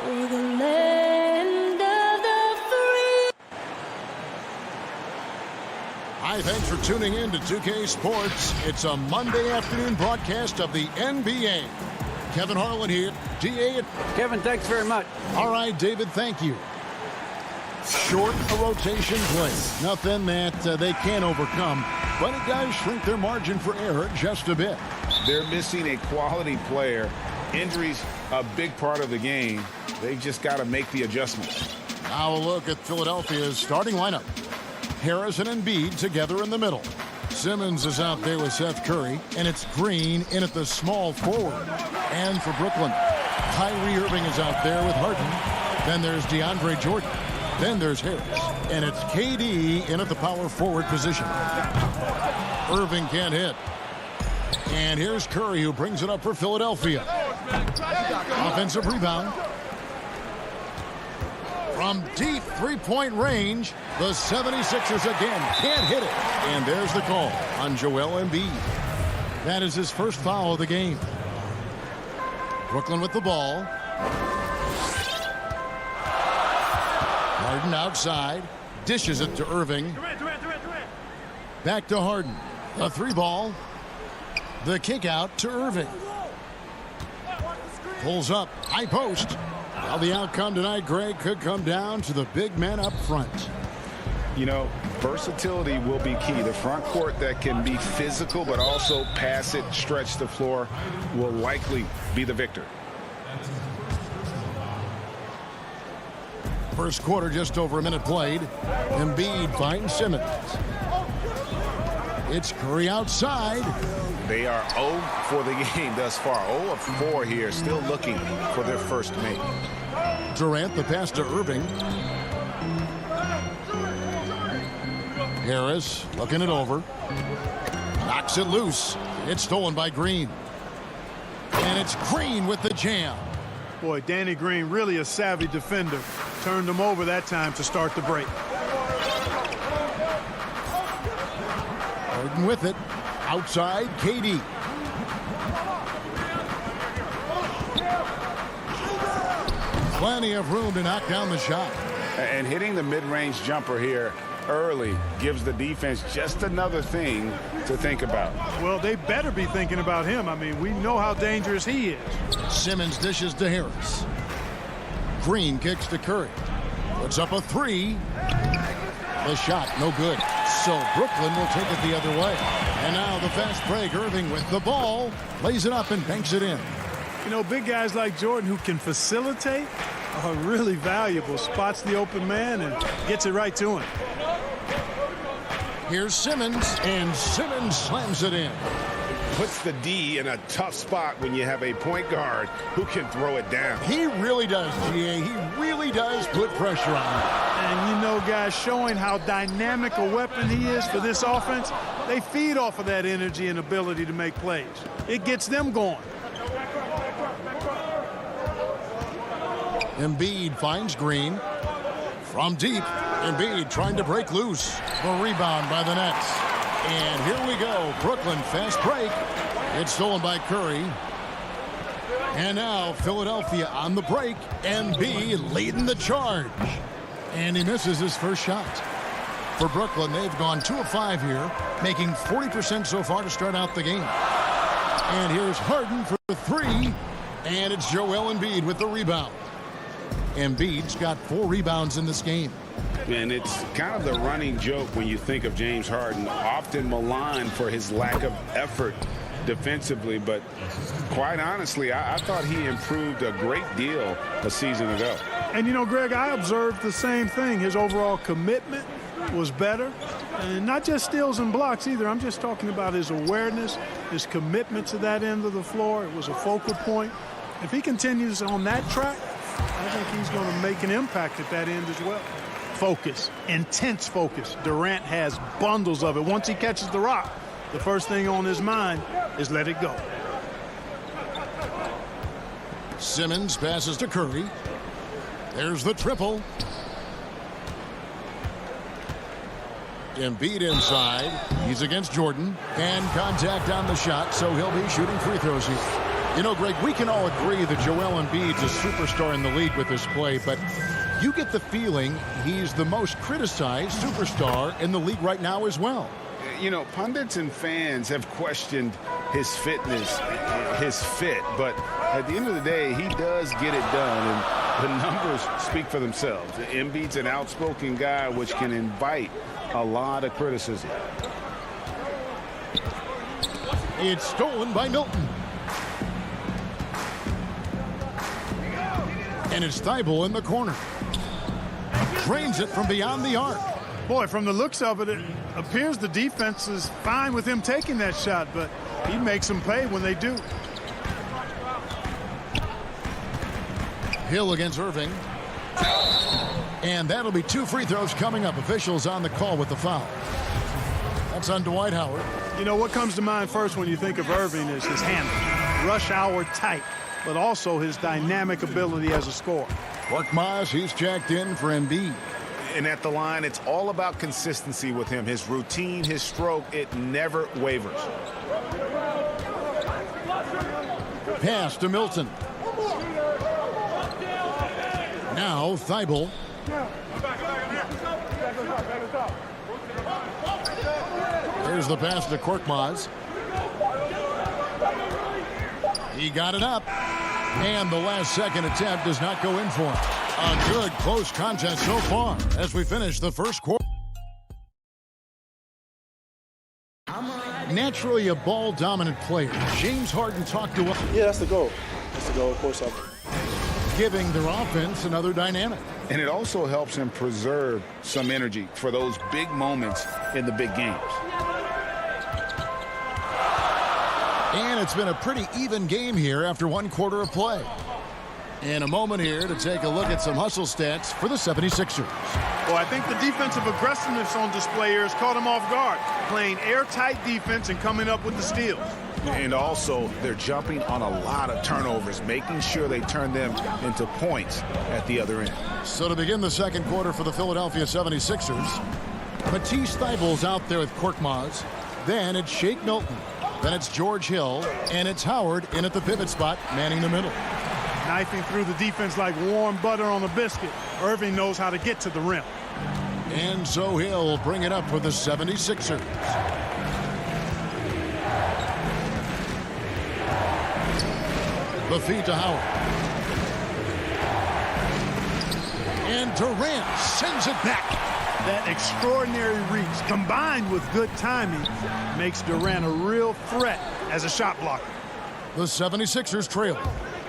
For the land of the free. Hi, thanks for tuning in to 2K Sports. It's a Monday afternoon broadcast of the NBA. Kevin Harlan here. DA. Kevin, thanks very much. All right, David, thank you. Short a rotation play. Nothing that they can't overcome, but it does shrink their margin for error just a bit. They're missing a quality player. Injuries a big part of the game. They've just got to make the adjustments. Now a look at Philadelphia's starting lineup. Harris and Embiid together in the middle. Simmons is out there with Seth Curry, and it's Green in at the small forward. And for Brooklyn, Kyrie Irving is out there with Harden. Then there's DeAndre Jordan. Then there's Harris, and it's KD in at the power forward position. Irving can't hit. And here's Curry, who brings it up for Philadelphia. Offensive rebound. From deep three-point range, the 76ers again can't hit it. And there's the call on Joel Embiid. That is his first foul of the game. Brooklyn with the ball. Harden outside, dishes it to Irving. Back to Harden. The three ball. The kick out to Irving. Pulls up, high post. Well, the outcome tonight, Greg, could come down to the big man up front. You know, versatility will be key. The front court that can be physical but also pass it, stretch the floor, will likely be the victor. First quarter, just over a minute played. Embiid finds Simmons. It's Curry outside. They are 0 for the game thus far. 0 of 4 here, still looking for their first make. Durant, the pass to Irving. Harris looking it over. Knocks it loose. It's stolen by Green. And it's Green with the jam. Boy, Danny Green, really a savvy defender. Turned him over that time to start the break. Harden with it. Outside, KD. Plenty of room to knock down the shot. And hitting the mid-range jumper here early gives the defense just another thing to think about. Well, they better be thinking about him. I mean, we know how dangerous he is. Simmons dishes to Harris. Green kicks to Curry. Puts up a three. The shot, no good. So Brooklyn will take it the other way. And now the fast break. Irving with the ball. Lays it up and banks it in. You know, big guys like Jordan who can facilitate are really valuable. Spots the open man and gets it right to him. Here's Simmons, and Simmons slams it in. Puts the D in a tough spot when you have a point guard who can throw it down. He really does, GA. He really does put pressure on him. And you know, guys, showing how dynamic a weapon he is for this offense, they feed off of that energy and ability to make plays. It gets them going. Embiid finds Green. From deep, Embiid trying to break loose. The rebound by the Nets. And here we go. Brooklyn fast break. It's stolen by Curry. And now Philadelphia on the break. Embiid leading the charge. And he misses his first shot. For Brooklyn, they've gone 2 of 5 here, making 40% so far to start out the game. And here's Harden for the 3. And it's Joel Embiid with the rebound. Embiid's got 4 rebounds in this game. And it's kind of the running joke when you think of James Harden, often maligned for his lack of effort defensively, but quite honestly, I thought he improved a great deal a season ago. And you know, Greg, I observed the same thing. His overall commitment was better, and not just steals and blocks either. I'm just talking about his awareness, his commitment to that end of the floor. It was a focal point. If he continues on that track, I think he's going to make an impact at that end as well. Focus, intense focus. Durant has bundles of it. Once he catches the rock, the first thing on his mind is let it go. Simmons passes to Curry. There's the triple. Embiid inside. He's against Jordan. And contact on the shot, so he'll be shooting free throws here. You know, Greg, we can all agree that Joel Embiid's a superstar in the league with this play, but you get the feeling he's the most criticized superstar in the league right now as well. You know, pundits and fans have questioned his fitness, his fit, but at the end of the day, he does get it done, and the numbers speak for themselves. Embiid's an outspoken guy, which can invite a lot of criticism. It's stolen by Milton. And it's Thibault in the corner. Drains it from beyond the arc. Boy, from the looks of it, it appears the defense is fine with him taking that shot, but he makes them pay when they do. Hill against Irving. And that'll be 2 free throws coming up. Officials on the call with the foul. That's on Dwight Howard. You know, what comes to mind first when you think of Irving is his handle. Rush hour tight, but also his dynamic ability as a scorer. Korkmaz, he's checked in for Embiid. And at the line, it's all about consistency with him. His routine, his stroke, it never wavers. Pass to Milton. Now Thibault. There's the pass to Korkmaz. He got it up. And the last second attempt does not go in for him. A good close contest so far as we finish the first quarter. Naturally a ball-dominant player. James Harden talked to us. Yeah, that's the goal. That's the goal, of course. Giving their offense another dynamic. And it also helps him preserve some energy for those big moments in the big games. And it's been a pretty even game here after 1 quarter of play. In a moment here to take a look at some hustle stats for the 76ers. Well, I think the defensive aggressiveness on display here has caught him off guard, playing airtight defense and coming up with the steals. And also, they're jumping on a lot of turnovers, making sure they turn them into points at the other end. So to begin the second quarter for the Philadelphia 76ers, Matisse Thybulle's out there with Korkmaz. Then it's Shake Milton. Then it's George Hill. And it's Howard in at the pivot spot, manning the middle. Knifing through the defense like warm butter on a biscuit. Irving knows how to get to the rim. And so Hill bring it up for the 76ers. The feed to Howard. And Durant sends it back. That extraordinary reach combined with good timing makes Durant a real threat as a shot blocker. The 76ers trail.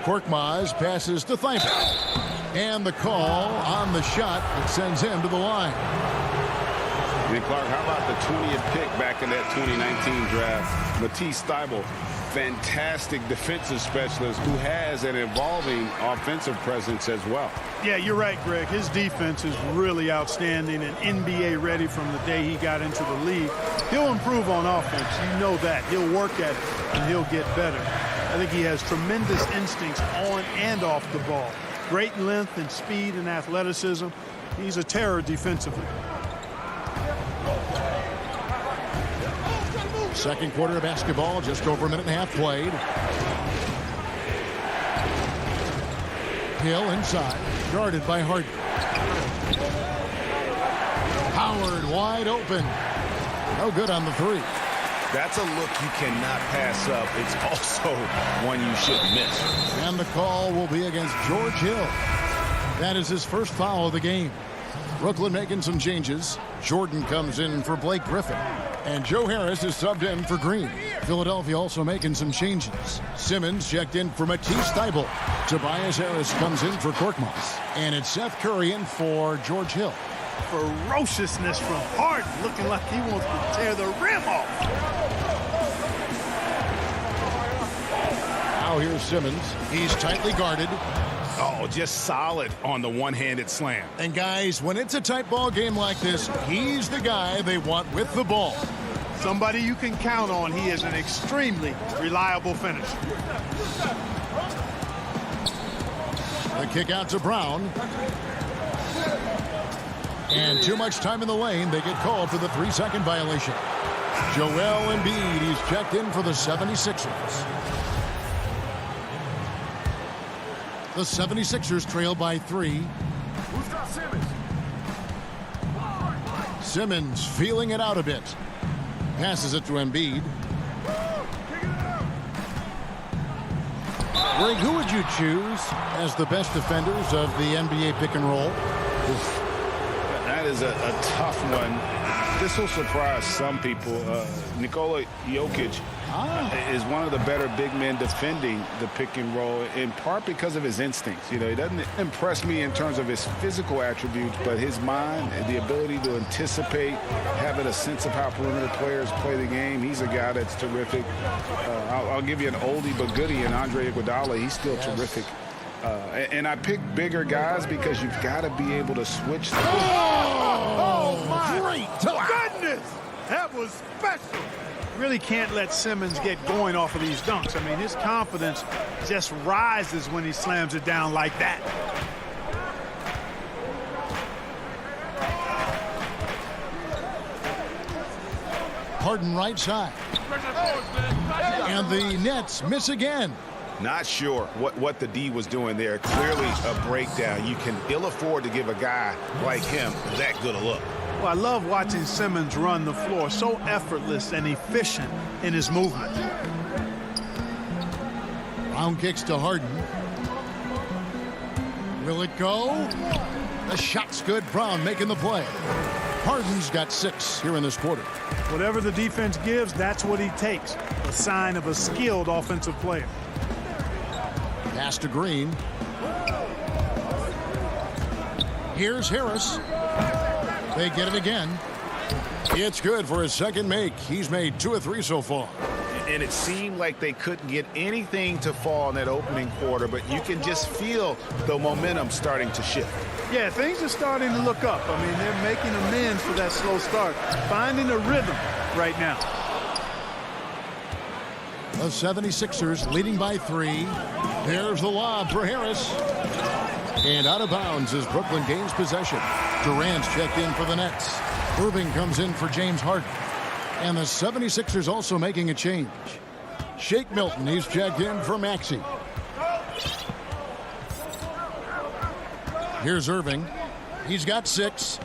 Korkmaz passes to Thibault. And the call on the shot that sends him to the line. And Clark, how about the 20th pick back in that 2019 draft? Matisse Thybulle, fantastic defensive specialist who has an evolving offensive presence as well. Yeah, you're right, Greg. His defense is really outstanding and NBA ready from the day he got into the league. He'll improve on offense. You know that. He'll work at it, and he'll get better. I think he has tremendous instincts on and off the ball. Great length and speed and athleticism. He's a terror defensively. Second quarter of basketball, just over a minute and a half played. Hill inside, guarded by Harden. Howard wide open. No good on the three. That's a look you cannot pass up. It's also one you shouldn't miss. And the call will be against George Hill. That is his first foul of the game. Brooklyn making some changes. Jordan comes in for Blake Griffin. And Joe Harris is subbed in for Green. Philadelphia also making some changes. Simmons checked in for Matisse Thybulle. Tobias Harris comes in for Korkmaz. And it's Seth Curry in for George Hill. Ferociousness from Harden, looking like he wants to tear the rim off. Now here's Simmons. He's tightly guarded. Oh, just solid on the one-handed slam. And guys, when it's a tight ball game like this, he's the guy they want with the ball. Somebody you can count on. He is an extremely reliable finisher. The kick out to Brown. And too much time in the lane. They get called for the 3-second violation. Joel Embiid, he's checked in for the 76ers. The 76ers trail by 3. Who's got Simmons? Simmons feeling it out a bit. Passes it to Embiid. Greg, who would you choose as the best defenders of the NBA pick and roll? That is a tough one. This will surprise some people. Nikola Jokic is one of the better big men defending the pick and roll, in part because of his instincts. You know, he doesn't impress me in terms of his physical attributes, but his mind, the ability to anticipate, having a sense of how perimeter players play the game. He's a guy that's terrific. I'll give you an oldie but goodie in Andre Iguodala. He's still terrific. And I pick bigger guys because you've got to be able to switch. Oh, my Great. goodness! That was special. Really can't let Simmons get going off of these dunks. I mean, his confidence just rises when he slams it down like that. Harden right side. And the Nets miss again. Not sure what the D was doing there. Clearly a breakdown. You can ill afford to give a guy like him that good a look. Well, I love watching Simmons run the floor. So effortless and efficient in his movement. Brown kicks to Harden. Will it go? The shot's good. Brown making the play. Harden's got 6 here in this quarter. Whatever the defense gives, that's what he takes. A sign of a skilled offensive player. Pass to Green. Here's Harris. They get it again. It's good for his second make. He's made 2 of 3 so far. And it seemed like they couldn't get anything to fall in that opening quarter, but you can just feel the momentum starting to shift. Yeah, things are starting to look up. I mean, they're making amends for that slow start, finding a rhythm right now. The 76ers leading by 3. There's the lob for Harris. And out of bounds as Brooklyn gains possession. Durant's checked in for the Nets. Irving comes in for James Harden. And the 76ers also making a change. Shake Milton, he's checked in for Maxey. Here's Irving. He's got 6.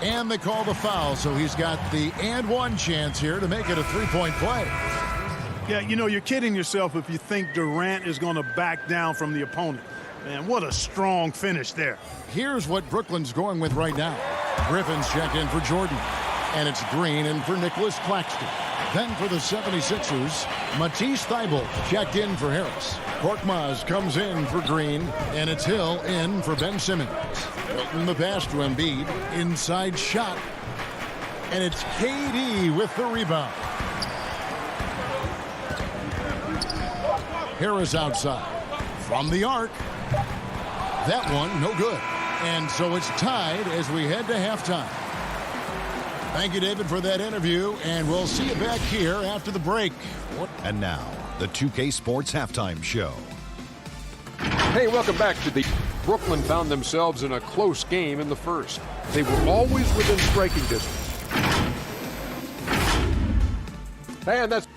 And they call the foul, so he's got the and one chance here to make it a 3-point play. Yeah, you know, you're kidding yourself if you think Durant is going to back down from the opponent. Man, what a strong finish there. Here's what Brooklyn's going with right now. Griffin's check in for Jordan. And it's Green in for Nicholas Claxton. Then for the 76ers, Matisse Thybulle checked in for Harris. Korkmaz comes in for Green. And it's Hill in for Ben Simmons. Milton the pass to Embiid. Inside shot. And it's KD with the rebound. Harris outside. From the arc. That one, no good. And so it's tied as we head to halftime. Thank you, David, for that interview, and we'll see you back here after the break. And now, the 2K Sports Halftime Show. Hey, welcome back to the... Brooklyn found themselves in a close game in the first. They were always within striking distance. And that's...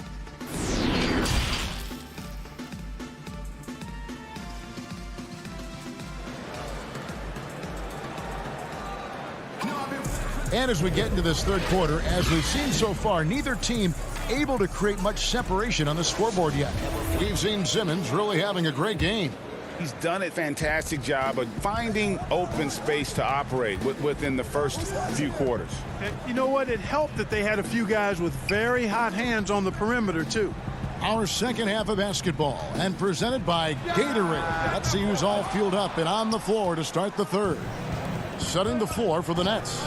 And as we get into this third quarter, as we've seen so far, neither team able to create much separation on the scoreboard yet. We've seen Simmons really having a great game. He's done a fantastic job of finding open space to operate within the first few quarters. And you know what? It helped that they had a few guys with very hot hands on the perimeter, too. Our second half of basketball, and presented by Gatorade. Let's see who's all fueled up and on the floor to start the third. Setting the floor for the Nets.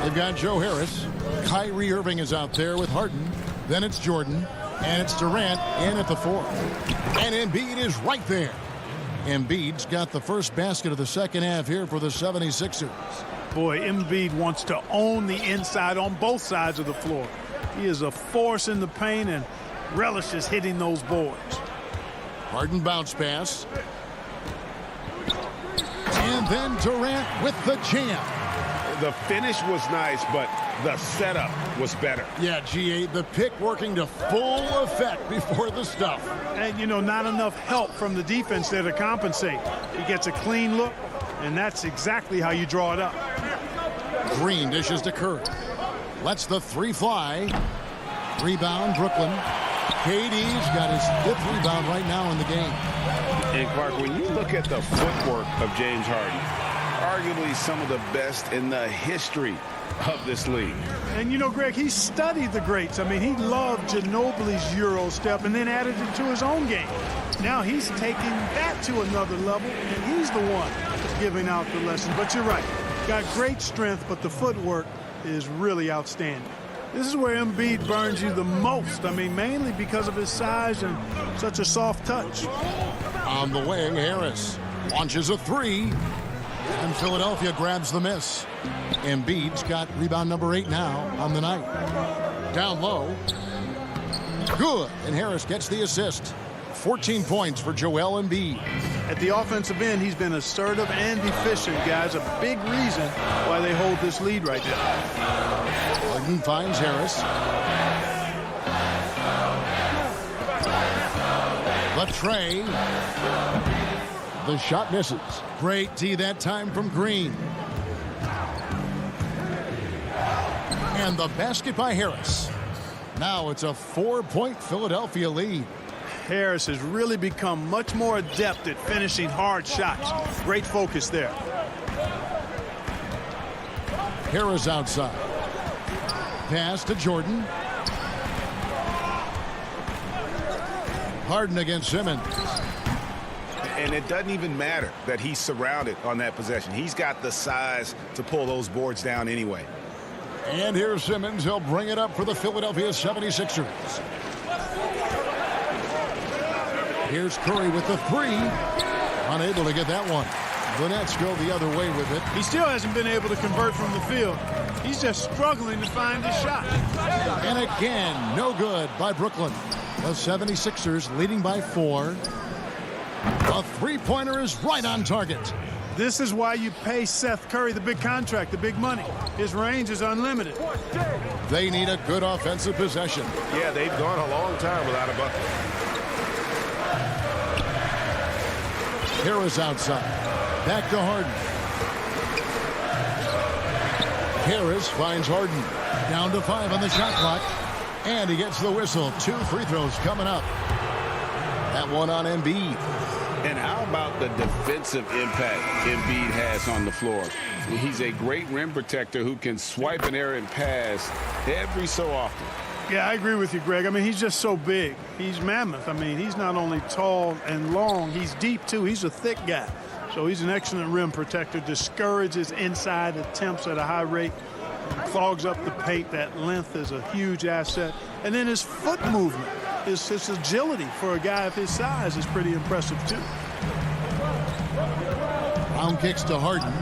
They've got Joe Harris. Kyrie Irving is out there with Harden. Then it's Jordan. And it's Durant in at the 4. And Embiid is right there. Embiid's got the first basket of the second half here for the 76ers. Boy, Embiid wants to own the inside on both sides of the floor. He is a force in the paint and relishes hitting those boards. Harden bounce pass. And then Durant with the jam. The finish was nice, but the setup was better. Yeah, G8, the pick working to full effect before the stuff. And, you know, not enough help from the defense there to compensate. He gets a clean look, and that's exactly how you draw it up. Green dishes to Curry. Lets the three fly. Rebound, Brooklyn. KD's got his 5th rebound right now in the game. And Clark, when you look at the footwork of James Harden, arguably some of the best in the history of this league. And, you know, Greg, he studied the greats. I mean, he loved Ginobili's Euro step and then added it to his own game. Now he's taking that to another level, and he's the one that's giving out the lesson. But you're right. Got great strength, but the footwork is really outstanding. This is where Embiid burns you the most. I mean, mainly because of his size and such a soft touch. On the wing, Harris launches a three, and Philadelphia grabs the miss. Embiid's got rebound number 8 now on the night. Down low. Good, and Harris gets the assist. 14 points for Joel Embiid. At the offensive end, he's been assertive and efficient, guys. A big reason why they hold this lead right now. Harden finds Harris. Latrey. The shot misses. Great D that time from Green. And the basket by Harris. Now it's a 4-point Philadelphia lead. Harris has really become much more adept at finishing hard shots. Great focus there. Harris outside. Pass to Jordan. Harden against Simmons. And it doesn't even matter that he's surrounded on that possession. He's got the size to pull those boards down anyway. And here's Simmons. He'll bring it up for the Philadelphia 76ers. Here's Curry with the three. Unable to get that one. The Nets go the other way with it. He still hasn't been able to convert from the field. He's just struggling to find his shot. And again, no good by Brooklyn. The 76ers leading by 4. A three-pointer is right on target. This is why you pay Seth Curry the big contract, the big money. His range is unlimited. They need a good offensive possession. Yeah, they've gone a long time without a bucket. Harris outside. Back to Harden. Harris finds Harden. Down to 5 on the shot clock. And he gets the whistle. 2 free throws coming up. That one on Embiid. And how about the defensive impact Embiid has on the floor? He's a great rim protector who can swipe an errant pass every so often. Yeah, I agree with you, Greg. I mean, he's just so big. He's mammoth. I mean, he's not only tall and long, he's deep, too. He's a thick guy. So he's an excellent rim protector, discourages inside attempts at a high rate, clogs up the paint. That length is a huge asset. And then his foot movement, his agility for a guy of his size is pretty impressive, too. Brown kicks to Harden.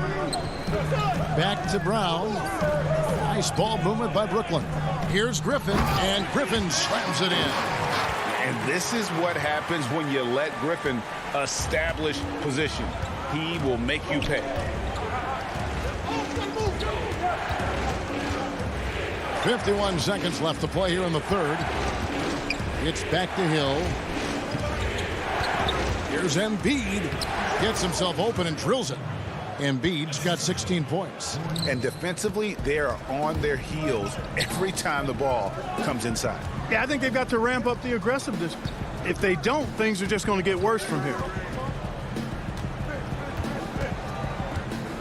Back to Brown. Nice ball movement by Brooklyn. Here's Griffin, and Griffin slams it in. And this is what happens when you let Griffin establish position. He will make you pay. .51 seconds left to play here in the third. It's back to Hill. Here's Embiid. Gets himself open and drills it. Embiid's got 16 points. And defensively, they are on their heels every time the ball comes inside. Yeah, I think they've got to ramp up the aggressiveness. If they don't, things are just going to get worse from here.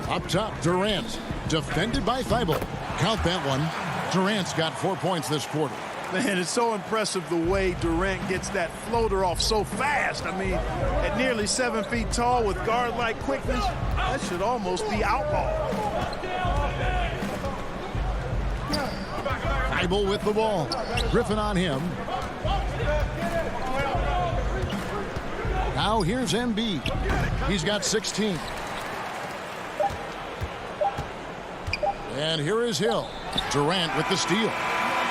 Up top, Durant. Defended by Thibault. Count that one. Durant's got 4 points this quarter. Man, it's so impressive the way Durant gets that floater off so fast. I mean, at nearly 7 feet tall with guard-like quickness, that should almost be outlawed. Thibault with the ball. Griffin on him. Now here's Embiid. He's got 16. And here is Hill. Durant with the steal.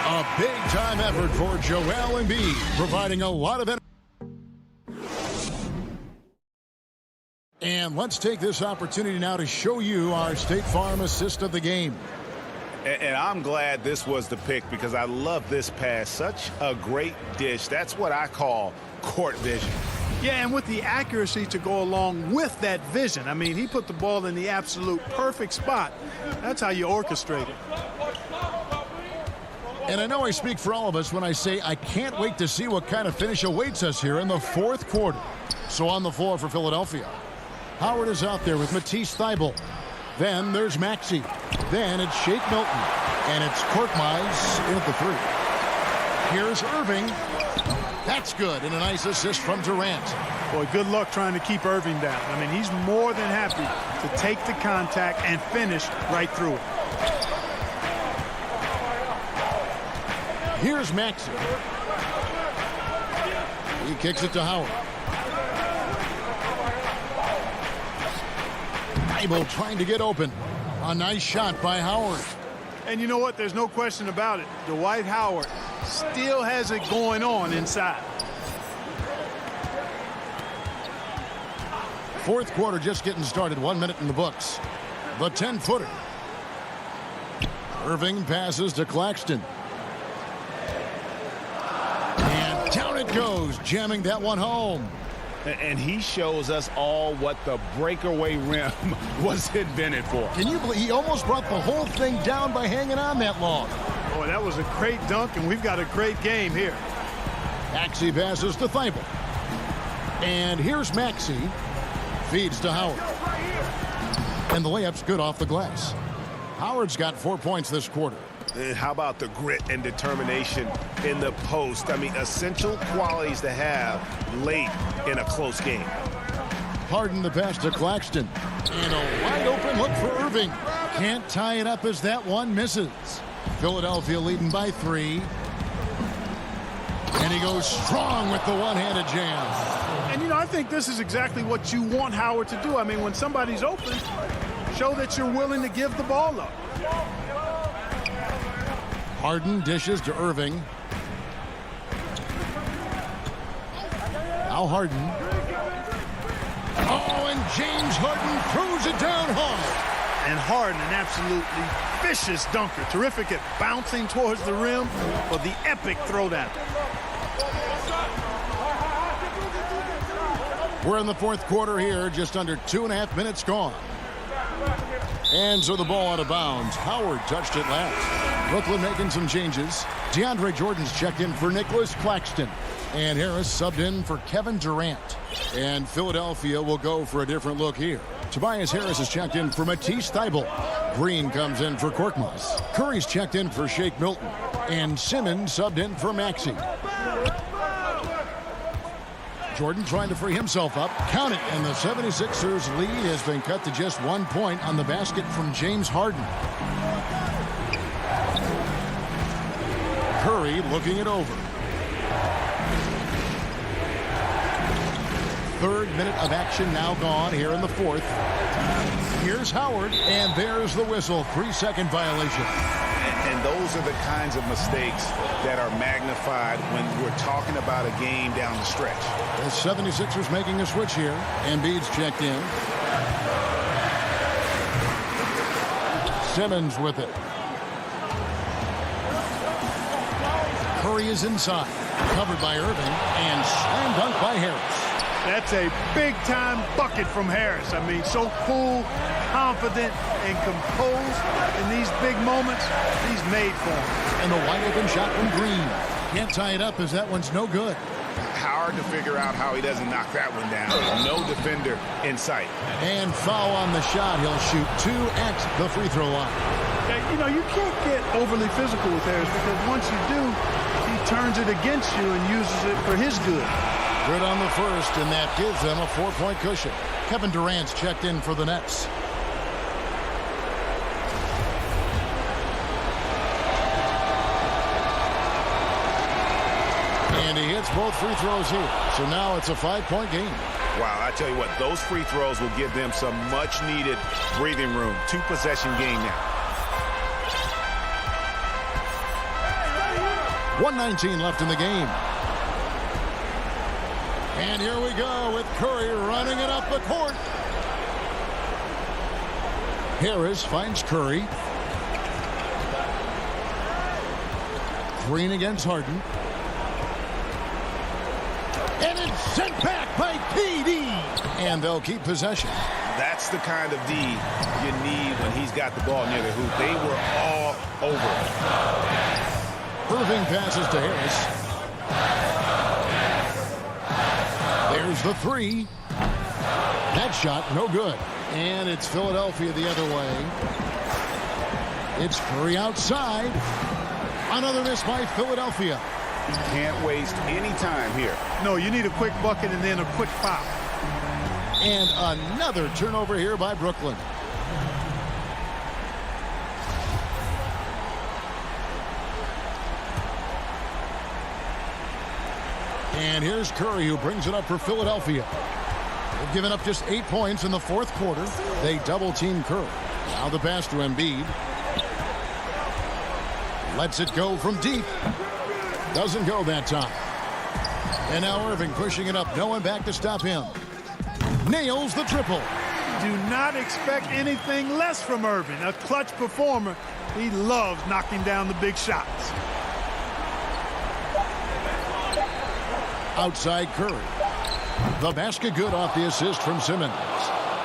A big-time effort for Joel Embiid, providing a lot of energy. And let's take this opportunity now to show you our State Farm assist of the game. And I'm glad this was the pick because I love this pass. Such a great dish. That's what I call court vision. Yeah, and with the accuracy to go along with that vision. I mean, he put the ball in the absolute perfect spot. That's how you orchestrate it. And I know I speak for all of us when I say I can't wait to see what kind of finish awaits us here in the fourth quarter. So on the floor for Philadelphia, Howard is out there with Matisse Thybulle. Then there's Maxey. Then it's Shake Milton. And it's Korkmaz in at the three. Here's Irving. That's good. And a nice assist from Durant. Boy, good luck trying to keep Irving down. I mean, he's more than happy to take the contact and finish right through it. Here's Maxey. He kicks it to Howard. Thybulle trying to get open. A nice shot by Howard. And you know what? There's no question about it. Dwight Howard still has it going on inside. Fourth quarter just getting started. 1 minute in the books. The 10-footer. Irving passes to Claxton. And down it goes, jamming that one home. And he shows us all what the breakaway rim was invented for. Can you believe he almost brought the whole thing down by hanging on that long? Boy, that was a great dunk, and we've got a great game here. Maxey passes to Thybulle. And here's Maxey. Feeds to Howard. And the layup's good off the glass. Howard's got 4 points this quarter. And how about the grit and determination in the post? I mean, essential qualities to have late in a close game. Harden the pass to Claxton. And a wide open look for Irving. Can't tie it up as that one misses. Philadelphia leading by 3. And he goes strong with the one-handed jam. And, you know, I think this is exactly what you want Howard to do. I mean, when somebody's open, show that you're willing to give the ball up. Harden dishes to Irving. Now Harden. Oh, and James Harden throws it down hard. And Harden, an absolutely vicious dunker. Terrific at bouncing towards the rim for the epic throwdown. We're in the fourth quarter here, just under 2.5 minutes gone. And so the ball out of bounds. Howard touched it last. Brooklyn making some changes. DeAndre Jordan's checked in for Nicholas Claxton. And Harris subbed in for Kevin Durant. And Philadelphia will go for a different look here. Tobias Harris is checked in for Matisse Thybulle. Green comes in for Korkmaz. Curry's checked in for Shake Milton. And Simmons subbed in for Maxey. Jordan trying to free himself up. Count it. And the 76ers lead has been cut to just 1 point on the basket from James Harden. Curry looking it over. Third minute of action now gone here in the fourth. Here's Howard, and there's the whistle. 3-second violation. And those are the kinds of mistakes that are magnified when we're talking about a game down the stretch. The 76ers making a switch here. Embiid's checked in. Simmons with it. Curry is inside. Covered by Irving. And slam dunk by Harris. That's a big-time bucket from Harris. I mean, so cool, confident, and composed in these big moments. He's made for him. And the wide-open shot from Green. Can't tie it up as that one's no good. Hard to figure out how he doesn't knock that one down. No defender in sight. And foul on the shot. He'll shoot 2 at the free throw line. You know, you can't get overly physical with Harris because once you do, he turns it against you and uses it for his good. Good on the first, and that gives them a 4-point cushion. Kevin Durant's checked in for the Nets. And he hits both free throws here. So now it's a 5-point game. Wow, I tell you what, those free throws will give them some much-needed breathing room. 2-possession game now. 1:19 left in the game. And here we go with Curry running it up the court. Harris finds Curry. Green against Harden. And it's sent back by KD. And they'll keep possession. That's the kind of D you need when he's got the ball near the hoop. They were all over it. Irving passes to Harris. There's the three. That shot, no good. And it's Philadelphia the other way. It's Curry outside. Another miss by Philadelphia. Can't waste any time here. No, you need a quick bucket and then a quick foul. And another turnover here by Brooklyn. And here's Curry, who brings it up for Philadelphia. They've given up just 8 points in the fourth quarter. They double-team Curry. Now the pass to Embiid. Lets it go from deep. Doesn't go that time. And now Irving pushing it up. No one back to stop him. Nails the triple. Do not expect anything less from Irving. A clutch performer. He loves knocking down the big shots. Outside Curry. The basket good off the assist from Simmons.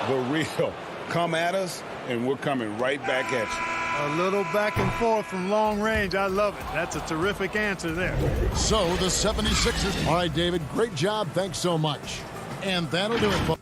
The real. Come at us, and we're coming right back at you. A little back and forth from long range. I love it. That's a terrific answer there. So the 76ers. All right, David, great job. Thanks so much. And that'll do it, folks.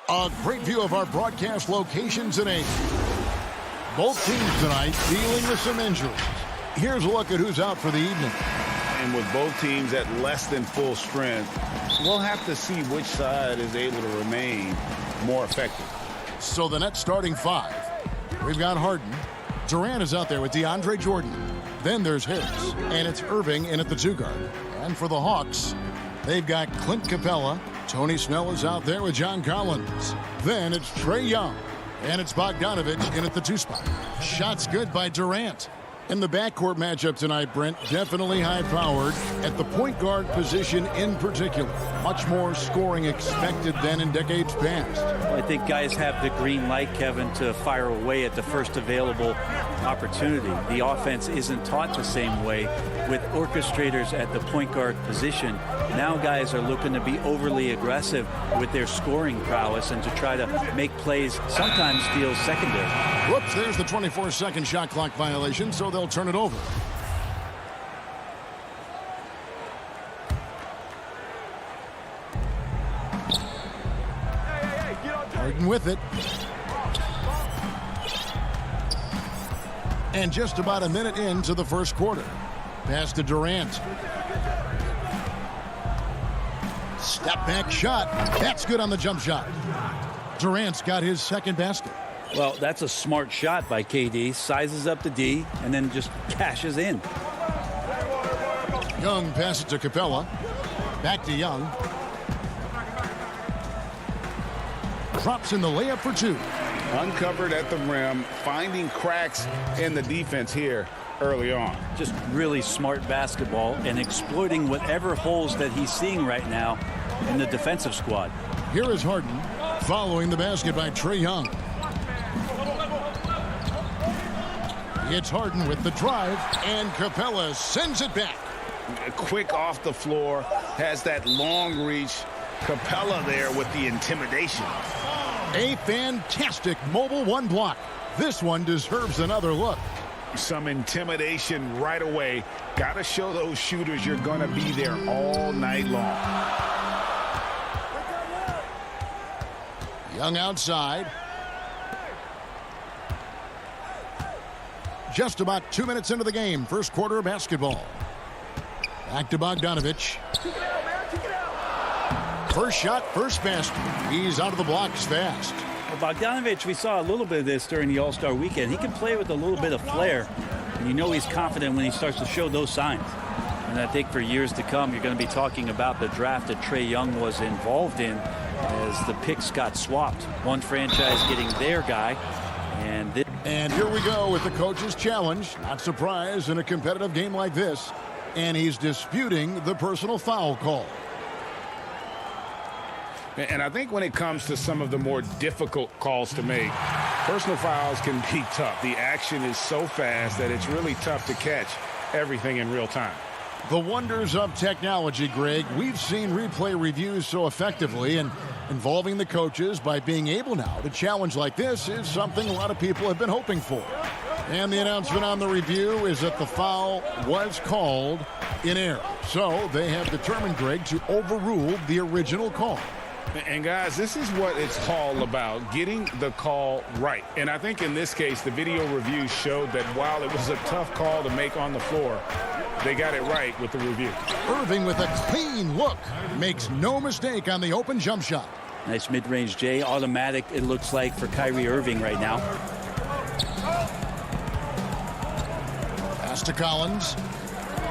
A great view of our broadcast locations in Asia. Both teams tonight dealing with some injuries. Here's a look at who's out for the evening. And with both teams at less than full strength, we'll have to see which side is able to remain more effective. So the Nets starting five. We've got Harden. Durant is out there with DeAndre Jordan. Then there's Harris. And it's Irving in at the two guard. And for the Hawks, they've got Clint Capella. Tony Snell is out there with John Collins. Then it's Trae Young. And it's Bogdanovich in at the 2 spot. Shots good by Durant. In the backcourt matchup tonight, Brent, definitely high-powered at the point guard position in particular. Much more scoring expected than in decades past. I think guys have the green light, Kevin, to fire away at the first available opportunity. The offense isn't taught the same way with orchestrators at the point guard position. Now guys are looking to be overly aggressive with their scoring prowess and to try to make plays sometimes feel secondary. Whoops, there's the 24-second shot clock violation, so they'll turn it over. Harden with it. And just about a minute into the first quarter. Pass to Durant. Step back shot. That's good on the jump shot. Durant's got his second basket. Well, that's a smart shot by KD. Sizes up the D and then just cashes in. Young passes to Capella. Back to Young. Drops in the layup for 2. Uncovered at the rim, finding cracks in the defense here early on. Just really smart basketball and exploiting whatever holes that he's seeing right now in the defensive squad. Here is Harden following the basket by Trae Young. It's Harden with the drive, and Capella sends it back. Quick off the floor, has that long reach. Capella there with the intimidation. A fantastic mobile 1 block. This one deserves another look. Some intimidation right away. Got to show those shooters you're going to be there all night long. Young outside. Just about 2 minutes into the game. First quarter of basketball. Back to Bogdanovich. First shot, first basket. He's out of the blocks fast. Well, Bogdanovich, we saw a little bit of this during the All-Star weekend. He can play with a little bit of flair. And you know he's confident when he starts to show those signs. And I think for years to come, you're going to be talking about the draft that Trae Young was involved in as the picks got swapped. One franchise getting their guy. And here we go with the coach's challenge. Not surprised in a competitive game like this. And he's disputing the personal foul call. And I think when it comes to some of the more difficult calls to make, personal fouls can be tough. The action is so fast that it's really tough to catch everything in real time. The wonders of technology, Greg. We've seen replay reviews so effectively, and involving the coaches by being able now to challenge like this is something a lot of people have been hoping for. And the announcement on the review is that the foul was called in error. So they have determined, Greg, to overrule the original call. And guys, this is what it's all about, getting the call right. And I think in this case, the video review showed that while it was a tough call to make on the floor, they got it right with the review. Irving with a clean look. Makes no mistake on the open jump shot. Nice mid-range J. Automatic, it looks like, for Kyrie Irving right now. Pass to Collins.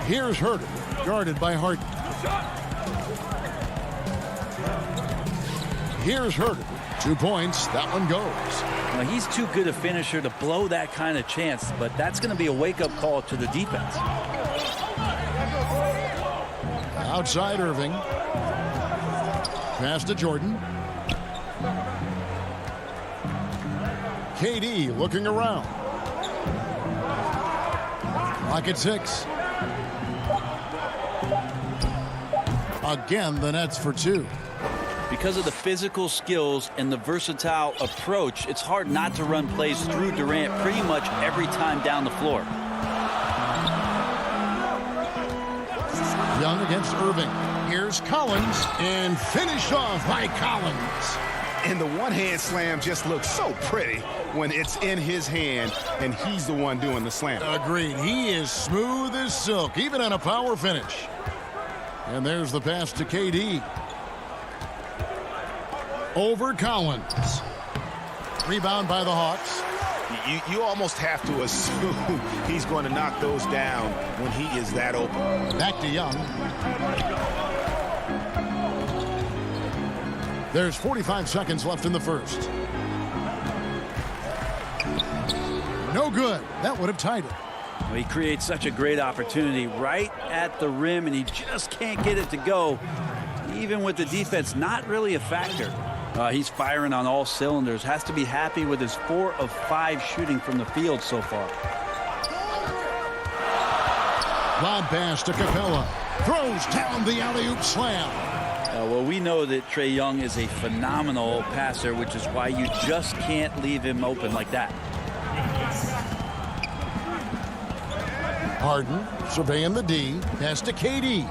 Here's Herter, guarded by Harden. Here's Herter. 2 points. That one goes. Well, he's too good a finisher to blow that kind of chance, but that's going to be a wake-up call to the defense. Outside Irving. Pass to Jordan. KD looking around. Clock at 6. Again, the Nets for 2. Because of the physical skills and the versatile approach, it's hard not to run plays through Durant pretty much every time down the floor. Young against Irving. Here's Collins, and finished off by Collins. And the one-hand slam just looks so pretty when it's in his hand and he's the one doing the slam. Agreed. He is smooth as silk, even on a power finish. And there's the pass to KD. Over Collins. Rebound by the Hawks. You almost have to assume he's going to knock those down when he is that open. Back to Young. There's 45 seconds left in the first. No good. That would have tied it. Well, he creates such a great opportunity right at the rim, and he just can't get it to go. Even with the defense not really a factor. He's firing on all cylinders. Has to be happy with his 4 of 5 shooting from the field so far. Lob pass to Capella. Throws down the alley-oop slam. Well, we know that Trae Young is a phenomenal passer, which is why you just can't leave him open like that. Harden surveying the D. Pass to KD.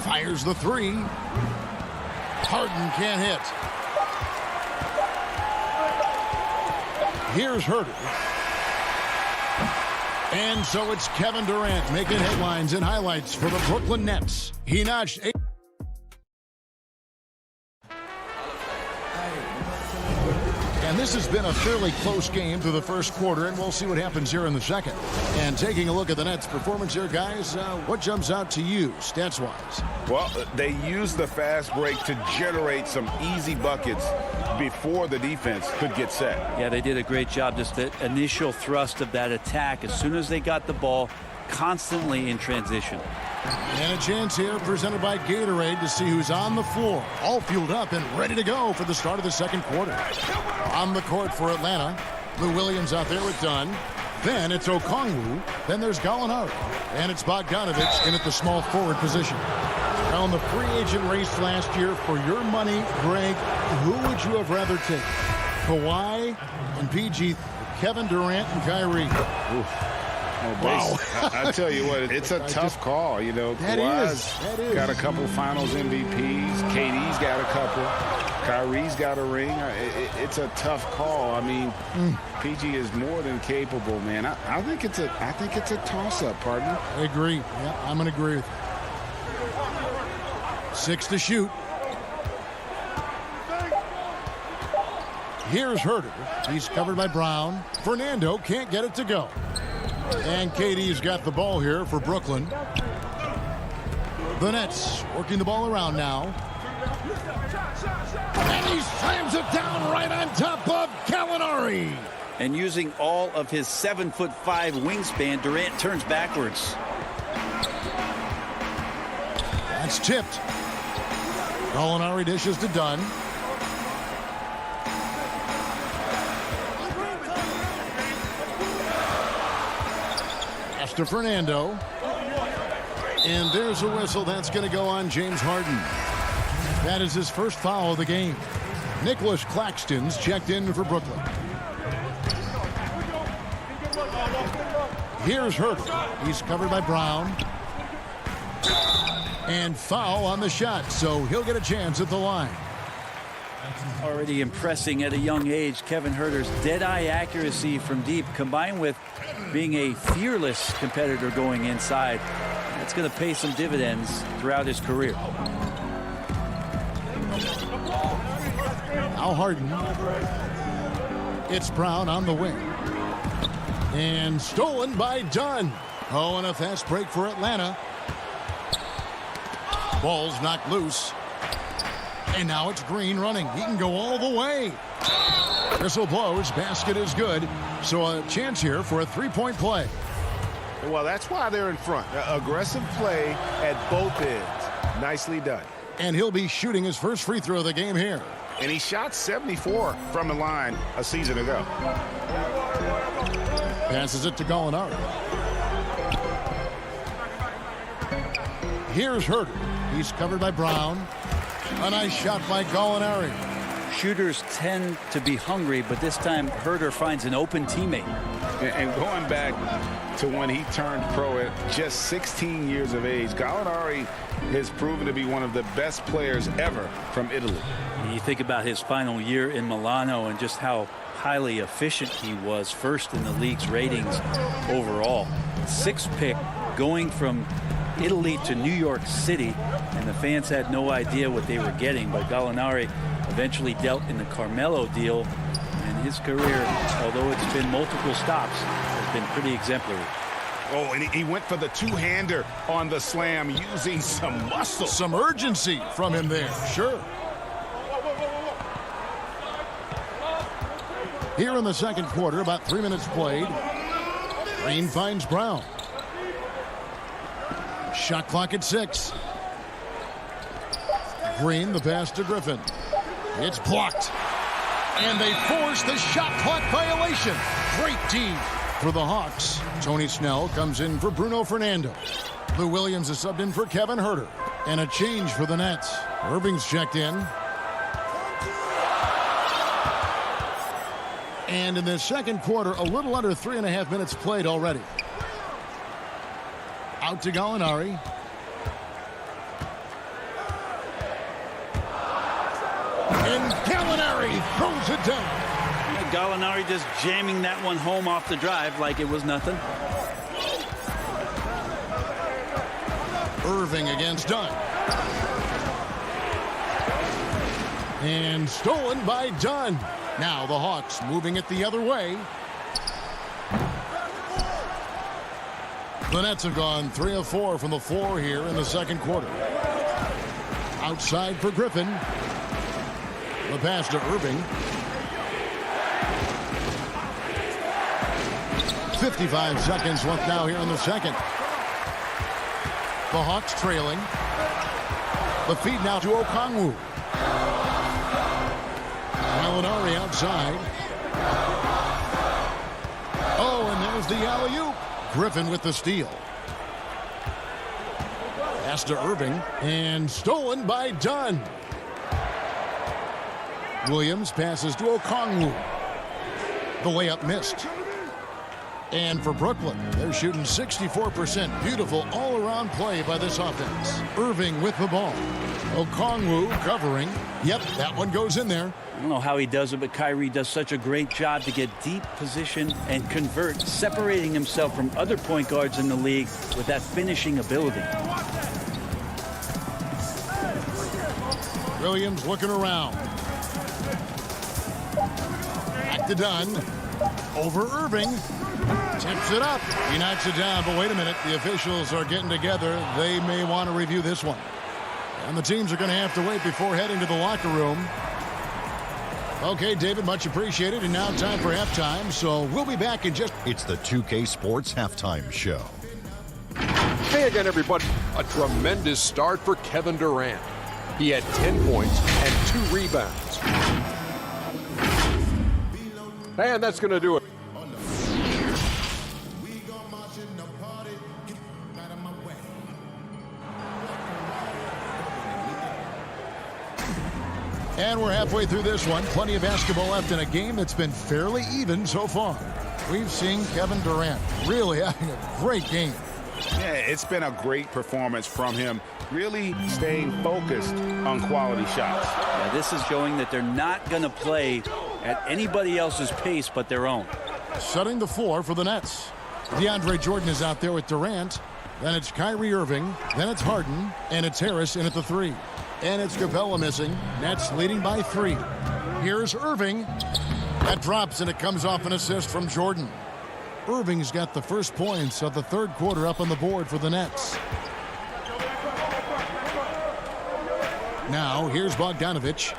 Fires the 3. Harden can't hit. Here's Herter. And so it's Kevin Durant making headlines and highlights for the Brooklyn Nets. He notched 8. And this has been a fairly close game through the first quarter, and we'll see what happens here in the second. And taking a look at the Nets' performance here, guys, what jumps out to you, stats-wise? Well, they used the fast break to generate some easy buckets before the defense could get set. Yeah, they did a great job. Just the initial thrust of that attack, as soon as they got the ball, constantly in transition. And a chance here presented by Gatorade to see who's on the floor. All fueled up and ready to go for the start of the second quarter. On the court for Atlanta, Lou Williams out there with Dunn. Then it's Okongwu. Then there's Gallinari. And it's Bogdanovic in at the small forward position. Now in the free agent race last year, for your money, Greg, who would you have rather take? Kawhi and PG, Kevin Durant and Kyrie. Oof. Wow. I tell you what, it's a tough call. You know, Kawhi's got a couple finals MVPs. KD's got a couple. Kyrie's got a ring. It's a tough call. I mean, PG is more than capable, man. I think it's a toss-up, partner. I agree. Yeah, I'm going to agree with you. 6 to shoot. Here's Herter. He's covered by Brown. Fernando can't get it to go. And KD's got the ball here for Brooklyn. The Nets working the ball around now. And he slams it down right on top of Gallinari. And using all of his 7'5" wingspan, Durant turns backwards. That's tipped. Gallinari dishes to Dunn. To Fernando, and there's a whistle that's going to go on James Harden. That is his first foul of the game. Nicholas Claxton's checked in for Brooklyn. Here's Herter. He's covered by Brown. And foul on the shot, so he'll get a chance at the line. Already impressing at a young age, Kevin Herter's dead-eye accuracy from deep, combined with being a fearless competitor going inside. That's going to pay some dividends throughout his career. Now Harden. It's Brown on the wing. And stolen by Dunn. Oh, and a fast break for Atlanta. Ball's knocked loose. And now it's Green running. He can go all the way. Whistle blows. Basket is good. So a chance here for a three-point play. Well, that's why they're in front. Aggressive play at both ends. Nicely done. And he'll be shooting his first free throw of the game here. And he shot 74 from the line a season ago. Passes it to Gallinari. Here's Herter. He's covered by Brown. A nice shot by Gallinari. Shooters tend to be hungry, but this time Herter finds an open teammate. And going back to when he turned pro at just 16 years of age, Gallinari has proven to be one of the best players ever from Italy. You think about his final year in Milano and just how highly efficient he was, first in the league's ratings overall. 6th pick, going from Italy to New York City, and the fans had no idea what they were getting, but Gallinari eventually dealt in the Carmelo deal. And his career, although it's been multiple stops, has been pretty exemplary. Oh, and he went for the two-hander on the slam using some muscle. Some urgency from him there, sure. Here in the second quarter, about 3 minutes played. Green finds Brown. Shot clock at 6. Green, the pass to Griffin. It's blocked. And they force the shot clock violation. Great D for the Hawks. Tony Snell comes in for Bruno Fernando. Lou Williams is subbed in for Kevin Huerter. And a change for the Nets. Irving's checked in. And in the second quarter, a little under 3.5 minutes played already. Out to Gallinari. And Gallinari throws it down. Gallinari just jamming that one home off the drive like it was nothing. Irving against Dunn. And stolen by Dunn. Now the Hawks moving it the other way. The Nets have gone 3 of 4 from the floor here in the second quarter. Outside for Griffin. The pass to Irving. 55 seconds left now here in the second. The Hawks trailing. The feed now to Okongwu. Gallinari outside. Oh, and there's the alley-oop. Griffin with the steal. Pass to Irving. And stolen by Dunn. Williams passes to Okongwu. The layup missed. And for Brooklyn, they're shooting 64%. Beautiful all-around play by this offense. Irving with the ball. Okongwu covering. Yep, that one goes in there. I don't know how he does it, but Kyrie does such a great job to get deep position and convert, separating himself from other point guards in the league with that finishing ability. Williams looking around. Back to Dunn. Over Irving. Tips it up. He knocks it down, but wait a minute. The officials are getting together. They may want to review this one. And the teams are going to have to wait before heading to the locker room. Okay, David, much appreciated. And now time for halftime, so we'll be back in just... It's the 2K Sports Halftime Show. Hey again, everybody. A tremendous start for Kevin Durant. He had 10 points and 2 rebounds. And that's going to do it. And we're halfway through this one. Plenty of basketball left in a game that's been fairly even so far. We've seen Kevin Durant really having a great game. Yeah, it's been a great performance from him, really staying focused on quality shots. Yeah, this is showing that they're not going to play at anybody else's pace but their own. Setting the floor for the Nets. DeAndre Jordan is out there with Durant. Then it's Kyrie Irving. Then it's Harden. And it's Harris in at the 3. And it's Capella missing. Nets leading by 3. Here's Irving. That drops, and it comes off an assist from Jordan. Irving's got the first points of the third quarter up on the board for the Nets. Now, here's Bogdanovich.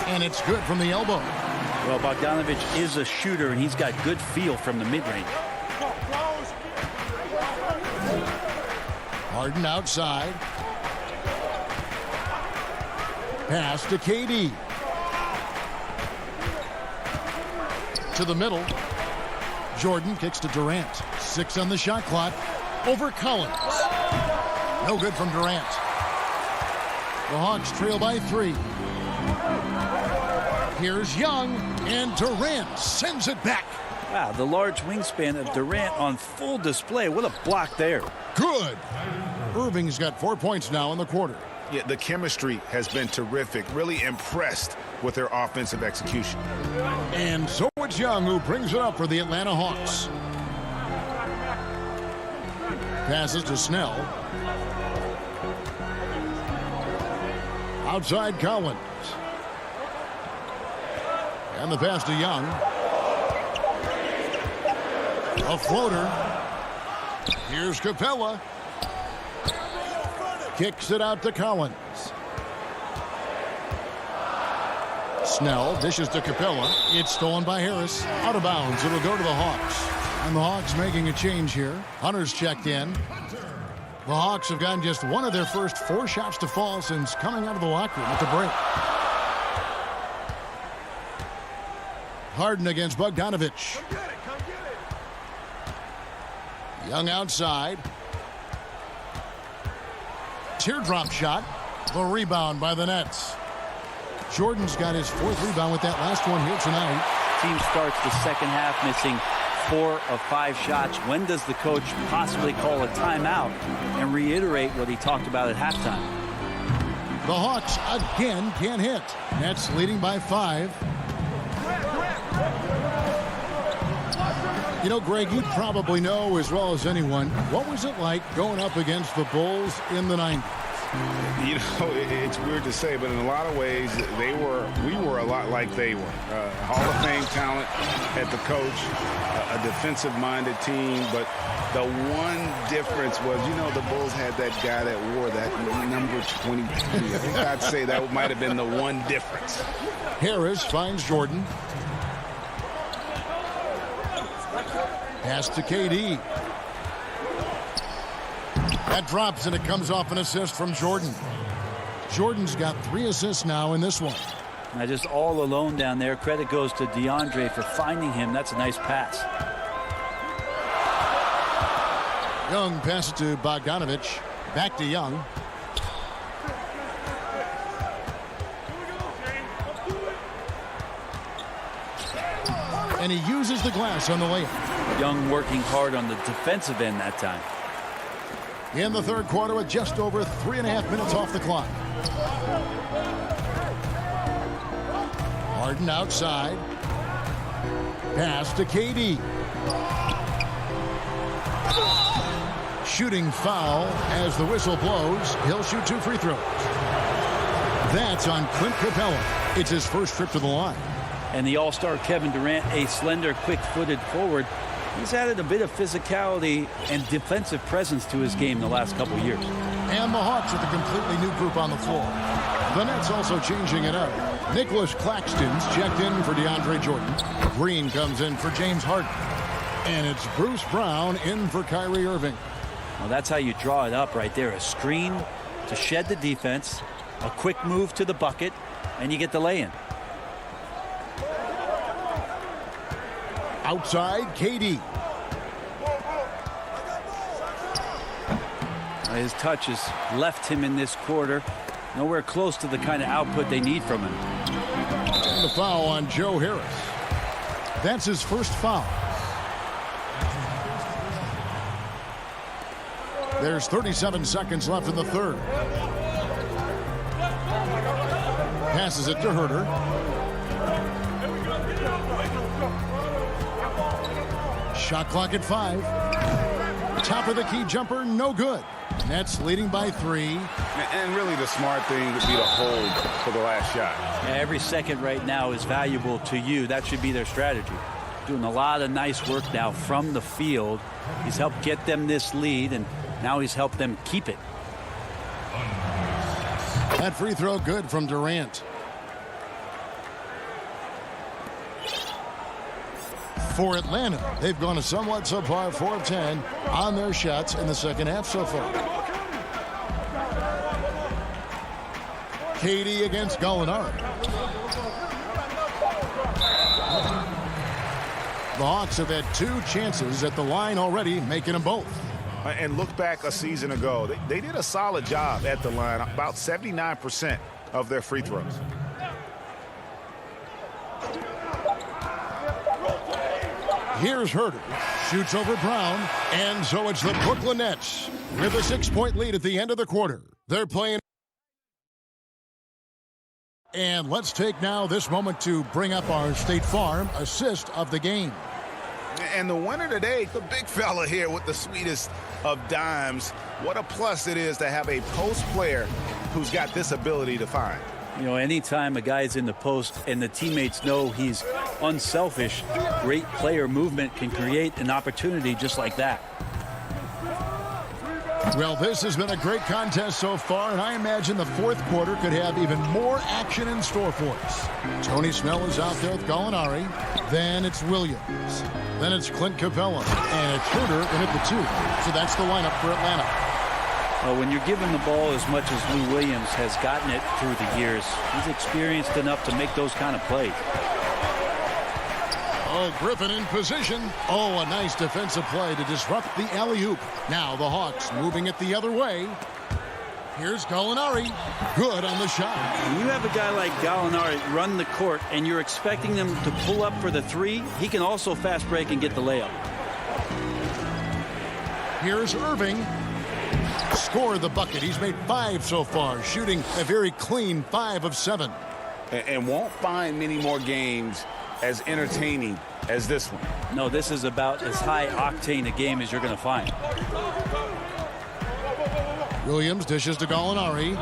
And it's good from the elbow. Well, Bogdanovich is a shooter, and he's got good feel from the mid-range. Harden outside. Pass to KD. To the middle. Jordan kicks to Durant. 6 on the shot clock. Over Collins. No good from Durant. The Hawks trail by 3. Here's Young, and Durant sends it back. Wow, the large wingspan of Durant on full display. What a block there. Good. Irving's got 4 points now in the quarter. Yeah, the chemistry has been terrific. Really impressed with their offensive execution. And so it's Young who brings it up for the Atlanta Hawks. Passes to Snell. Outside Collins. And the pass to Young. A floater. Here's Capella. Kicks it out to Collins. Snell dishes to Capella. It's stolen by Harris. Out of bounds. It'll go to the Hawks. And the Hawks making a change here. Hunter's checked in. The Hawks have gotten just one of their first 4 shots to fall since coming out of the locker room at the break. Harden against Bogdanovich. Young outside. Teardrop shot. The rebound by the Nets. Jordan's got his 4th rebound with that last one here tonight. Team starts the second half missing 4 of 5 shots. When does the coach possibly call a timeout and reiterate what he talked about at halftime? The Hawks again can't hit. Nets leading by 5. You know, Greg, you probably know as well as anyone, what was it like going up against the Bulls in the 90s? You know, it's weird to say, but in a lot of ways, we were a lot like they were. Hall of Fame talent at the coach, a defensive-minded team, but the one difference was, you know, the Bulls had that guy that wore that number 23. I think I'd say that might have been the one difference. Harris finds Jordan. Pass to KD. That drops, and it comes off an assist from Jordan. Jordan's got 3 assists now in this one. Now just all alone down there. Credit goes to DeAndre for finding him. That's a nice pass. Young passes to Bogdanovich. Back to Young. And he uses the glass on the layup. Young working hard on the defensive end that time. In the third quarter with just over 3.5 minutes off the clock. Harden outside. Pass to KD. Shooting foul as the whistle blows. He'll shoot 2 free throws. That's on Clint Capella. It's his first trip to the line. And the all-star Kevin Durant, a slender, quick-footed forward, he's added a bit of physicality and defensive presence to his game the last couple of years. And the Hawks with a completely new group on the floor. The Nets also changing it up. Nicholas Claxton's checked in for DeAndre Jordan. Green comes in for James Harden. And it's Bruce Brown in for Kyrie Irving. Well, that's how you draw it up right there. A screen to shed the defense, a quick move to the bucket, and you get the lay-in. Outside, KD. His touch has left him in this quarter. Nowhere close to the kind of output they need from him. And the foul on Joe Harris. That's his first foul. There's 37 seconds left in the third. Passes it to Herter. Shot clock at 5. Top of the key jumper, no good. Nets leading by 3. And really the smart thing would be to hold for the last shot. Yeah, every second right now is valuable to you. That should be their strategy. Doing a lot of nice work now from the field. He's helped get them this lead, and now he's helped them keep it. That free throw good from Durant. For Atlanta, they've gone a somewhat subpar 4 of 10 on their shots in the second half so far. KD against Gallinari. The Hawks have had 2 chances at the line already, making them both. And look back a season ago. They did a solid job at the line, about 79% of their free throws. Here's Herter. Shoots over Brown. And so it's the Brooklyn Nets with a 6-point lead at the end of the quarter. They're playing. And let's take now this moment to bring up our State Farm assist of the game. And the winner today, the big fella here with the sweetest of dimes. What a plus it is to have a post player who's got this ability to find. You know, anytime a guy's in the post and the teammates know he's unselfish, great player movement can create an opportunity just like that. Well, this has been a great contest so far, and I imagine the fourth quarter could have even more action in store for us. Tony Snell is out there with Gallinari. Then it's Williams. Then it's Clint Capella. And it's Herter in at the 2. So that's the lineup for Atlanta. When you're given the ball as much as Lou Williams has gotten it through the years, he's experienced enough to make those kind of plays. Oh, Griffin in position. Oh, a nice defensive play to disrupt the alley-oop. Now the Hawks moving it the other way. Here's Gallinari. Good on the shot. When you have a guy like Gallinari run the court and you're expecting him to pull up for the 3, he can also fast break and get the layup. Here's Irving. Score the bucket. He's made 5 so far, shooting a very clean 5 of 7. And won't find many more games as entertaining as this one. No, this is about as high octane a game as you're going to find. Williams dishes to Gallinari.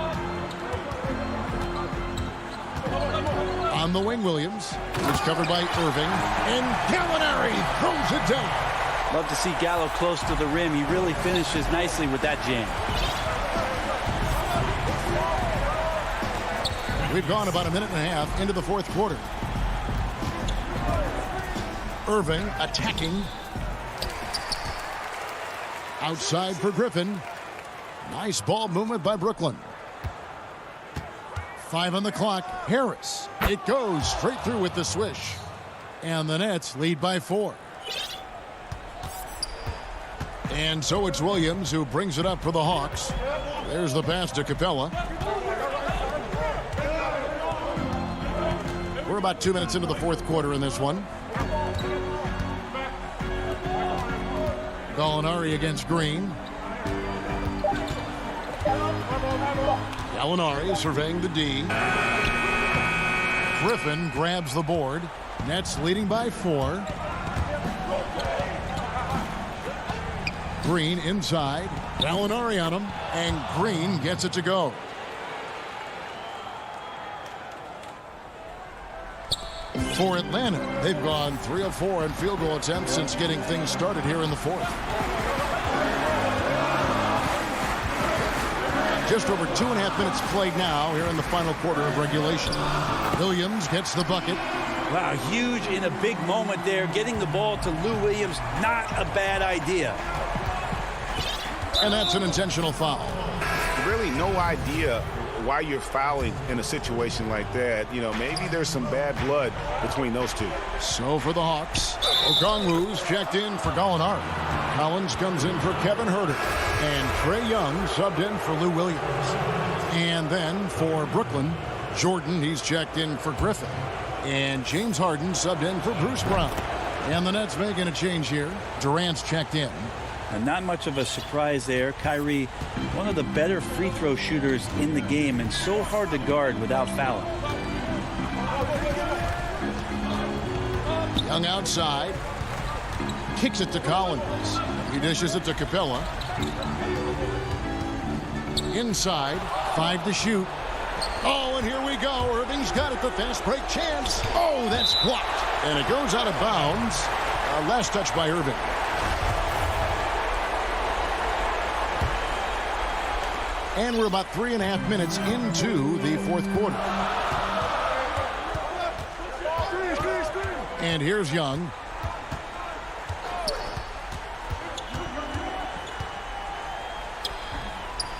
On the wing, Williams. It's covered by Irving. And Gallinari throws it down. Love to see Gallo close to the rim. He really finishes nicely with that jam. We've gone about a minute and a half into the fourth quarter. Irving attacking. Outside for Griffin. Nice ball movement by Brooklyn. 5 on the clock. Harris. It goes straight through with the swish. And the Nets lead by 4. And so it's Williams who brings it up for the Hawks. There's the pass to Capella. We're about 2 minutes into the fourth quarter in this one. Gallinari against Green. Gallinari surveying the D. Griffin grabs the board. Nets leading by 4. Green inside. Gallinari on him. And Green gets it to go. For Atlanta, they've gone 3 of 4 in field goal attempts since getting things started here in the fourth. Just over 2.5 minutes played now here in the final quarter of regulation. Williams gets the bucket. Wow, huge in a big moment there. Getting the ball to Lou Williams, not a bad idea. And that's an intentional foul. Really no idea why you're fouling in a situation like that. You know, maybe there's some bad blood between those two. So for the Hawks, Okongwu's checked in for Gallinari. Collins comes in for Kevin Herter. And Trae Young subbed in for Lou Williams. And then for Brooklyn, Jordan, he's checked in for Griffin. And James Harden subbed in for Bruce Brown. And the Nets making a change here. Durant's checked in. And not much of a surprise there. Kyrie, one of the better free throw shooters in the game and so hard to guard without fouling. Young outside. Kicks it to Collins. He dishes it to Capella. Inside. 5 to shoot. Oh, and here we go. Irving's got it. The fast break chance. Oh, that's blocked. And it goes out of bounds. Last touch by Irving. And we're about 3.5 minutes into the fourth quarter. And here's Young.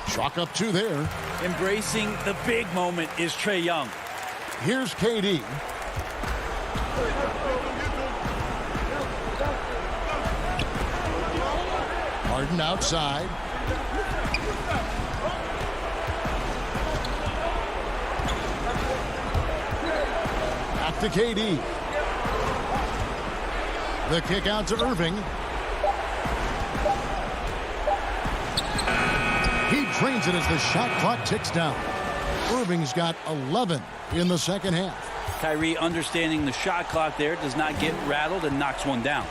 Chalk up 2 there. Embracing the big moment is Trae Young. Here's KD. Harden outside. Back to KD. The kick out to Irving. He drains it as the shot clock ticks down. Irving's got 11 in the second half. Kyrie, understanding the shot clock there, does not get rattled and knocks one down.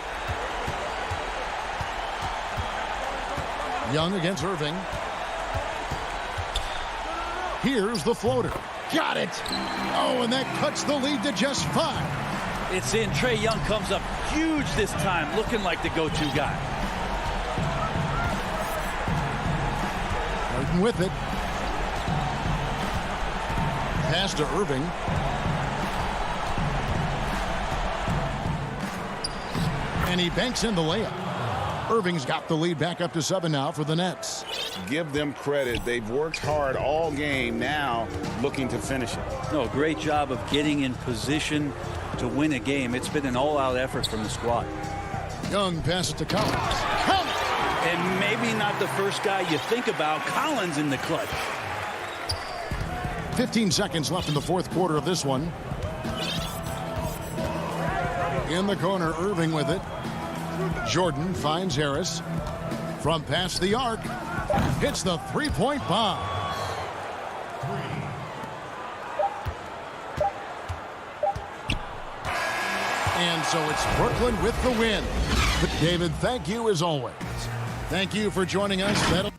Young against Irving. Here's the floater. Got it. Oh, and that cuts the lead to just 5. It's in. Trae Young comes up huge this time, looking like the go-to guy. Harden with it. Pass to Irving. And he banks in the layup. Irving's got the lead back up to 7 now for the Nets. Give them credit. They've worked hard all game, now looking to finish it. No, great job of getting in position to win a game. It's been an all-out effort from the squad. Young passes to Collins. Collins! And maybe not the first guy you think about. Collins in the clutch. 15 seconds left in the fourth quarter of this one. In the corner, Irving with it. Jordan finds Harris. From past the arc, hits the three-point bomb. And so it's Brooklyn with the win. But David, thank you as always. Thank you for joining us. That'll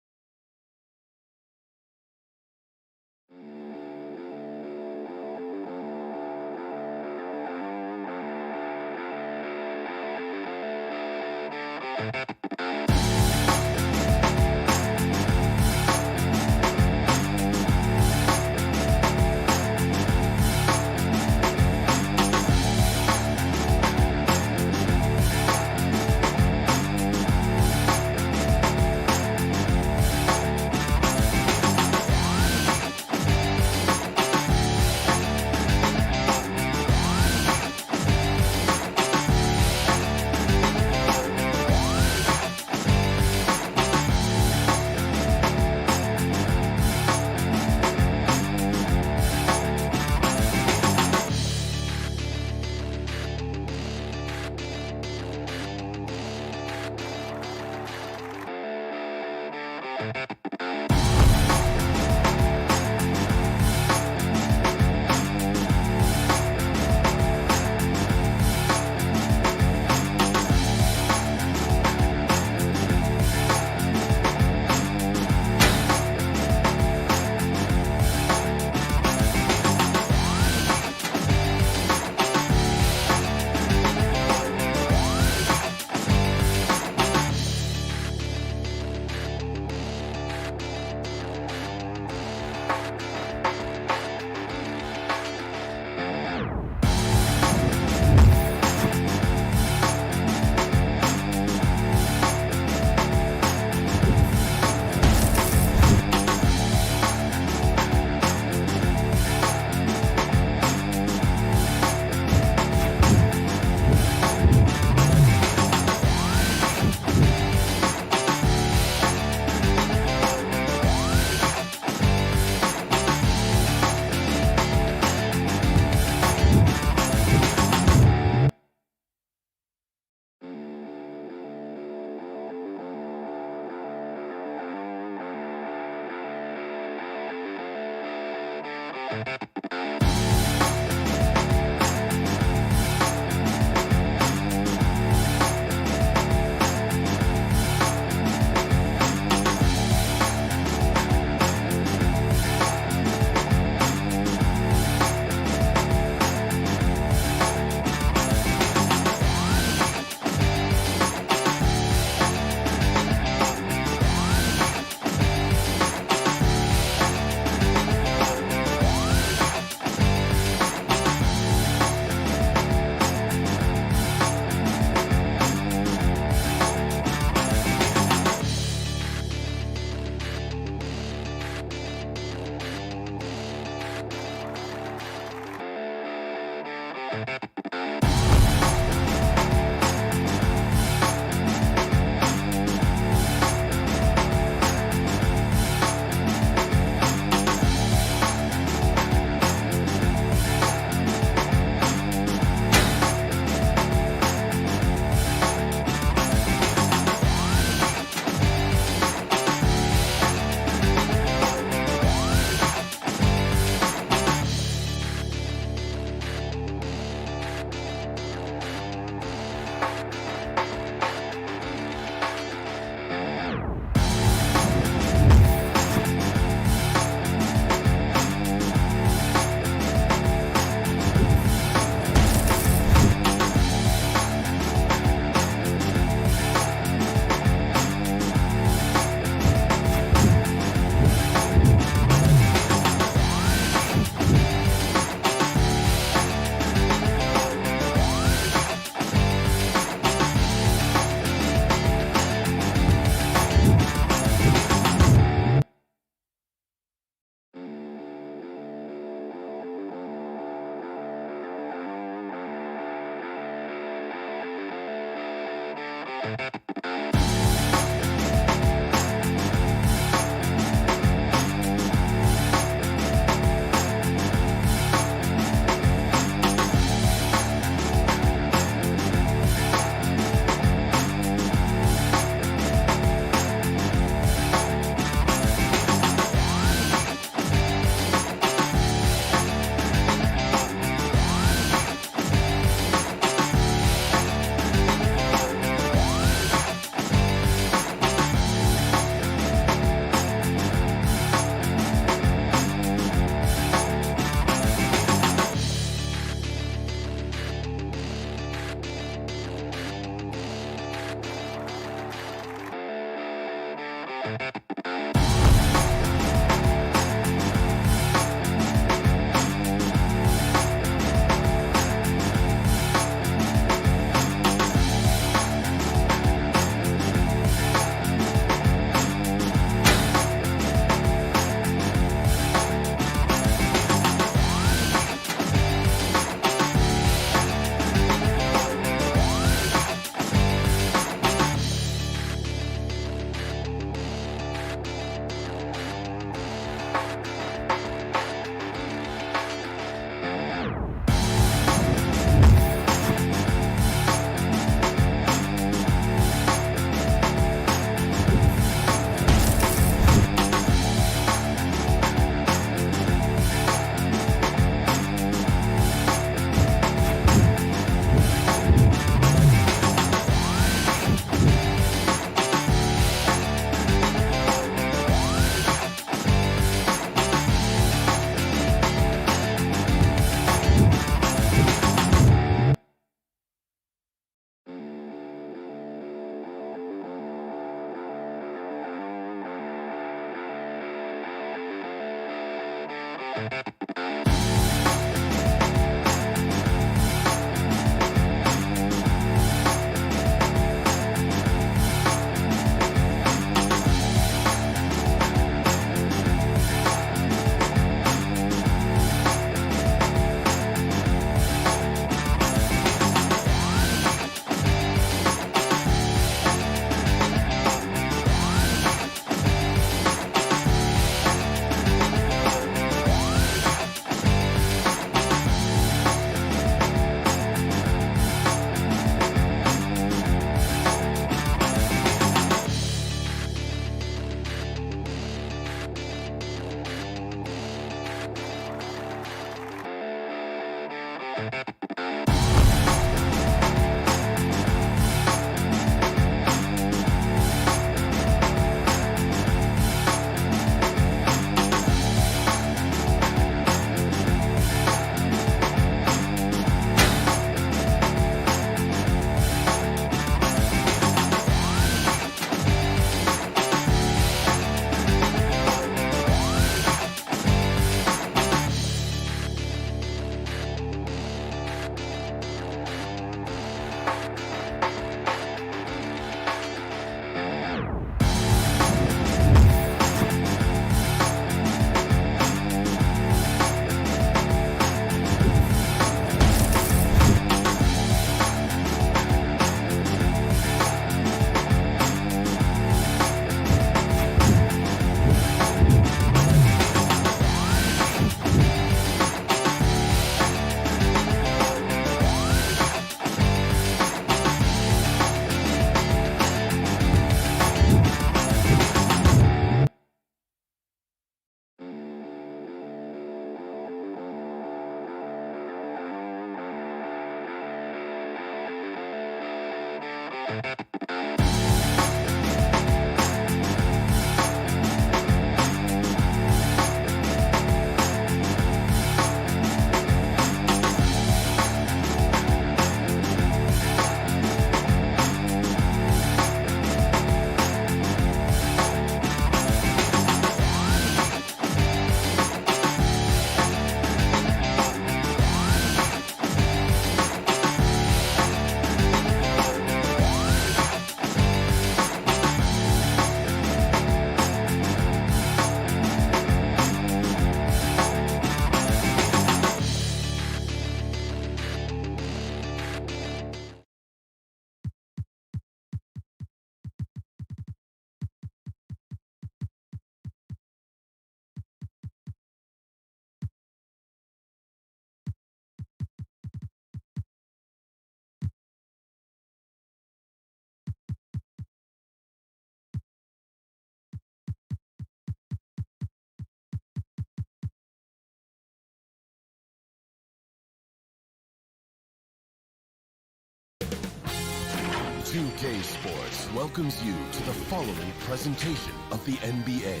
2K Sports welcomes you to the following presentation of the NBA.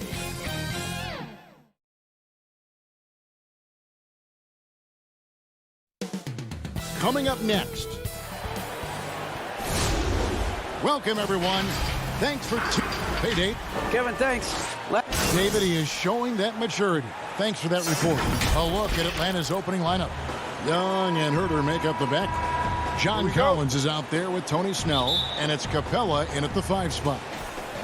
Coming up next. Welcome, everyone. Thanks for Hey, Dave. Kevin, thanks. David, he is showing that maturity. Thanks for that report. A look at Atlanta's opening lineup. Young and Herter make up the back. John Collins is out there with Tony Snell, and it's Capella in at the 5 spot.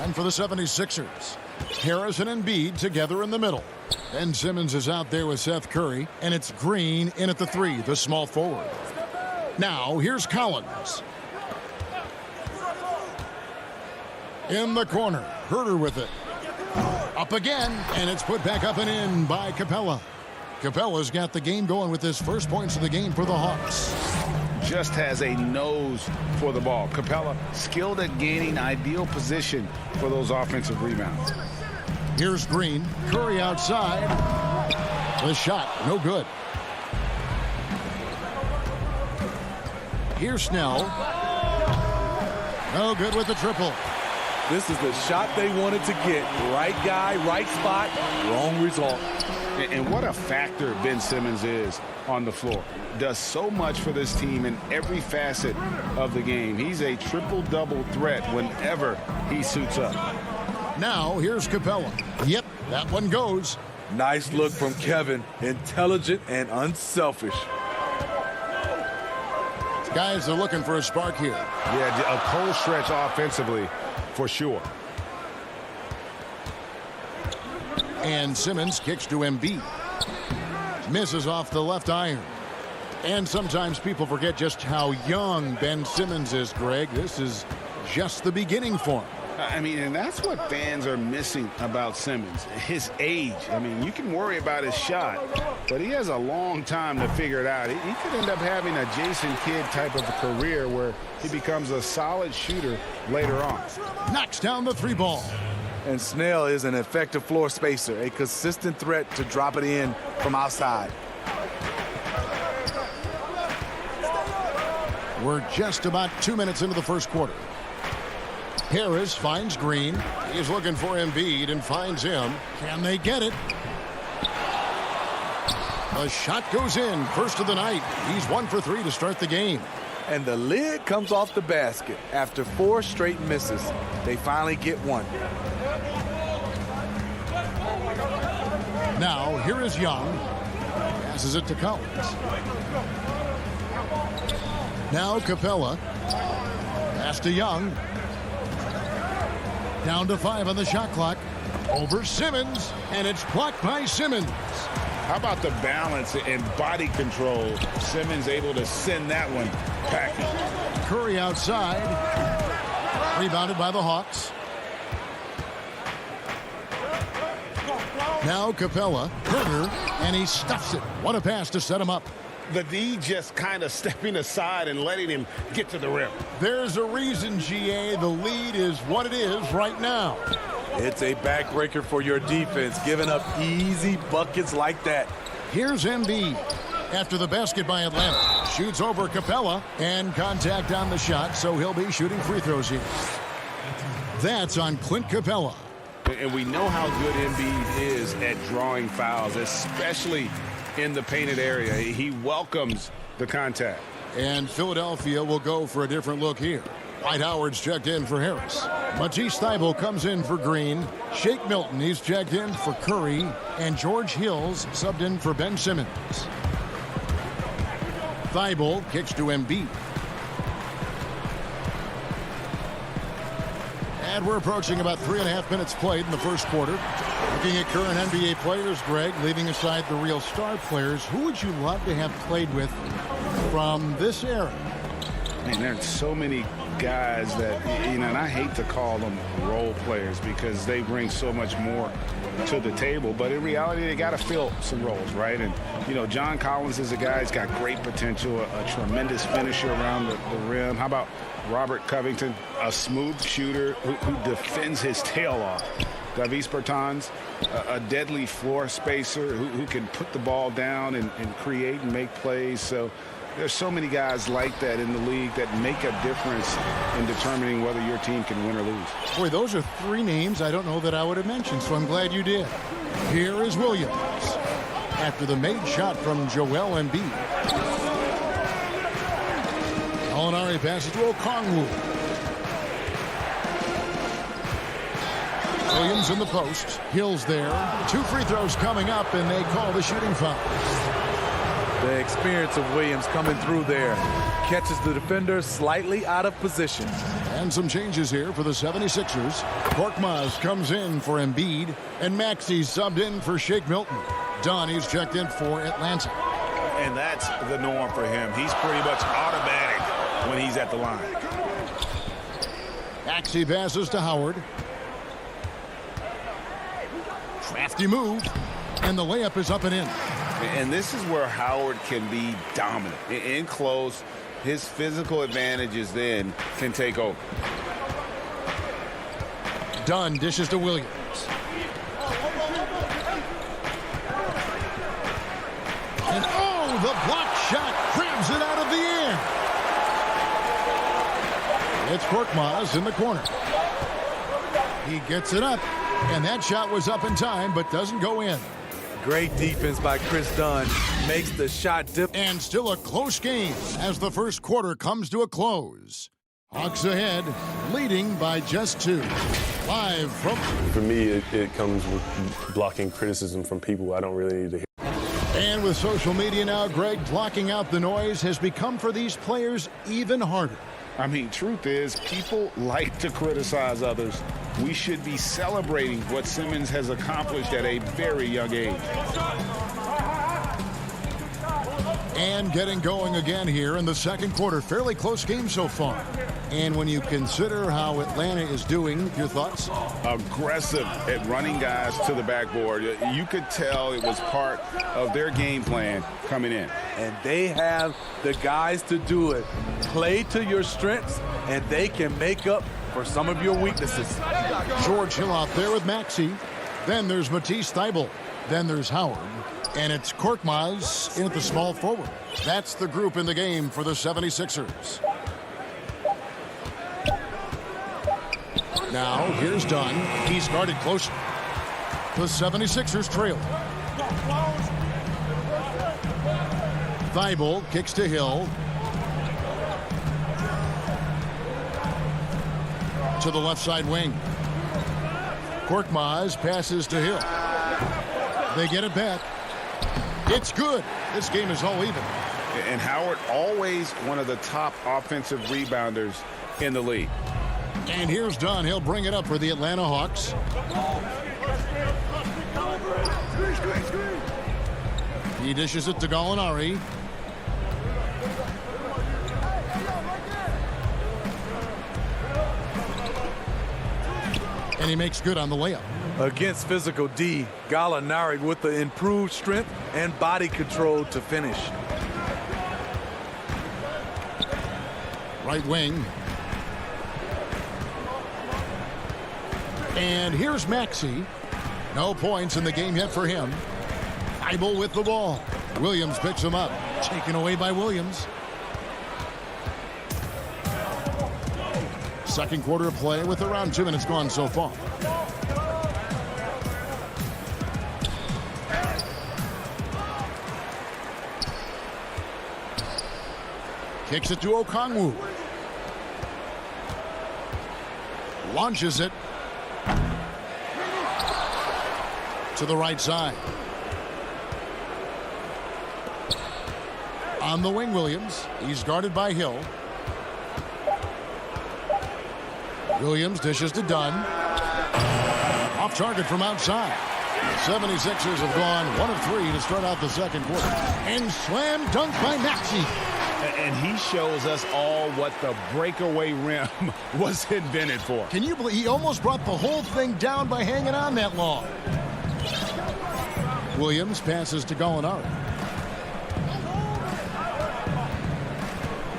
And for the 76ers, Harrison and Embiid together in the middle. Ben Simmons is out there with Seth Curry, and it's Green in at the 3, the small forward. Now, here's Collins. In the corner, Herter with it. Up again, and it's put back up and in by Capella. Capella's got the game going with his first points of the game for the Hawks. Just has a nose for the ball. Capella skilled at gaining ideal position for those offensive rebounds. Here's Green. Curry outside. The shot, no good. Here's Snell. No good with the triple. This is the shot they wanted to get. Right guy, right spot, wrong result. And what a factor Ben Simmons is on the floor. Does so much for this team in every facet of the game. He's a triple-double threat whenever he suits up. Now, here's Capella. Yep, that one goes. Nice look from Kevin. Intelligent and unselfish. Guys are looking for a spark here. Yeah, a cold stretch offensively for sure. And Simmons kicks to Embiid. Misses off the left iron. And sometimes people forget just how young Ben Simmons is, Greg. This is just the beginning for him. I mean, and that's what fans are missing about Simmons, his age. I mean, you can worry about his shot, but he has a long time to figure it out. He could end up having a Jason Kidd type of a career where he becomes a solid shooter later on. Knocks down the 3 ball. And Snell is an effective floor spacer, a consistent threat to drop it in from outside. We're just about 2 minutes into the first quarter. Harris finds Green. He's looking for Embiid and finds him. Can they get it? The shot goes in. First of the night. He's 1 for 3 to start the game. And the lid comes off the basket after 4 straight misses. They finally get one. Now, here is Young. Passes it to Collins. Now Capella. Pass to Young. Down to 5 on the shot clock. Over Simmons, and it's blocked by Simmons. How about the balance and body control? Simmons able to send that one packing. Curry outside. Rebounded by the Hawks. Now Capella, Herter, and he stuffs it. What a pass to set him up. The D just kind of stepping aside and letting him get to the rim. There's a reason, GA. The lead is what it is right now. It's a backbreaker for your defense, giving up easy buckets like that. Here's Embiid. After the basket by Atlanta. Shoots over Capella, and contact on the shot, so he'll be shooting free throws here. That's on Clint Capella. And we know how good Embiid is at drawing fouls, especially in the painted area. He welcomes the contact. And Philadelphia will go for a different look here. Dwight Howard's checked in for Harris. Matisse Thybulle comes in for Green. Shake Milton, he's checked in for Curry. And George Hills subbed in for Ben Simmons. Thybulle kicks to Embiid. And we're approaching about 3.5 minutes played in the first quarter. Looking at current NBA players, Greg, leaving aside the real star players, who would you love to have played with from this era? Man, there's so many guys that, you know, and I hate to call them role players because they bring so much more to the table. But in reality, they got to fill some roles, right? And, you know, John Collins is a guy who's got great potential, a tremendous finisher around the rim. How about Robert Covington, a smooth shooter who defends his tail off? Davis Bertans, a deadly floor spacer who can put the ball down and create and make plays. So there's so many guys like that in the league that make a difference in determining whether your team can win or lose. Boy, those are 3 names I don't know that I would have mentioned, so I'm glad you did. Here is Williams. After the made shot from Joel Embiid. Gallinari passes to Okongwu. Williams in the post. Hill's there. 2 free throws coming up, and they call the shooting foul. The experience of Williams coming through there. Catches the defender slightly out of position. And some changes here for the 76ers. Korkmaz comes in for Embiid, and Maxey's subbed in for Shake Milton. Dunn, he's checked in for Atlanta. And that's the norm for him. He's pretty much automatic when he's at the line. Maxey passes to Howard. Crafty move, and the layup is up and in. And this is where Howard can be dominant. In close, his physical advantages then can take over. Dunn dishes to Williams. And oh, the block shot grabs it out of the air. It's Korkmaz in the corner. He gets it up, and that shot was up in time, but doesn't go in. Great defense by Chris Dunn. Makes the shot dip. And still a close game as the first quarter comes to a close. Hawks ahead, leading by just 2. Live from... For me, it comes with blocking criticism from people I don't really need to hear. And with social media now, Greg, blocking out the noise has become for these players even harder. I mean, truth is, people like to criticize others. We should be celebrating what Simmons has accomplished at a very young age. And getting going again here in the second quarter. Fairly close game so far. And when you consider how Atlanta is doing, your thoughts? Aggressive at running guys to the backboard. You could tell it was part of their game plan coming in. And they have the guys to do it. Play to your strengths, and they can make up for some of your weaknesses. George Hill out there with Maxey. Then there's Matisse Thybulle. Then there's Howard. And it's Korkmaz in at the small forward. That's the group in the game for the 76ers. Now, here's Dunn. He's guarded close. The 76ers trail. Thybulle kicks to Hill. To the left side wing. Korkmaz passes to Hill. They get it back. It's good. This game is all even. And Howard, always one of the top offensive rebounders in the league. And here's Dunn. He'll bring it up for the Atlanta Hawks. He dishes it to Gallinari. And he makes good on the layup. Against physical D, Gallinari with the improved strength and body control to finish. Right wing. And here's Maxey. No points in the game yet for him. Thybulle with the ball. Williams picks him up. Taken away by Williams. Second quarter of play with around 2 minutes gone so far. Kicks it to Okongwu. Launches it to the right side. On the wing, Williams. He's guarded by Hill. Williams dishes to Dunn. Off target from outside. The 76ers have gone 1 of 3 to start out the second quarter. And slam dunk by Maxey. And he shows us all what the breakaway rim was invented for. Can you believe he almost brought the whole thing down by hanging on that long? Williams passes to Gallinari.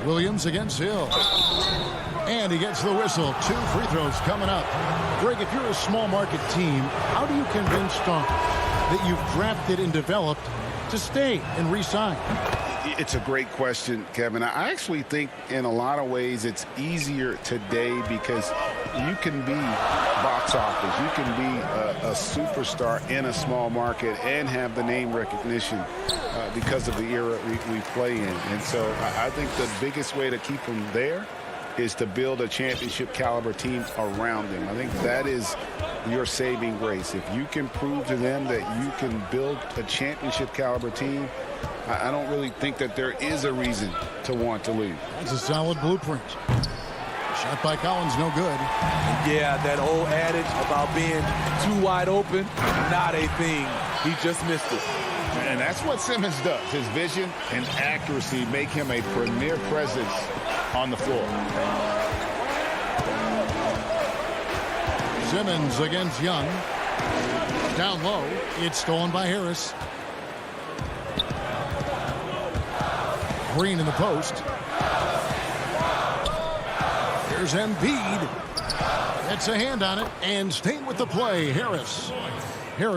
Williams against Hill. And he gets the whistle. 2 free throws coming up. Greg, if you're a small market team, how do you convince Stonk that you've drafted and developed to stay and re-sign? It's a great question, Kevin. I actually think in a lot of ways it's easier today because you can be box office. You can be a superstar in a small market and have the name recognition because of the era we play in. And so I think the biggest way to keep them there is to build a championship caliber team around them. I think that is your saving grace. If you can prove to them that you can build a championship caliber team, I don't really think that there is a reason to want to leave. That's a solid blueprint. Shot by Collins, no good. Yeah, that old adage about being too wide open, not a thing. He just missed it. And that's what Simmons does. His vision and accuracy make him a premier presence on the floor. Simmons against Young. Down low. It's stolen by Harris. Green in the post. Here's Embiid. Gets a hand on it and staying with the play. Harris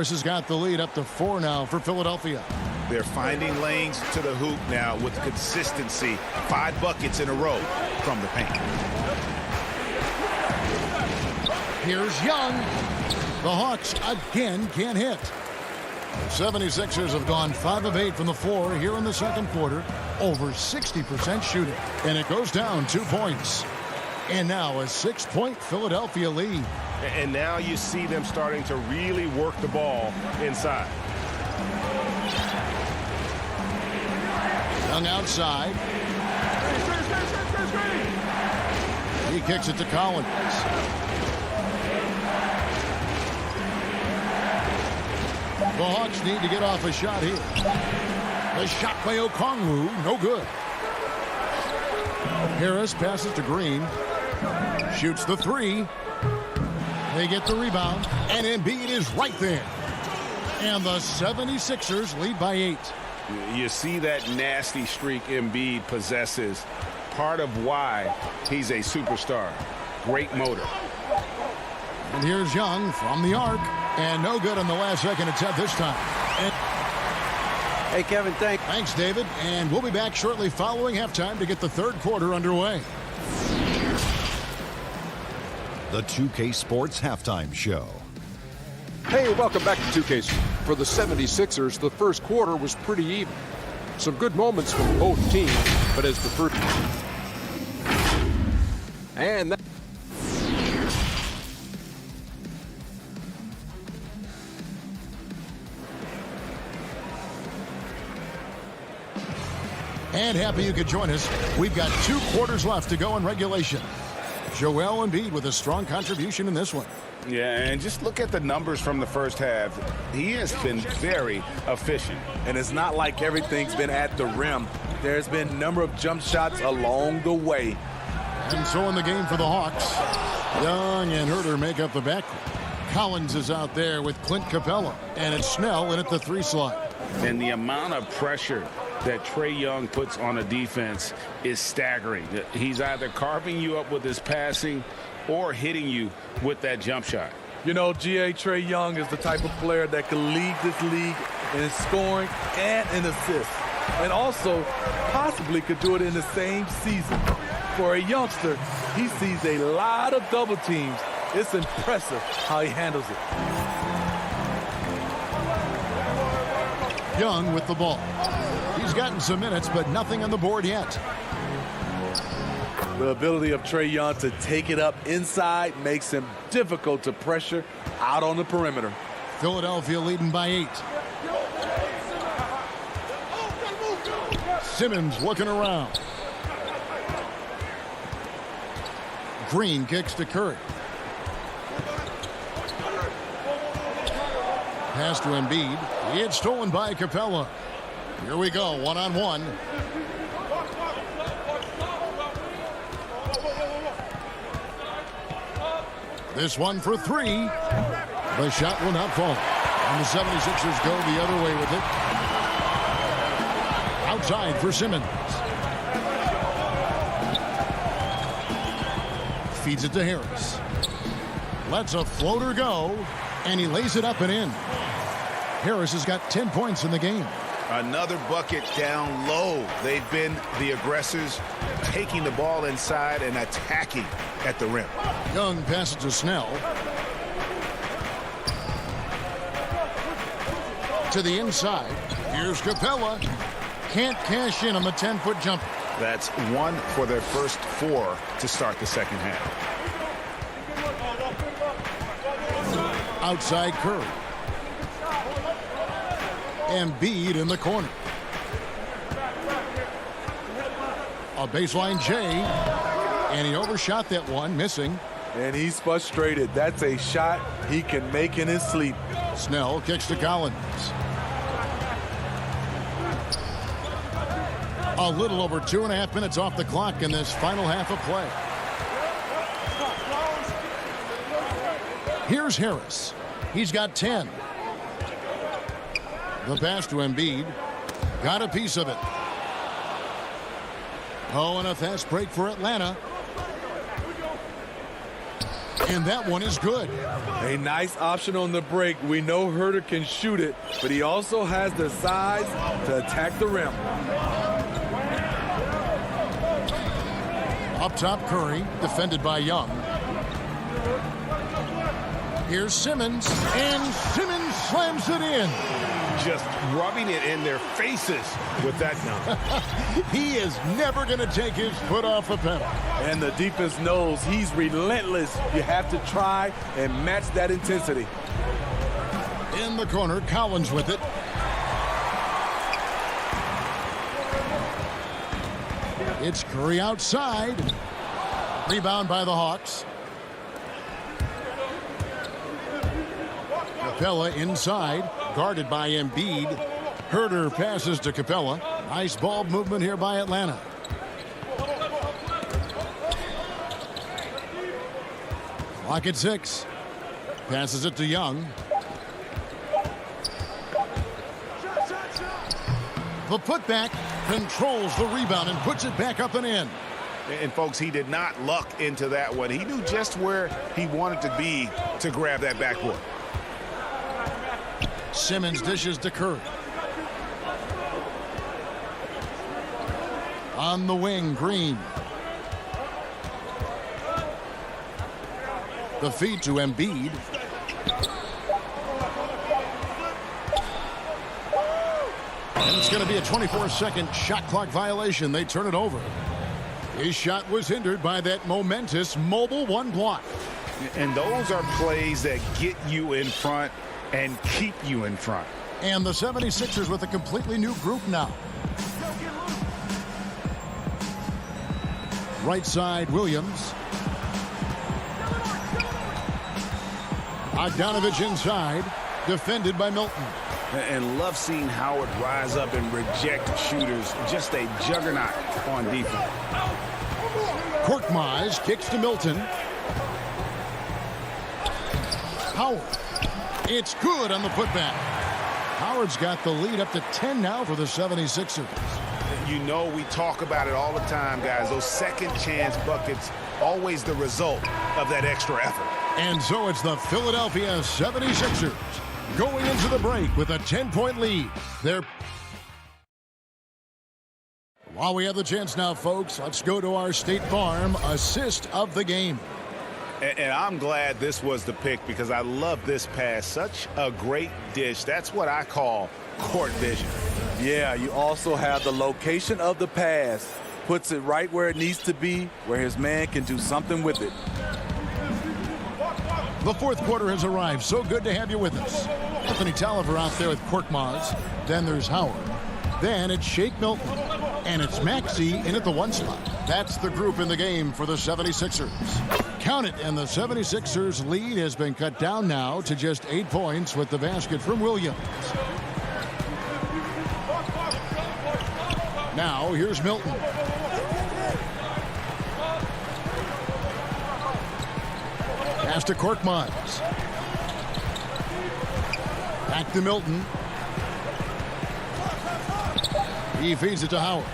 has got the lead up to 4 now for Philadelphia. They're finding lanes to the hoop now with consistency. 5 buckets in a row from the paint. Here's Young. The Hawks again can't hit. The 76ers have gone 5 of 8 from the floor here in the second quarter. Over 60% shooting. And it goes down 2 points. And now a 6-point Philadelphia lead. And now you see them starting to really work the ball inside. Young outside. He kicks it to Collins. The Hawks need to get off a shot here. The shot by Okongwu, no good. Harris passes to Green. Shoots the 3. They get the rebound, and Embiid is right there. And the 76ers lead by 8. You see that nasty streak Embiid possesses. Part of why he's a superstar. Great motor. And here's Young from the arc. And no good on the last second attempt this time. And hey, Kevin, thanks, David. And we'll be back shortly following halftime to get the third quarter underway. The 2K Sports Halftime Show. Hey, welcome back to 2K. For the 76ers, the first quarter was pretty even. Some good moments from both teams, but as the first... And that... And happy you could join us. We've got 2 quarters left to go in regulation. Joel Embiid with a strong contribution in this one. Yeah, and just look at the numbers from the first half. He has been very efficient. And it's not like everything's been at the rim. There's been a number of jump shots along the way. And so in the game for the Hawks, Young and Herter make up the backcourt. Collins is out there with Clint Capella. And it's Snell in at the 3 slot. And the amount of pressure that Trae Young puts on a defense is staggering. He's either carving you up with his passing or hitting you with that jump shot. You know, Trae Young is the type of player that can lead this league in scoring and in assists. And also possibly could do it in the same season. For a youngster, he sees a lot of double teams. It's impressive how he handles it. Young with the ball. He's gotten some minutes, but nothing on the board yet. The ability of Trae Young to take it up inside makes him difficult to pressure out on the perimeter. Philadelphia leading by 8. Simmons looking around. Green kicks to Curry. Pass to Embiid. It's stolen by Capella. Here we go, 1-on-1. This one for 3. The shot will not fall. And the 76ers go the other way with it. Outside for Simmons. Feeds it to Harris. Lets a floater go. And he lays it up and in. Harris has got 10 points in the game. Another bucket down low. They've been the aggressors, taking the ball inside and attacking at the rim. Young passes to Snell. To the inside. Here's Capella. Can't cash in on the 10-foot jumper. That's 1 for their first 4 to start the second half. outside Curry. Embiid in the corner. A baseline J, and he overshot that one, missing. And he's frustrated. That's a shot he can make in his sleep. Snell kicks to Collins. A little over 2.5 minutes off the clock in this final half of play. Here's Harris. He's got 10. The pass to Embiid. Got a piece of it. Oh, and a fast break for Atlanta. And that one is good. A nice option on the break. We know Herter can shoot it, but he also has the size to attack the rim. Up top, Curry, defended by Young. Here's Simmons, and Simmons slams it in. Just rubbing it in their faces with that dunk. He is never going to take his foot off the pedal. And the defense knows he's relentless. You have to try and match that intensity. In the corner, Collins with it. It's Curry outside. Rebound by the Hawks. Capella inside, guarded by Embiid. Herter passes to Capella. Nice ball movement here by Atlanta. Clock at 6. Passes it to Young. The putback controls the rebound and puts it back up and in. And folks, he did not luck into that one. He knew just where he wanted to be to grab that backboard. Simmons dishes to Curry. On the wing, Green. The feed to Embiid. And it's going to be a 24-second shot clock violation. They turn it over. His shot was hindered by that momentous mobile one block. And those are plays that get you in front and keep you in front. And the 76ers with a completely new group now. Right side, Williams. Bogdanovich inside, defended by Milton. And love seeing Howard rise up and reject shooters. Just a juggernaut on defense. Korkmaz kicks to Milton. Howard. It's good on the putback. Howard's got the lead up to 10 now for the 76ers. You know, we talk about it all the time, guys. Those second chance buckets, always the result of that extra effort. And so it's the Philadelphia 76ers going into the break with a 10-point lead. While we have the chance now, folks, let's go to our State Farm assist of the game. And I'm glad this was the pick because I love this pass. Such a great dish. That's what I call court vision. Yeah, you also have the location of the pass. Puts it right where it needs to be, where his man can do something with it. The fourth quarter has arrived. So good to have you with us. Anthony Tolliver out there with Korkmaz. Then there's Howard. Then it's Shake Milton. And it's Maxey in at the one spot. That's the group in the game for the 76ers. Count it, and the 76ers lead has been cut down now to just 8 points with the basket from Williams. Now here's Milton. Pass to Korkmaz. Back to Milton. He feeds it to Howard.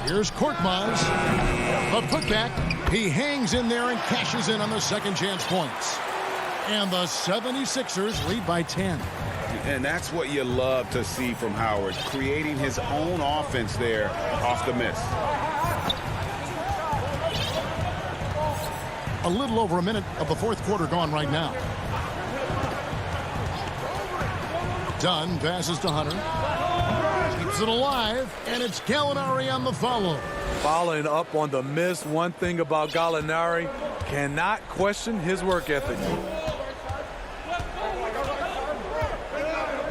Here's Korkmaz. A putback. He hangs in there and cashes in on the second chance points. And the 76ers lead by 10. And that's what you love to see from Howard, creating his own offense there off the miss. A little over a minute of the fourth quarter gone right now. Dunn passes to Hunter. Keeps it alive, and it's Gallinari on the follow. Following up on the miss, one thing about Gallinari, cannot question his work ethic.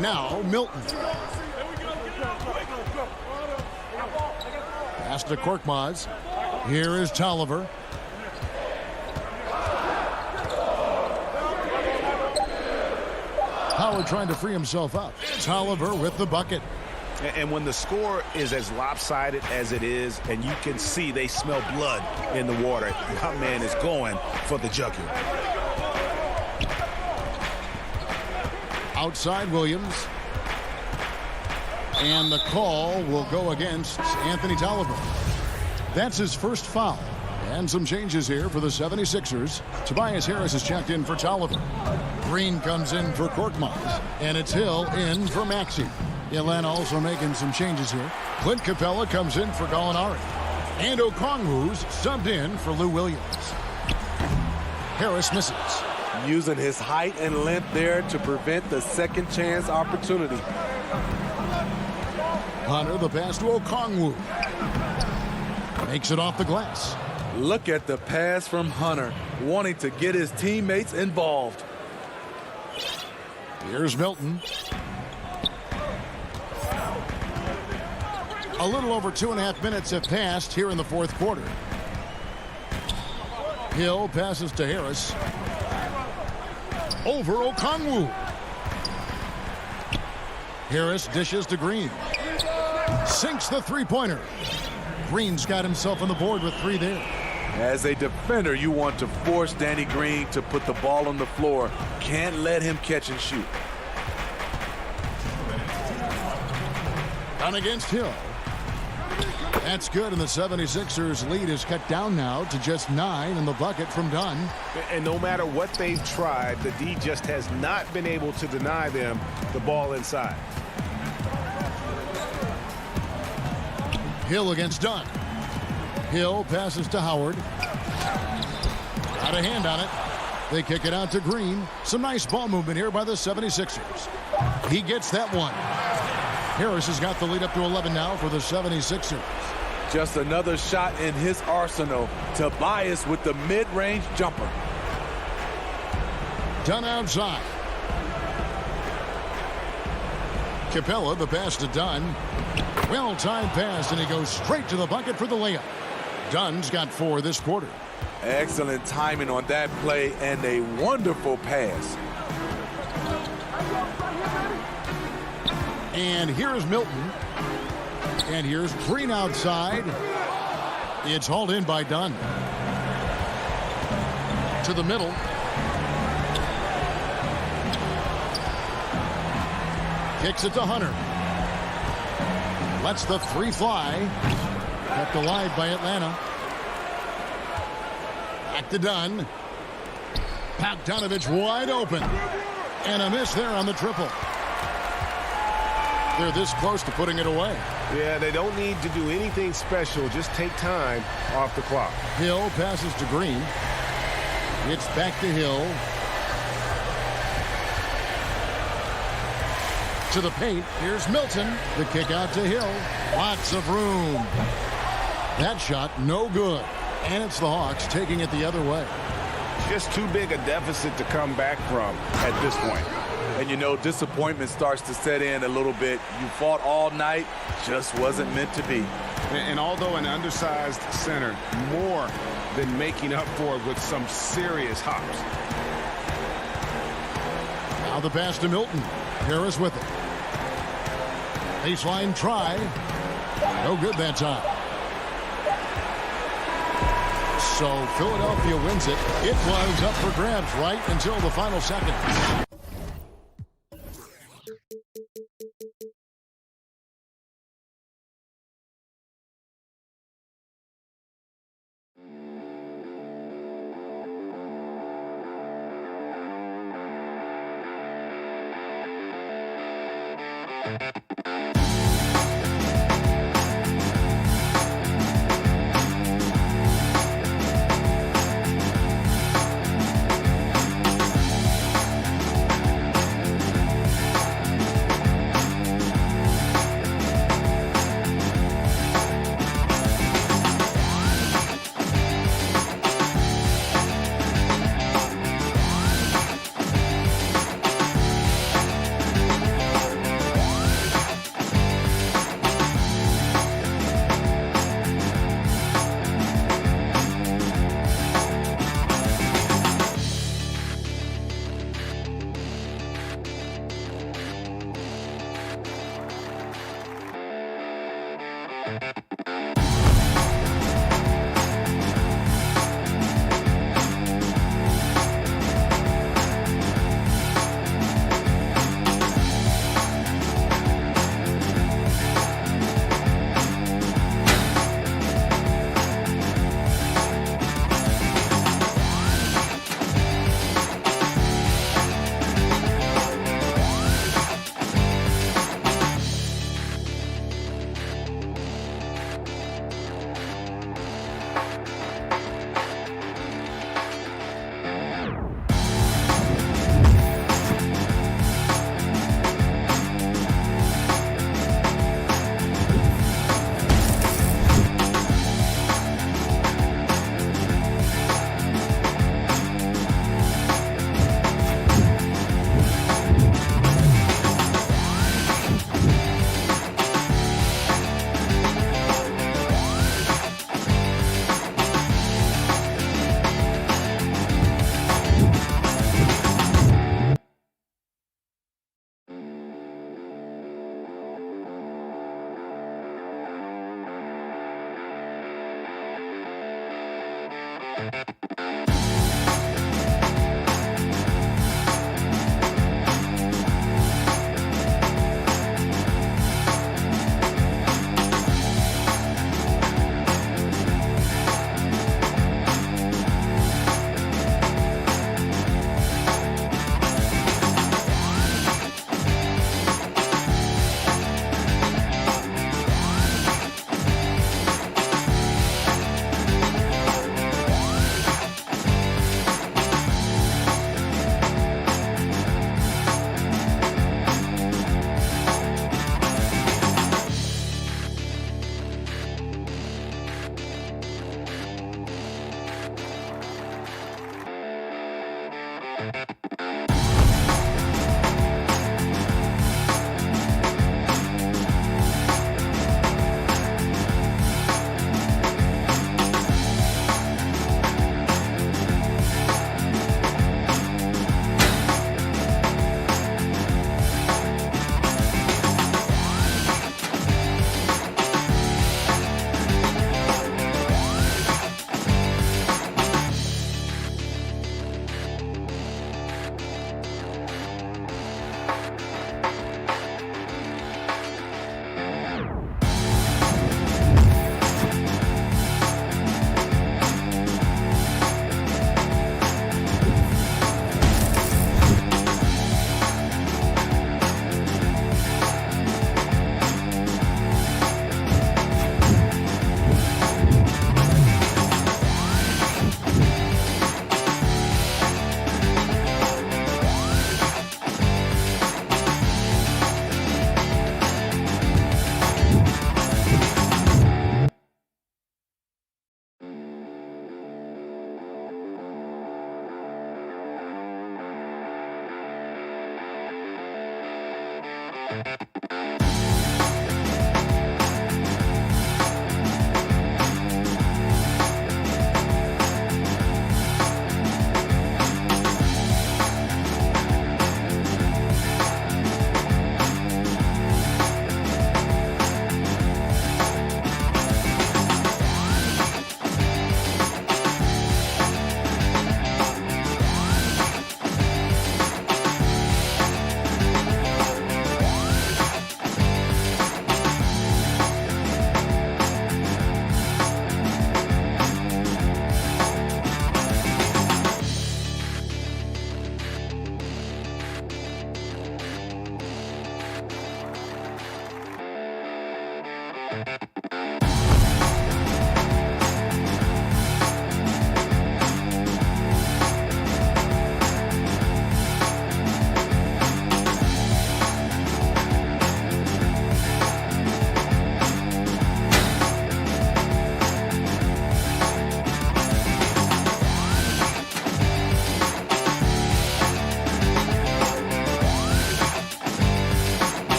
Now Milton. Pass to Korkmaz. Here is Tolliver. Howard trying to free himself up. Tolliver with the bucket. And when the score is as lopsided as it is, and you can see they smell blood in the water, my man is going for the jugular. Outside Williams. And the call will go against Anthony Tolliver. That's his first foul. And some changes here for the 76ers. Tobias Harris is checked in for Tolliver. Green comes in for Korkmaz. And it's Hill in for Maxey. Atlanta also making some changes here. Clint Capella comes in for Gallinari. And Okongwu's subbed in for Lou Williams. Harris misses. Using his height and length there to prevent the second chance opportunity. Hunter, the pass to Okongwu. Makes it off the glass. Look at the pass from Hunter, wanting to get his teammates involved. Here's Milton. A little over 2.5 minutes have passed here in the fourth quarter. Hill passes to Harris. Over Okongwu. Harris dishes to Green. Sinks the three-pointer. Green's got himself on the board with 3 there. As a defender, you want to force Danny Green to put the ball on the floor. Can't let him catch and shoot. Done against Hill. That's good, and the 76ers lead is cut down now to just 9 in the bucket from Dunn. And no matter what they've tried, the D just has not been able to deny them the ball inside. Hill against Dunn. Hill passes to Howard. Got a hand on it. They kick it out to Green. Some nice ball movement here by the 76ers. He gets that one. Harris has got the lead up to 11 now for the 76ers. Just another shot in his arsenal. Tobias with the mid-range jumper. Dunn outside. Capella, the pass to Dunn. Well-timed pass, and he goes straight to the bucket for the layup. Dunn's got 4 this quarter. Excellent timing on that play and a wonderful pass. And here's Milton. And here's Green outside. It's hauled in by Dunn. To the middle. Kicks it to Hunter. Lets the 3 fly. Kept alive by Atlanta. Back to Dunn. Bogdanovich wide open. And a miss there on the triple. They're this close to putting it away. Yeah, they don't need to do anything special. Just take time off the clock. Hill passes to Green. It's back to Hill. To the paint. Here's Milton. The kick out to Hill. Lots of room. That shot no good. And it's the Hawks taking it the other way. Just too big a deficit to come back from at this point. And you know, disappointment starts to set in a little bit. You fought all night, just wasn't meant to be. And although an undersized center, more than making up for it with some serious hops. Now the pass to Milton. Harris with it. Baseline try. No good that time. So Philadelphia wins it. It was up for grabs right until the final seconds.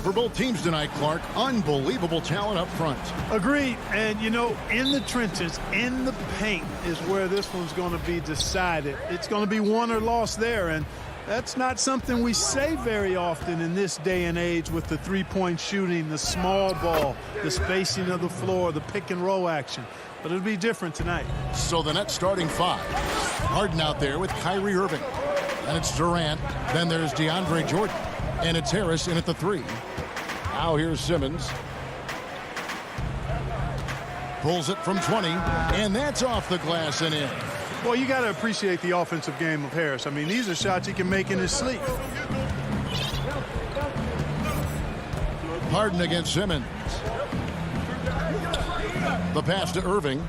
For both teams tonight, Clark, unbelievable talent up front. Agreed. And, you know, in the trenches, in the paint is where this one's going to be decided. It's going to be won or lost there. And that's not something we say very often in this day and age with the three-point shooting, the small ball, the spacing of the floor, the pick and roll action. But it'll be different tonight. So the Nets starting five. Harden out there with Kyrie Irving. And it's Durant. Then there's DeAndre Jordan. And it's Harris in at the three. Now here's Simmons. Pulls it from 20. And that's off the glass and in. Well, you got to appreciate the offensive game of Harris. I mean, these are shots he can make in his sleep. Harden against Simmons. The pass to Irving.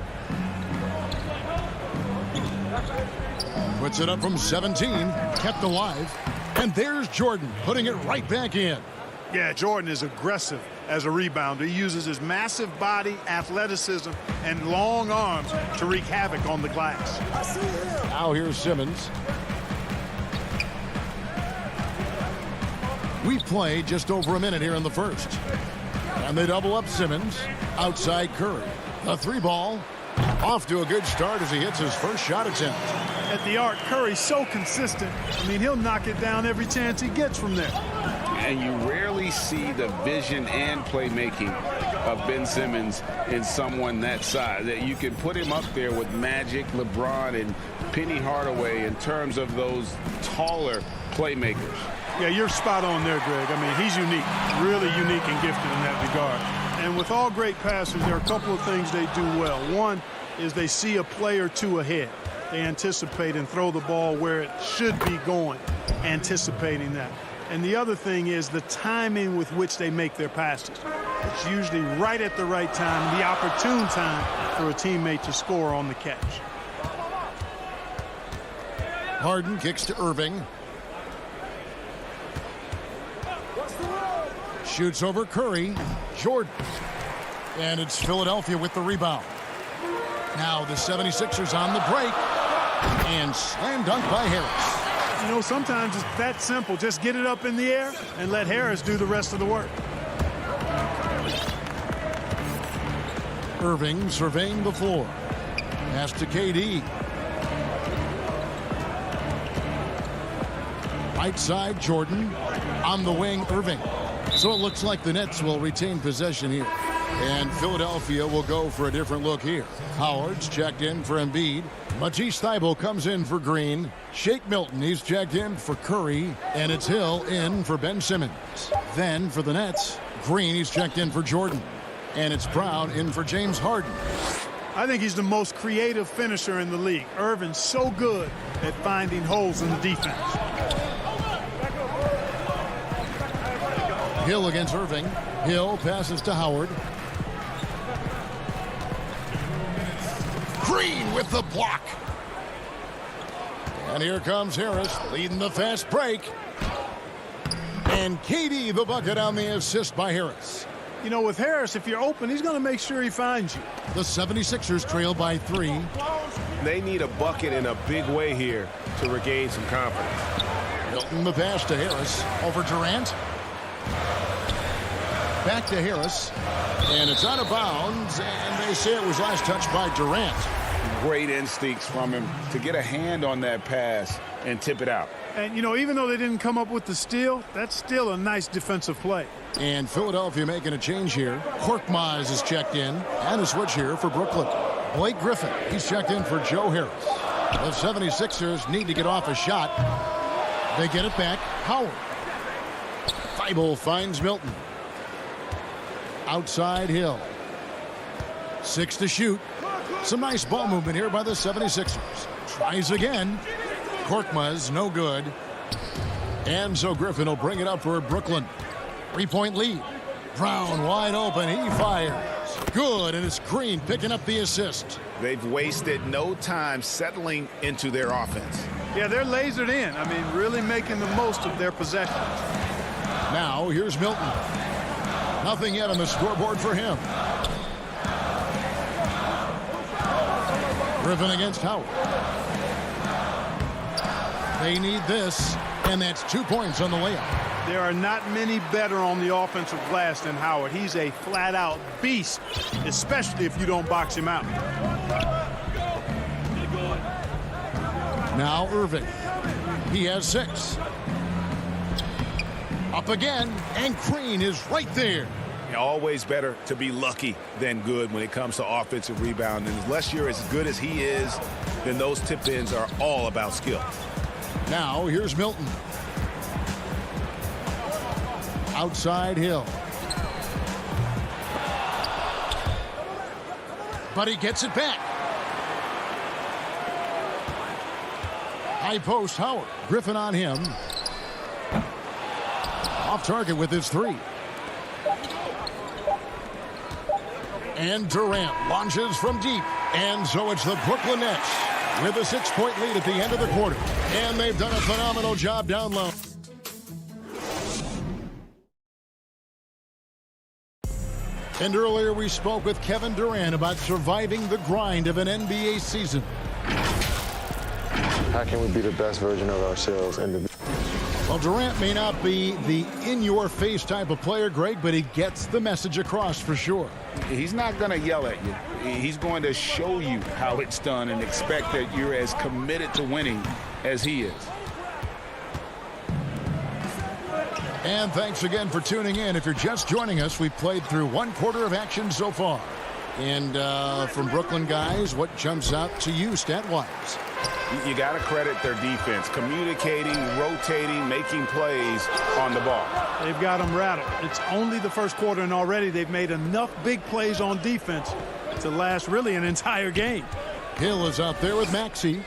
Puts it up from 17. Kept alive. And there's Jordan putting it right back in. Yeah, Jordan is aggressive as a rebounder. He uses his massive body, athleticism, and long arms to wreak havoc on the glass. Now here's Simmons. We've played just over a minute here in the first. And they double up Simmons. Outside Curry. The three ball. Off to a good start as he hits his first shot attempt. At the arc, Curry's so consistent. I mean, he'll knock it down every chance he gets from there. And you rarely see the vision and playmaking of Ben Simmons in someone that size. That you can put him up there with Magic, LeBron, and Penny Hardaway in terms of those taller playmakers. Yeah, you're spot on there, Greg. I mean, he's unique, really unique and gifted in that regard. And with all great passers, there are a couple of things they do well. One is they see a play or two ahead. They anticipate and throw the ball where it should be going, anticipating that. And the other thing is the timing with which they make their passes. It's usually right at the right time, the opportune time for a teammate to score on the catch. Harden kicks to Irving. Shoots over Curry. Jordan. And it's Philadelphia with the rebound. Now the 76ers on the break. And slam dunk by Harris. You know, sometimes it's that simple. Just get it up in the air and let Harris do the rest of the work. Irving surveying the floor. Pass to KD. Right side, Jordan. On the wing, Irving. So it looks like the Nets will retain possession here. And Philadelphia will go for a different look here. Howard's checked in for Embiid. Matisse Thybulle comes in for Green. Shake Milton, he's checked in for Curry. And it's Hill in for Ben Simmons. Then for the Nets, Green, he's checked in for Jordan. And it's Brown in for James Harden. I think he's the most creative finisher in the league. Irvin's so good at finding holes in the defense. Hill against Irving. Hill passes to Howard. Green with the block. And here comes Harris leading the fast break. And KD the bucket on the assist by Harris. You know, with Harris, if you're open, he's going to make sure he finds you. The 76ers trail by 3. They need a bucket in a big way here to regain some confidence. Milton the pass to Harris. Over Durant. Back to Harris. And it's out of bounds. And they say it was last touched by Durant. Great instincts from him to get a hand on that pass and tip it out. And, you know, even though they didn't come up with the steal, that's still a nice defensive play. And Philadelphia making a change here. Korkmaz is checked in. And a switch here for Brooklyn. Blake Griffin, he's checked in for Joe Harris. The 76ers need to get off a shot. They get it back. Howard. Thybulle finds Milton. Outside Hill. 6 to shoot. Some nice ball movement here by the 76ers. Tries again. Korkmaz, no good. And so Griffin will bring it up for Brooklyn. 3-point lead. Brown wide open. He fires. Good, and it's Green picking up the assist. They've wasted no time settling into their offense. Yeah, they're lasered in. I mean, really making the most of their possessions. Now, here's Milton. Nothing yet on the scoreboard for him. Griffin against Howard. They need this, and that's 2 points on the layup. There are not many better on the offensive glass than Howard. He's a flat-out beast, especially if you don't box him out. Now Irving. He has 6. Up again, and Green is right there. Always better to be lucky than good when it comes to offensive rebound. And unless you're as good as he is, then those tip-ins are all about skill. Now here's Milton. Outside Hill. But he gets it back. High post Howard. Griffin on him. Off target with his 3. And Durant launches from deep. And so it's the Brooklyn Nets with a 6-point lead at the end of the quarter. And they've done a phenomenal job down low. And earlier we spoke with Kevin Durant about surviving the grind of an NBA season. How can we be the best version of ourselves? Well, Durant may not be the in-your-face type of player, Greg, but he gets the message across for sure. He's not going to yell at you. He's going to show you how it's done and expect that you're as committed to winning as he is. And thanks again for tuning in. If you're just joining us, we've played through 1 quarter of action so far. And from Brooklyn guys, what jumps out to you stat-wise? You got to credit their defense, communicating, rotating, making plays on the ball. They've got them rattled. It's only the first quarter, and already they've made enough big plays on defense to last really an entire game. Hill is out there with Maxey.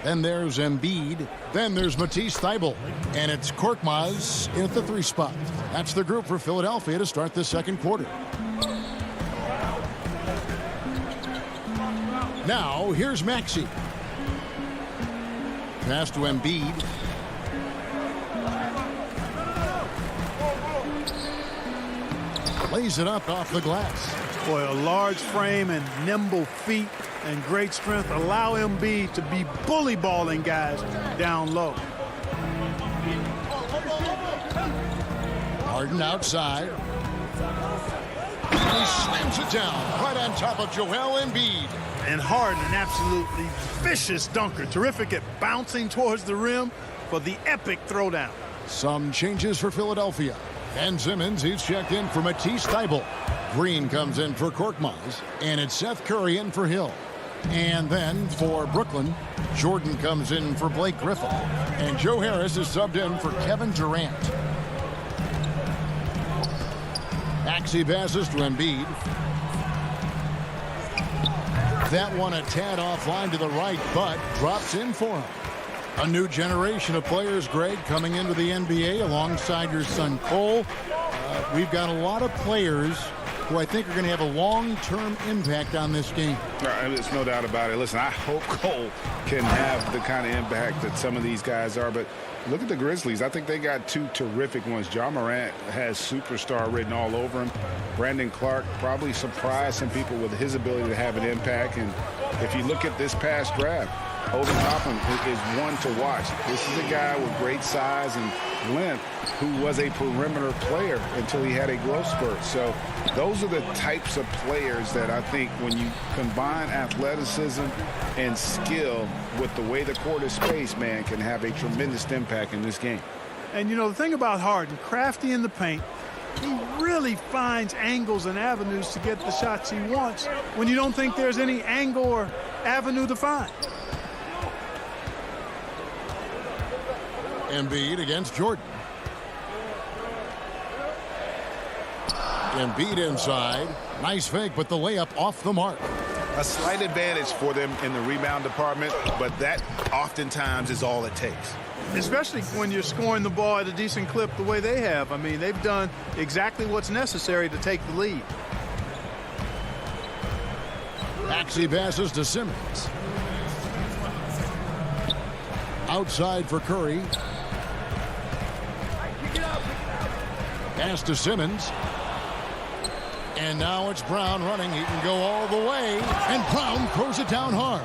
Then there's Embiid. Then there's Matisse Thybulle. And it's Korkmaz in at the 3 spot. That's the group for Philadelphia to start the second quarter. Now, here's Maxey. Pass to Embiid. Lays it up off the glass. Boy, a large frame and nimble feet and great strength allow Embiid to be bully balling guys down low. Harden outside. And he slams it down right on top of Joel Embiid. And Harden, an absolutely vicious dunker. Terrific at bouncing towards the rim, for the epic throwdown. Some changes for Philadelphia. Ben Simmons, he's checked in for Matisse Thybulle. Green comes in for Korkmaz, and it's Seth Curry in for Hill. And then for Brooklyn, Jordan comes in for Blake Griffin. And Joe Harris is subbed in for Kevin Durant. Maxey passes to Embiid. That one a tad offline to the right, but drops in for him. A new generation of players, Greg, coming into the NBA alongside your son Cole. We've got a lot of players who I think are going to have a long-term impact on this game. There's no doubt about it. Listen, I hope Cole can have the kind of impact that some of these guys are, but look at the Grizzlies. I think they got two terrific ones. Ja Morant has superstar written all over him. Brandon Clark probably surprised some people with his ability to have an impact. And if you look at this past draft, Obi Toppin is one to watch. This is a guy with great size and length who was a perimeter player until he had a growth spurt. So those are the types of players that I think when you combine athleticism and skill with the way the court is spaced, man, can have a tremendous impact in this game. And, you know, the thing about Harden, crafty in the paint, he really finds angles and avenues to get the shots he wants when you don't think there's any angle or avenue to find. Embiid against Jordan. Embiid inside. Nice fake, but the layup off the mark. A slight advantage for them in the rebound department, but that oftentimes is all it takes. Especially when you're scoring the ball at a decent clip the way they have. I mean, they've done exactly what's necessary to take the lead. Maxey passes to Simmons. Outside for Curry. Pass to Simmons. And now it's Brown running. He can go all the way. And Brown throws it down hard.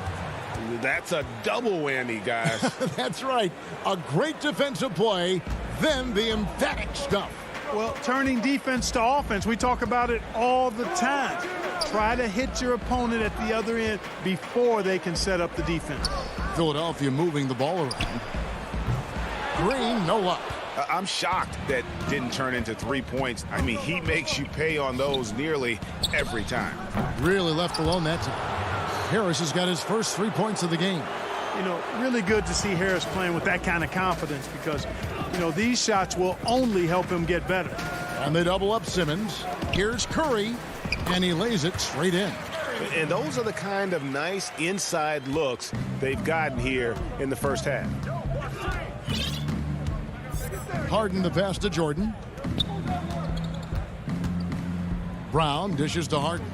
That's a double whammy, guys. That's right. A great defensive play, then the emphatic stuff. Well, turning defense to offense, we talk about it all the time. Try to hit your opponent at the other end before they can set up the defense. Philadelphia moving the ball around. Green, no luck. I'm shocked that didn't turn into 3 points. I mean, he makes you pay on those nearly every time. Really left alone that time. Harris has got his first 3 points of the game. You know, really good to see Harris playing with that kind of confidence because, you know, these shots will only help him get better. And they double up Simmons. Here's Curry, and he lays it straight in. And those are the kind of nice inside looks they've gotten here in the first half. Harden the pass to Jordan. Brown dishes to Harden.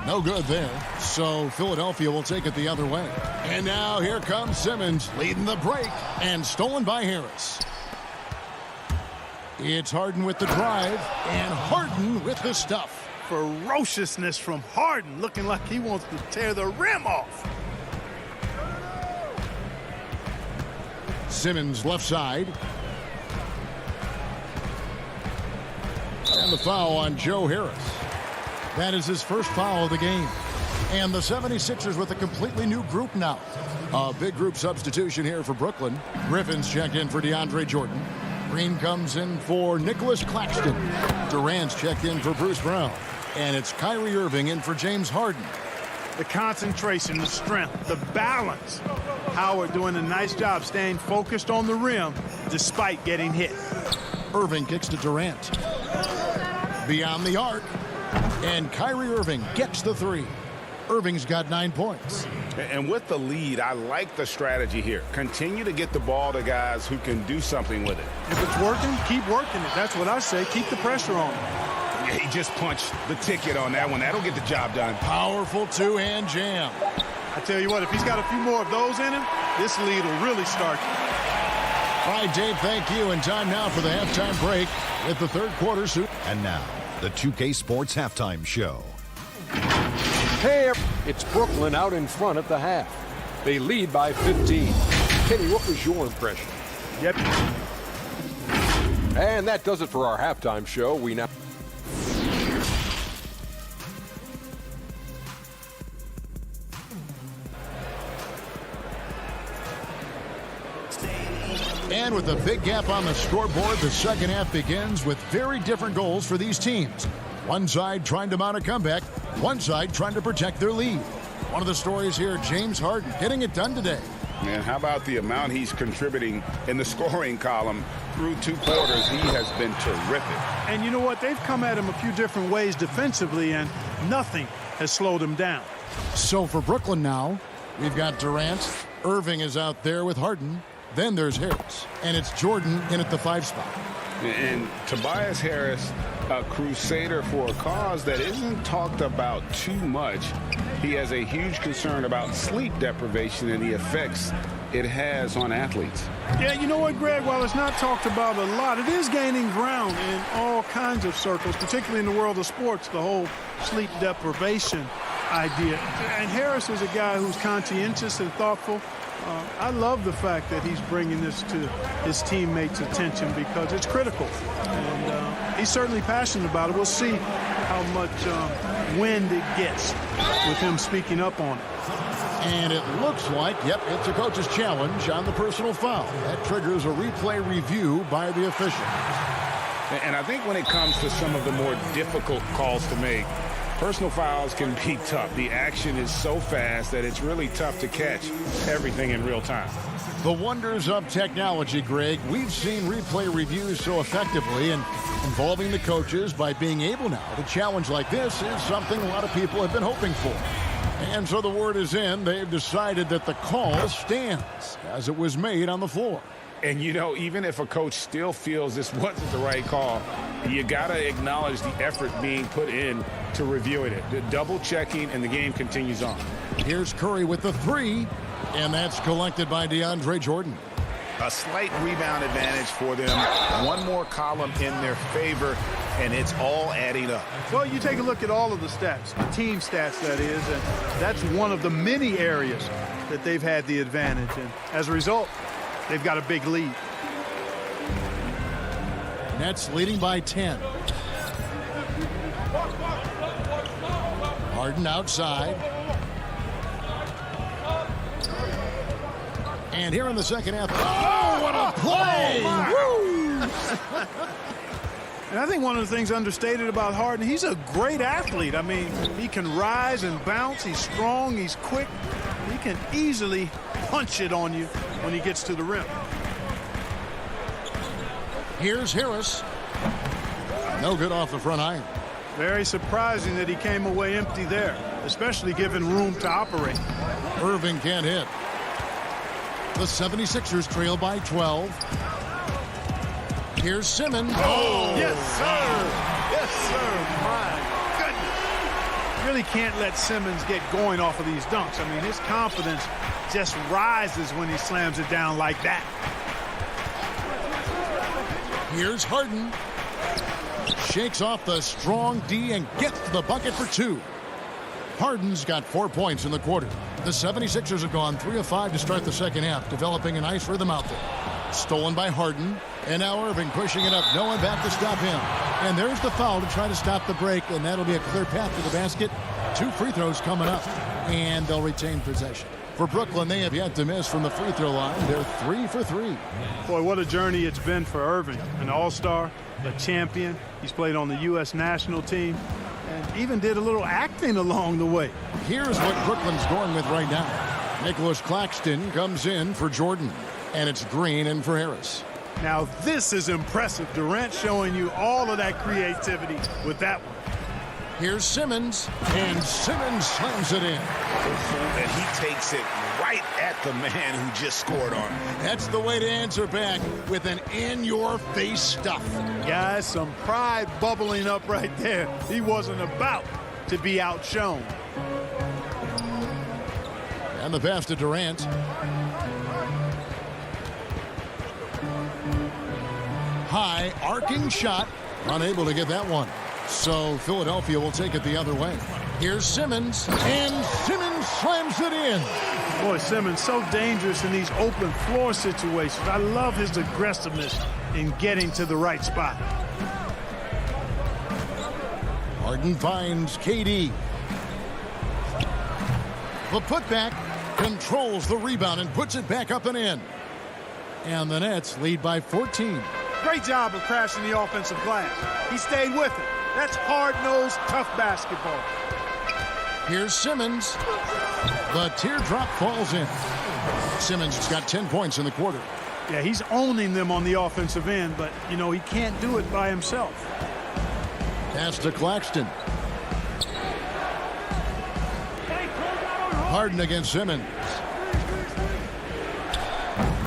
No good there. So Philadelphia will take it the other way. And now here comes Simmons leading the break and stolen by Harris. It's Harden with the drive and Harden with the stuff. Ferociousness from Harden, looking like he wants to tear the rim off. Simmons left side. And the foul on Joe Harris. That is his first foul of the game. And the 76ers with a completely new group now. A big group substitution here for Brooklyn. Griffin's checked in for DeAndre Jordan. Green comes in for Nicholas Claxton. Durant's checked in for Bruce Brown. And it's Kyrie Irving in for James Harden. The concentration, the strength, the balance. Howard doing a nice job staying focused on the rim despite getting hit. Irving kicks to Durant. Beyond the arc. And Kyrie Irving gets the three. Irving's got 9 points. And with the lead, I like the strategy here. Continue to get the ball to guys who can do something with it. If it's working, keep working it. That's what I say. Keep the pressure on. Yeah, he just punched the ticket on that one. That'll get the job done. Powerful two-hand jam. I tell you what, if he's got a few more of those in him, this lead will really start. All right, Dave, thank you. And time now for the halftime break with the third quarter. And now, the 2K Sports Halftime Show. Hey, it's Brooklyn out in front at the half. They lead by 15. Kenny, what was your impression? Yep. And that does it for our halftime show. We now... And with a big gap on the scoreboard, the second half begins with very different goals for these teams. One side trying to mount a comeback, one side trying to protect their lead. One of the stories here, James Harden getting it done today. Man, how about the amount he's contributing in the scoring column through 2 quarters? He has been terrific. And you know what? They've come at him a few different ways defensively, and nothing has slowed him down. So for Brooklyn now, we've got Durant. Irving is out there with Harden. Then there's Harris. And it's Jordan in at the 5 spot. And Tobias Harris, a crusader for a cause that isn't talked about too much. He has a huge concern about sleep deprivation and the effects it has on athletes. Yeah, you know what, Greg? While it's not talked about a lot, it is gaining ground in all kinds of circles, particularly in the world of sports, the whole sleep deprivation idea. And Harris is a guy who's conscientious and thoughtful. I love the fact that he's bringing this to his teammates' attention because it's critical. And he's certainly passionate about it. We'll see how much wind it gets with him speaking up on it. And it looks like, yep, it's a coach's challenge on the personal foul. That triggers a replay review by the official. And I think when it comes to some of the more difficult calls to make, personal fouls can be tough. The action is so fast that it's really tough to catch everything in real time. The wonders of technology, Greg. We've seen replay reviews so effectively, and involving the coaches by being able now to challenge like this is something a lot of people have been hoping for. And so the word is in. They've decided that the call stands as it was made on the floor. And, you know, even if a coach still feels this wasn't the right call, you got to acknowledge the effort being put in to reviewing it. The double checking, and the game continues on. Here's Curry with the 3, and that's collected by DeAndre Jordan. A slight rebound advantage for them. One more column in their favor, and it's all adding up. Well, you take a look at all of the stats, the team stats, that is, and that's one of the many areas that they've had the advantage. And as a result, they've got a big lead. Nets leading by 10. Harden outside. And here in the second half. Oh, what a play! And I think one of the things understated about Harden, he's a great athlete. I mean, he can rise and bounce. He's strong. He's quick. He can easily punch it on you when he gets to the rim. Here's Harris. No good off the front iron. Very surprising that he came away empty there, especially given room to operate. Irving can't hit. The 76ers trail by 12. Here's Simmons. Oh, yes, sir. Yes, sir. My goodness. Really can't let Simmons get going off of these dunks. I mean, his confidence just rises when he slams it down like that. Here's Harden. Shakes off the strong D and gets to the bucket for 2. Harden's got 4 points in the quarter. The 76ers have gone 3 of 5 to start the second half, developing a nice rhythm out there. Stolen by Harden, and now Irving pushing it up. No one back to stop him. And there's the foul to try to stop the break, and that'll be a clear path to the basket. 2 free throws coming up, and they'll retain possession. For Brooklyn, they have yet to miss from the free throw line. They're 3 for 3. Boy, what a journey it's been for Irving. An all-star, a champion. He's played on the U.S. national team and even did a little acting along the way. Here's what Brooklyn's going with right now. Nicholas Claxton comes in for Jordan, and it's Green in for Harris. Now this is impressive. Durant showing you all of that creativity with that one. Here's Simmons, and Simmons slams it in. And he takes it right at the man who just scored on him. That's the way to answer back, with an in-your-face stuff. Guys, some pride bubbling up right there. He wasn't about to be outshone. And the pass to Durant. High, arcing shot. Unable to get that one. So Philadelphia will take it the other way. Here's Simmons, and Simmons slams it in. Boy, Simmons so dangerous in these open floor situations. I love his aggressiveness in getting to the right spot. Harden finds KD. The putback, controls the rebound and puts it back up and in. And the Nets lead by 14. Great job of crashing the offensive glass. He stayed with it. That's hard-nosed, tough basketball. Here's Simmons. The teardrop falls in. Simmons has got 10 points in the quarter. Yeah, he's owning them on the offensive end, but, you know, he can't do it by himself. Pass to Claxton. Harden against Simmons.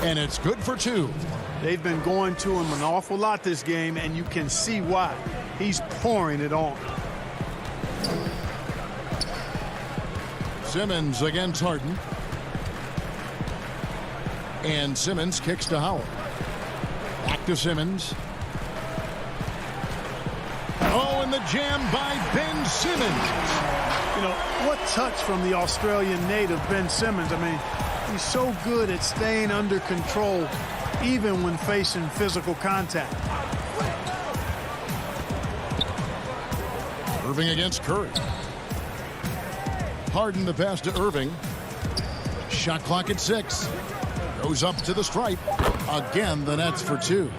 And it's good for 2. They've been going to him an awful lot this game, and you can see why. He's pouring it on. Simmons against Harden. And Simmons kicks to Howard. Back to Simmons. Oh, and the jam by Ben Simmons. You know, what touch from the Australian native, Ben Simmons. I mean, he's so good at staying under control, even when facing physical contact. Irving against Curry. Harden the pass to Irving. Shot clock at 6. Goes up to the stripe. Again, the Nets for 2.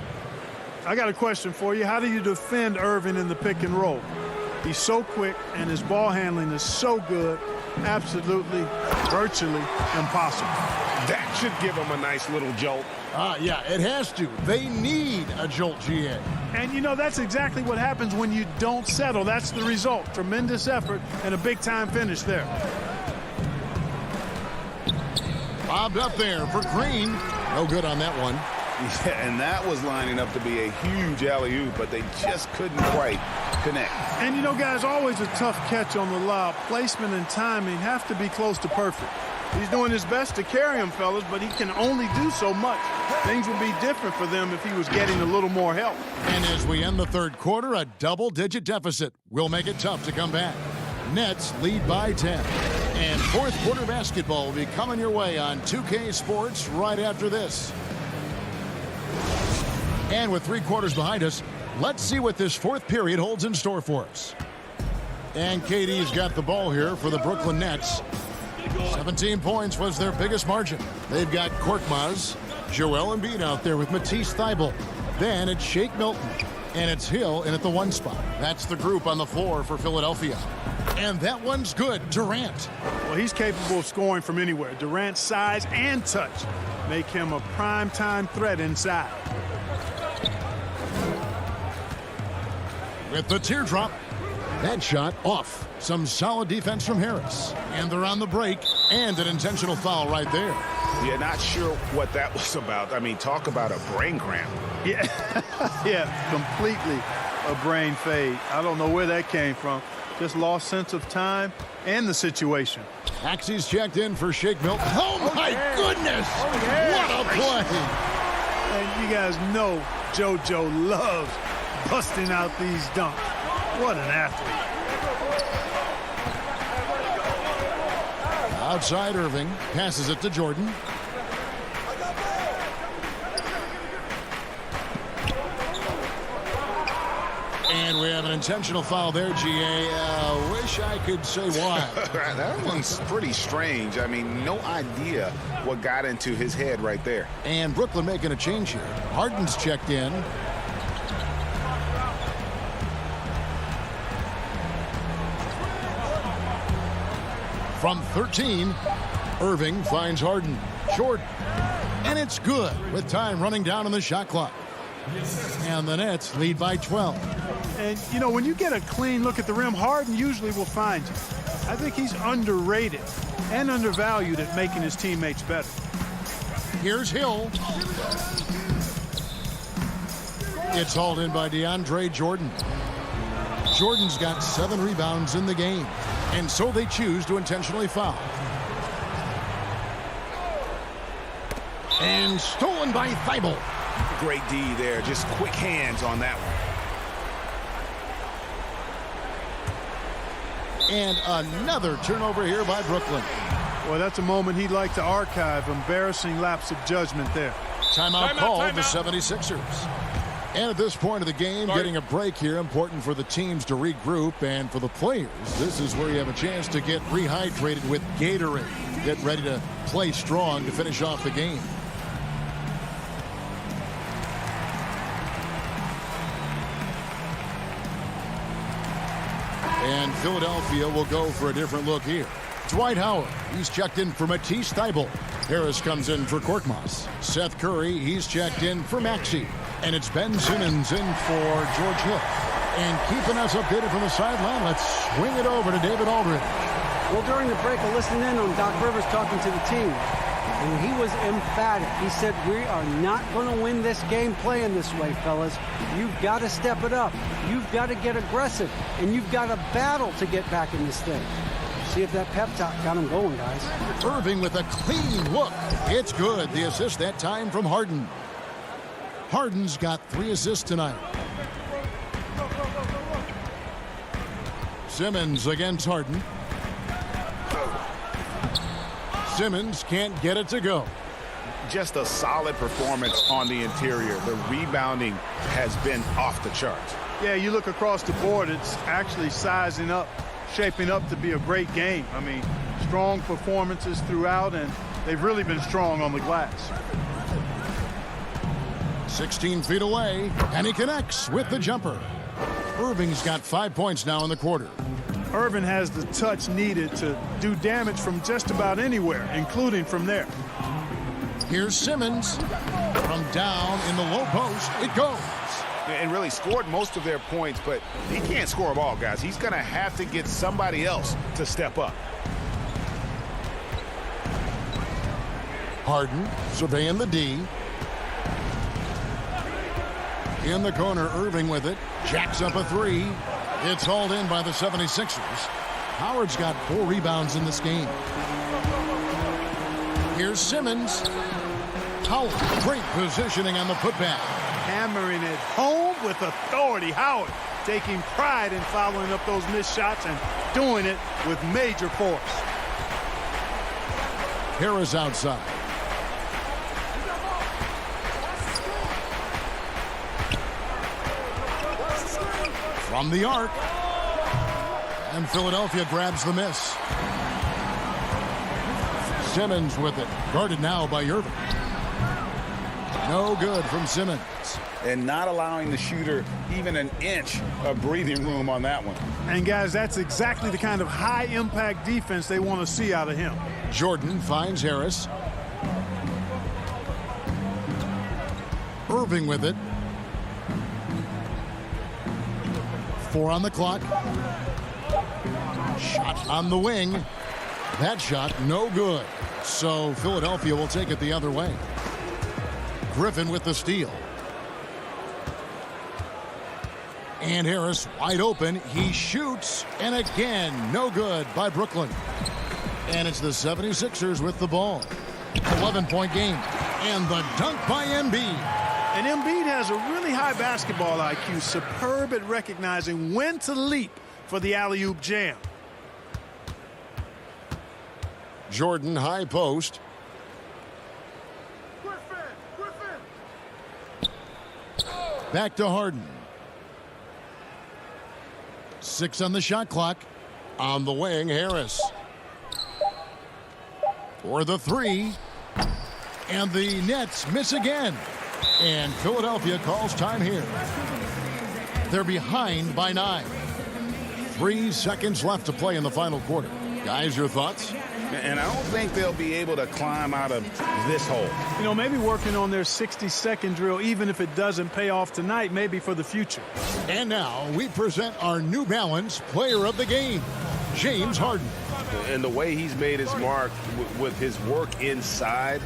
I got a question for you. How do you defend Irving in the pick and roll? He's so quick, and his ball handling is so good, absolutely, virtually impossible. That should give him a nice little jolt. Yeah, it has to. They need a jolt, GA. And, you know, that's exactly what happens when you don't settle. That's the result. Tremendous effort and a big-time finish there. Bobbed up there for Green. No good on that one. Yeah, and that was lining up to be a huge alley-oop, but they just couldn't quite connect. And, you know, guys, always a tough catch on the lob. Placement and timing have to be close to perfect. He's doing his best to carry him, fellas, but he can only do so much. Things would be different for them if he was getting a little more help. And as we end the third quarter, a double-digit deficit will make it tough to come back. Nets lead by 10. And fourth quarter basketball will be coming your way on 2K Sports right after this. And with 3 quarters behind us, let's see what this fourth period holds in store for us. And KD's got the ball here for the Brooklyn Nets. 17 points was their biggest margin. They've got Korkmaz, Joel Embiid out there with Matisse Thybulle. Then it's Shake Milton, and it's Hill in at the 1 spot. That's the group on the floor for Philadelphia. And that one's good. Durant. Well, he's capable of scoring from anywhere. Durant's size and touch make him a prime-time threat inside. With the teardrop. That shot off. Some solid defense from Harris. And they're on the break. And an intentional foul right there. Yeah, not sure what that was about. I mean, talk about a brain cramp. Yeah, yeah, completely a brain fade. I don't know where that came from. Just lost sense of time and the situation. Axie's checked in for Shake Milton. Oh, my goodness! Oh, yeah. What a play! And you guys know JoJo loves busting out these dunks. What an athlete. Outside Irving. Passes it to Jordan. And we have an intentional foul there, GA. Wish I could say why. That one's pretty strange. I mean, no idea what got into his head right there. And Brooklyn making a change here. Harden's checked in. From 13, Irving finds Harden. Short. And it's good with time running down on the shot clock. And the Nets lead by 12. And, you know, when you get a clean look at the rim, Harden usually will find you. I think he's underrated and undervalued at making his teammates better. Here's Hill. It's hauled in by DeAndre Jordan. Jordan's got 7 rebounds in the game. And so they choose to intentionally foul. And stolen by Thybulle. Great D there. Just quick hands on that one. And another turnover here by Brooklyn. Well, that's a moment he'd like to archive. Embarrassing lapse of judgment there. Timeout called the 76ers. And at this point of the game, getting a break here, important for the teams to regroup. And for the players, this is where you have a chance to get rehydrated with Gatorade. Get ready to play strong to finish off the game. And Philadelphia will go for a different look here. Dwight Howard, he's checked in for Matisse Thybulle. Harris comes in for Korkmaz. Seth Curry, he's checked in for Maxey. And it's Ben Simmons in for George Hill. And keeping us updated from the sideline, let's swing it over to David Aldridge. Well, during the break, I listened in on Doc Rivers talking to the team, and he was emphatic. He said, we are not going to win this game playing this way, fellas. You've got to step it up. You've got to get aggressive, and you've got to battle to get back in this thing. See if that pep talk got him going, guys. Irving with a clean look. It's good. The assist that time from Harden. Harden's got 3 assists tonight. Simmons against Harden. Simmons can't get it to go. Just a solid performance on the interior. The rebounding has been off the charts. Yeah, you look across the board, it's actually sizing up, shaping up to be a great game. I mean, strong performances throughout, and they've really been strong on the glass. 16 feet away, and he connects with the jumper. Irving's got 5 points now in the quarter. Irving has the touch needed to do damage from just about anywhere, including from there. Here's Simmons. From down in the low post, it goes. And really scored most of their points, but he can't score them all, guys. He's going to have to get somebody else to step up. Harden surveying the D. In the corner, Irving with it. Jacks up a 3. It's hauled in by the 76ers. Howard's got 4 rebounds in this game. Here's Simmons. Howard, great positioning on the putback. Hammering it home with authority. Howard taking pride in following up those missed shots and doing it with major force. Harris outside. From the arc. And Philadelphia grabs the miss. Simmons with it. Guarded now by Irving. No good from Simmons. And not allowing the shooter even an inch of breathing room on that one. And, guys, that's exactly the kind of high-impact defense they want to see out of him. Jordan finds Harris. Irving with it. 4 on the clock. Shot on the wing. That shot no good. So Philadelphia will take it the other way. Griffin with the steal. And Harris wide open. He shoots. And again, no good by Brooklyn. And it's the 76ers with the ball. 11-point game. And the dunk by Embiid. And Embiid has a really high basketball IQ. Superb at recognizing when to leap for the alley-oop jam. Jordan high post. Back to Harden. 6 on the shot clock. On the wing, Harris. For the 3. And the Nets miss again. And Philadelphia calls time here. They're behind by 9. 3 seconds left to play in the final quarter. Guys, your thoughts? And I don't think they'll be able to climb out of this hole. You know, maybe working on their 60-second drill, even if it doesn't pay off tonight, maybe for the future. And now we present our New Balance player of the game, James Harden. And the way he's made his mark with his work inside,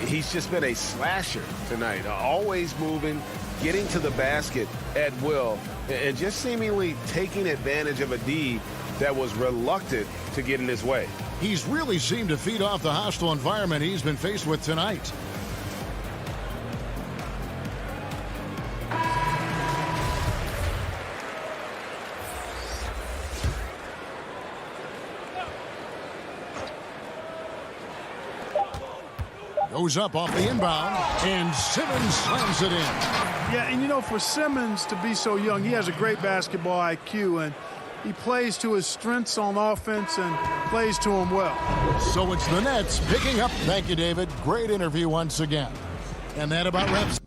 he's just been a slasher tonight. Always moving, getting to the basket at will, and just seemingly taking advantage of a D that was reluctant to get in his way. He's really seemed to feed off the hostile environment he's been faced with tonight. Goes up off the inbound, and Simmons slams it in. Yeah, and you know, for Simmons to be so young, he has a great basketball IQ, and he plays to his strengths on offense and plays to them well. So it's the Nets picking up. Thank you, David. Great interview once again. And that about wraps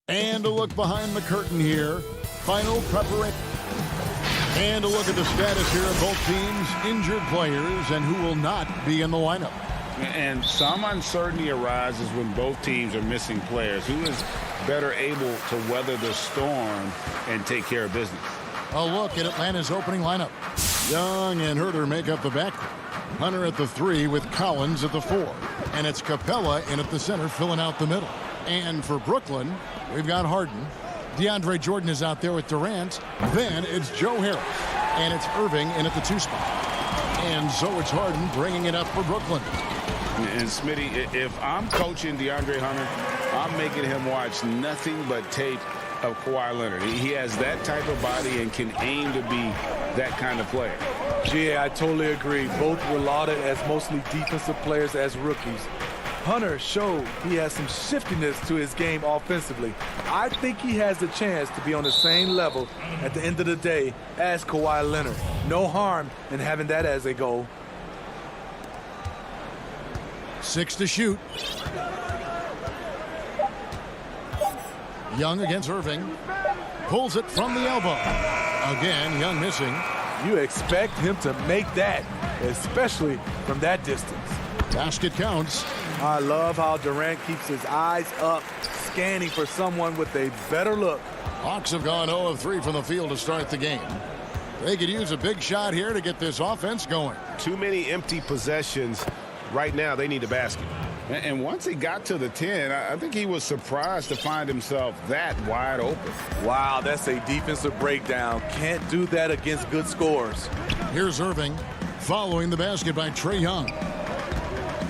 And a look behind the curtain here. Final preparation. And a look at the status here of both teams' injured players and who will not be in the lineup. And some uncertainty arises when both teams are missing players. Who is better able to weather the storm and take care of business? A look at Atlanta's opening lineup. Young and Herter make up the back. Hunter at the 3 with Collins at the 4. And it's Capella in at the center filling out the middle. And for Brooklyn, we've got Harden. DeAndre Jordan is out there with Durant. Then it's Joe Harris. And it's Irving in at the 2 spot. And so it's Harden bringing it up for Brooklyn. And Smitty, if I'm coaching DeAndre Hunter, I'm making him watch nothing but tape of Kawhi Leonard. He has that type of body and can aim to be that kind of player. Yeah, I totally agree. Both were lauded as mostly defensive players as rookies. Hunter showed he has some shiftiness to his game offensively. I think he has the chance to be on the same level at the end of the day as Kawhi Leonard. No harm in having that as a goal. 6 to shoot. Young against Irving. Pulls it from the elbow. Again, Young missing. You expect him to make that, especially from that distance. Basket counts. I love how Durant keeps his eyes up, scanning for someone with a better look. Hawks have gone 0 of 3 from the field to start the game. They could use a big shot here to get this offense going. Too many empty possessions. Right now, they need a basket. And once he got to the 10, I think he was surprised to find himself that wide open. Wow, that's a defensive breakdown. Can't do that against good scorers. Here's Irving following the basket by Trae Young.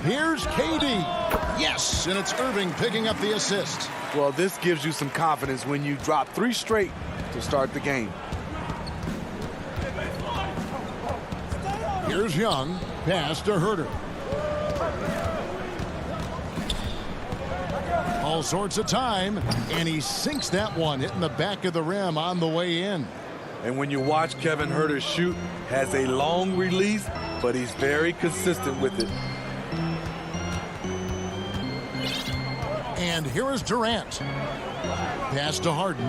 Here's KD. Yes, and it's Irving picking up the assist. Well, this gives you some confidence when you drop 3 straight to start the game. Here's Young. Pass to Herter. All sorts of time, and he sinks that one, hitting the back of the rim on the way in. And when you watch Kevin Herter shoot, has a long release, but he's very consistent with it. And here is Durant. Pass to Harden.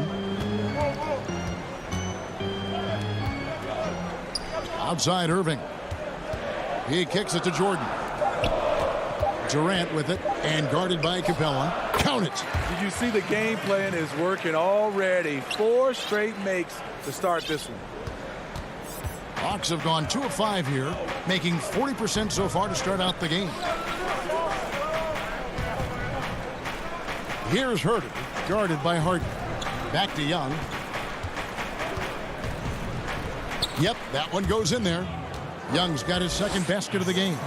Outside Irving. He kicks it to Jordan. Durant with it and guarded by Capella. Count it. Did you see the game plan is working already? 4 straight makes to start this one. Hawks have gone 2 of 5 here, making 40% so far to start out the game. Here's Herter, guarded by Harden. Back to Young. Yep, that one goes in there. Young's got his second basket of the game.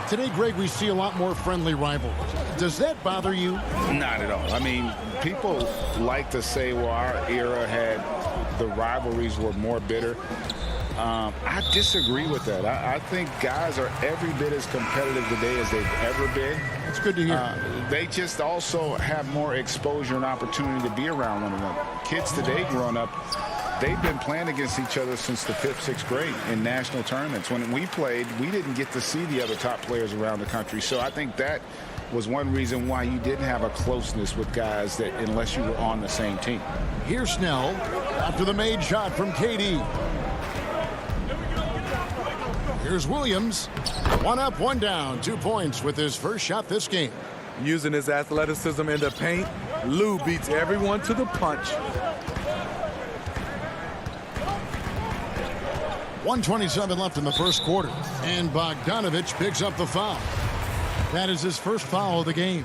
Today, Greg, we see a lot more friendly rivals. Does that bother you? Not at all. I mean, people like to say, well, our era had the rivalries were more bitter. I disagree with that. I think guys are every bit as competitive today as they've ever been. It's good to hear. They just also have more exposure and opportunity to be around one another. Kids today growing up, they've been playing against each other since the 5th, 6th grade in national tournaments. When we played, we didn't get to see the other top players around the country. So I think that was one reason why you didn't have a closeness with guys that unless you were on the same team. Here's Snell after the made shot from KD. Here's Williams. 1 up, 1 down. 2 points with his first shot this game. Using his athleticism in the paint, Lou beats everyone to the punch. 1:27 left in the first quarter. And Bogdanovich picks up the foul. That is his first foul of the game.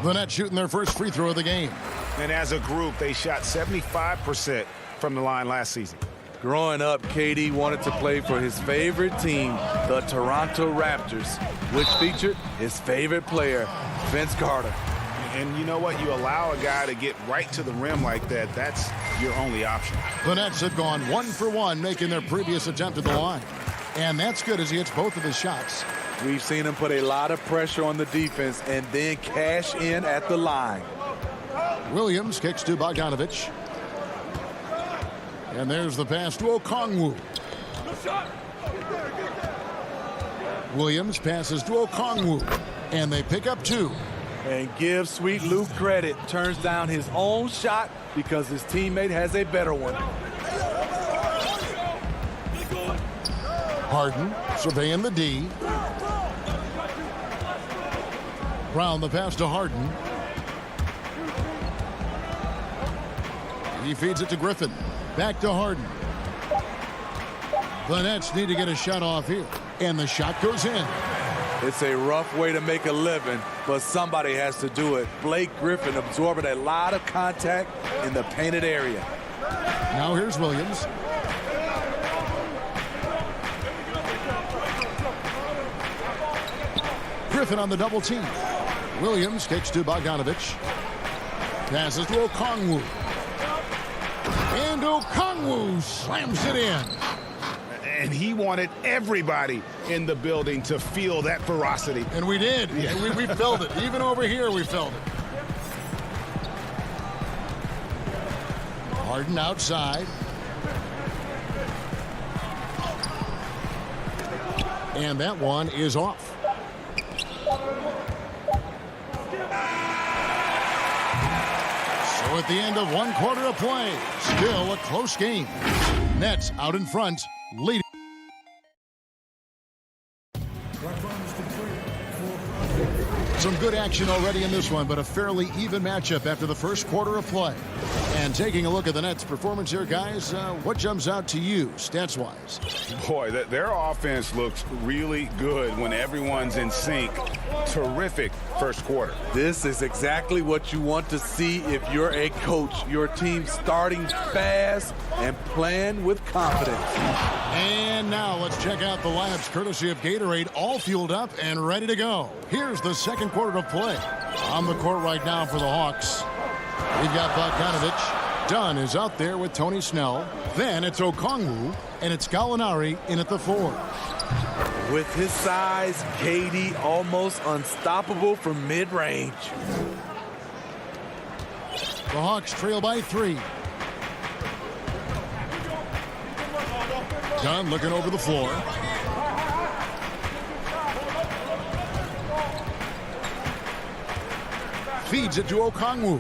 The Nets shooting their first free throw of the game. And as a group, they shot 75% from the line last season. Growing up, KD wanted to play for his favorite team, the Toronto Raptors, which featured his favorite player, Vince Carter. And you know what? You allow a guy to get right to the rim like that, that's your only option. The Nets have gone 1 for 1, making their previous attempt at the line. And that's good as he hits both of his shots. We've seen him put a lot of pressure on the defense and then cash in at the line. Williams kicks to Bogdanovich. And there's the pass to Okongwu. Williams passes to Okongwu. And they pick up 2. And give Sweet Lou credit. Turns down his own shot because his teammate has a better one. Harden surveying the D. Brown the pass to Harden. He feeds it to Griffin. Back to Harden. The Nets need to get a shot off here. And the shot goes in. It's a rough way to make a living, but somebody has to do it. Blake Griffin absorbing a lot of contact in the painted area. Now here's Williams. Griffin on the double team. Williams kicks to Bogdanovich. Passes to Okongwu. And Okongwu slams it in. And he wanted everybody in the building to feel that ferocity. And we did. Yeah. We felt it. Even over here, we felt it. Harden outside. And that one is off. So at the end of 1 quarter of play, still a close game. Nets out in front, leading. Some good action already in this one, but a fairly even matchup after the first quarter of play. And taking a look at the Nets' performance here, guys, what jumps out to you, stats-wise? Boy, their offense looks really good when everyone's in sync. Terrific first quarter. This is exactly what you want to see if you're a coach. Your team starting fast and playing with confidence. And now let's check out the lineups courtesy of Gatorade, all fueled up and ready to go. Here's the second quarter of play. On the court right now for the Hawks, we've got Bogdanovich. Dunn is out there with Tony Snell. Then it's Okongwu, and it's Gallinari in at the 4. With his size, KD almost unstoppable from mid-range. The Hawks trail by 3. Dunn looking over the floor. Feeds it to Okongwu.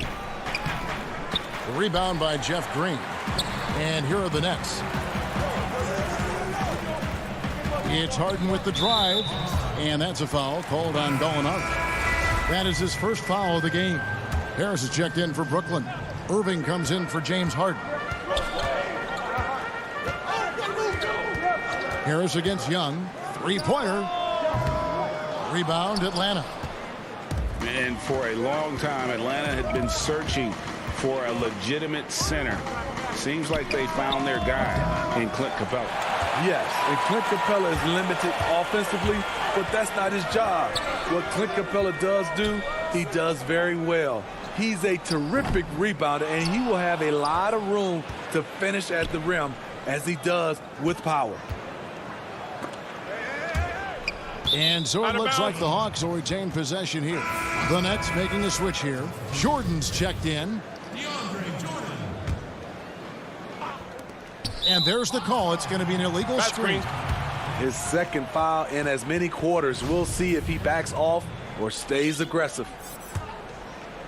The rebound by Jeff Green. And here are the Nets. It's Harden with the drive. And that's a foul called on Gallinari. That is his first foul of the game. Harris is checked in for Brooklyn. Irving comes in for James Harden. Harris against Young. Three-pointer. Rebound, Atlanta. And for a long time, Atlanta had been searching for a legitimate center. Seems like they found their guy in Clint Capella. Yes, and Clint Capella is limited offensively, but that's not his job. What Clint Capella does do, he does very well. He's a terrific rebounder, and he will have a lot of room to finish at the rim, as he does with power. And so it looks like the Hawks will retain possession here. The Nets making a switch here. Jordan's checked in. And there's the call. It's going to be an illegal screen. His second foul in as many quarters. We'll see if he backs off or stays aggressive.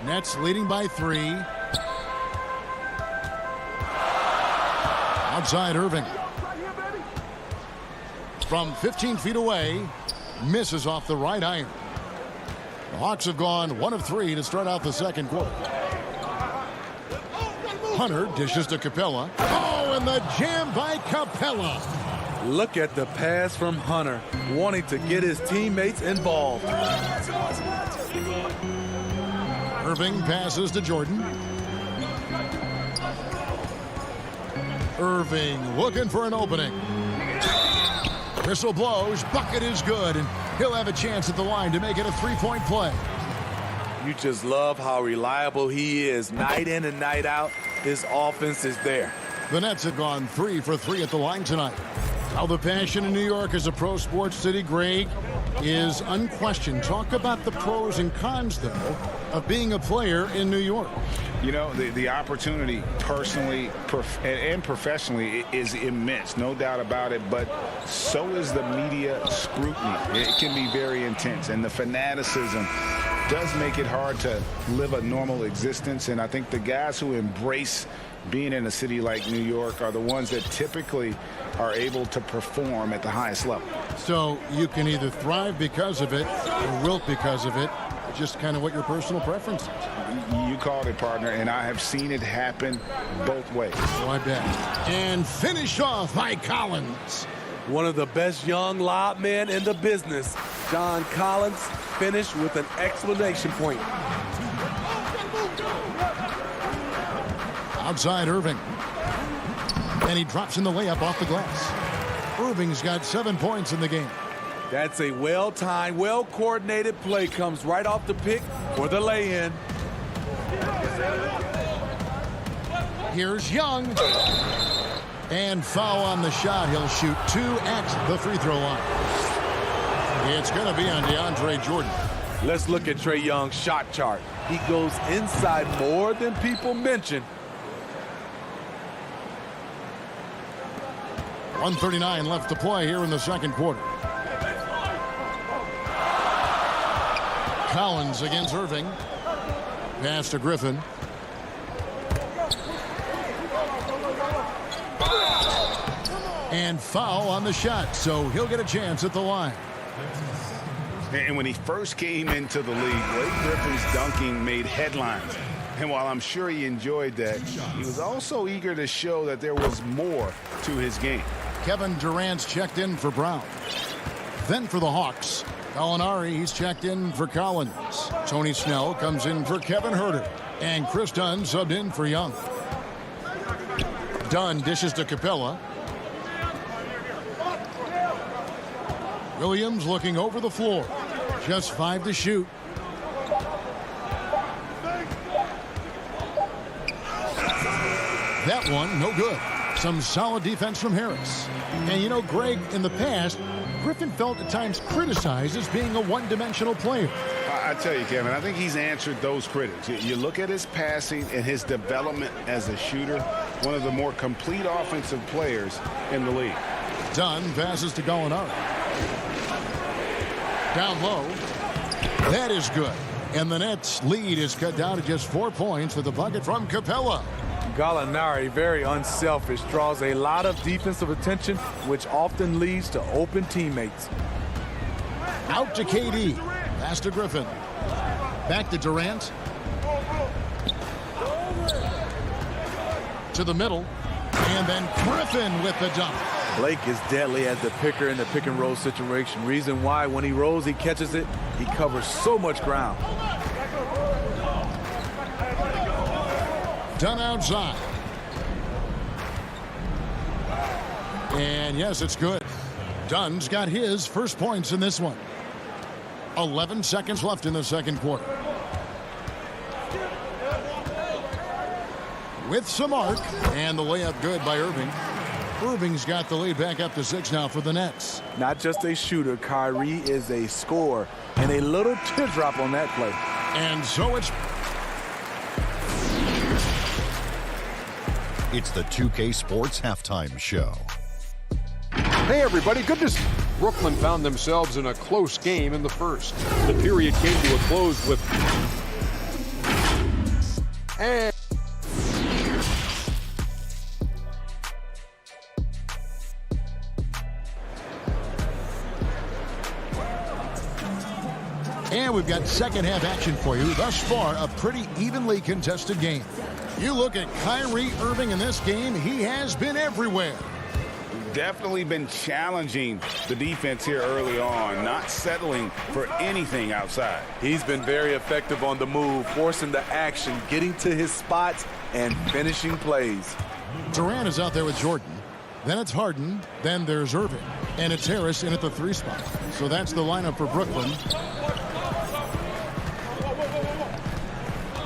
Nets leading by 3. Outside Irving. From 15 feet away. Misses off the right iron. The Hawks have gone 1 of 3 to start out the second quarter. Hunter dishes to Capella. Oh, and the jam by Capella. Look at the pass from Hunter, wanting to get his teammates involved. Irving passes to Jordan. Irving looking for an opening. Whistle blows. Bucket is good, and he'll have a chance at the line to make it a 3-point play. You just love how reliable he is. Night in and night out, his offense is there. The Nets have gone 3 for 3 at the line tonight. How the passion in New York as a pro sports city, Greg, is unquestioned. Talk about the pros and cons, though, of being a player in New York. You know, the opportunity personally and professionally is immense, no doubt about it, but so is the media scrutiny. It can be very intense, and the fanaticism does make it hard to live a normal existence, and I think the guys who embrace being in a city like New York are the ones that typically are able to perform at the highest level. So you can either thrive because of it or wilt because of it. Just kind of what your personal preference is. You called it, partner, and I have seen it happen both ways. Oh, I bet. And finish off by Collins. One of the best young lob men in the business. John Collins finished with an exclamation point. Outside Irving. And he drops in the layup off the glass. Irving's got 7 points in the game. That's a well-timed, well-coordinated play. Comes right off the pick for the lay-in. Here's Young. And foul on the shot. He'll shoot 2 at the free throw line. It's going to be on DeAndre Jordan. Let's look at Trae Young's shot chart. He goes inside more than people mention. 1:39 left to play here in the second quarter. Collins against Irving. Pass to Griffin. And foul on the shot, so he'll get a chance at the line. And when he first came into the league, Blake Griffin's dunking made headlines. And while I'm sure he enjoyed that, he was also eager to show that there was more to his game. Kevin Durant's checked in for Brown. Then for the Hawks, Gallinari, he's checked in for Collins. Tony Snell comes in for Kevin Huerter. And Chris Dunn subbed in for Young. Dunn dishes to Capella. Williams looking over the floor. Just 5 to shoot. That one, no good. Some solid defense from Harris. And you know, Greg, in the past, Griffin felt at times criticized as being a one-dimensional player. I tell you, Kevin, I think he's answered those critics. You look at his passing and his development as a shooter, one of the more complete offensive players in the league. Dunn passes to Gallinari. Down low. That is good. And the Nets' lead is cut down to just 4 points with the bucket from Capella. Gallinari, very unselfish, draws a lot of defensive attention, which often leads to open teammates. Out to KD. Pass to Griffin. Back to Durant. To the middle. And then Griffin with the dunk. Blake is deadly as the picker in the pick and roll situation. Reason why when he rolls, he catches it. He covers so much ground. Done outside. And yes, it's good. Dunn's got his first points in this one. 11 seconds left in the second quarter. With some arc, and the layup good by Irving. Irving's got the lead back up to 6 now for the Nets. Not just a shooter, Kyrie is a scorer, and a little teardrop on that play. And so it's the 2K Sports Halftime Show. Hey, everybody, good to see. Brooklyn found themselves in a close game in the first. The period came to a close with... And we've got second half action for you. Thus far, a pretty evenly contested game. You look at Kyrie Irving in this game, he has been everywhere. Definitely been challenging the defense here early on, not settling for anything outside. He's been very effective on the move, forcing the action, getting to his spots, and finishing plays. Durant is out there with Jordan. Then it's Harden. Then there's Irving. And it's Harris in at the 3 spot. So that's the lineup for Brooklyn.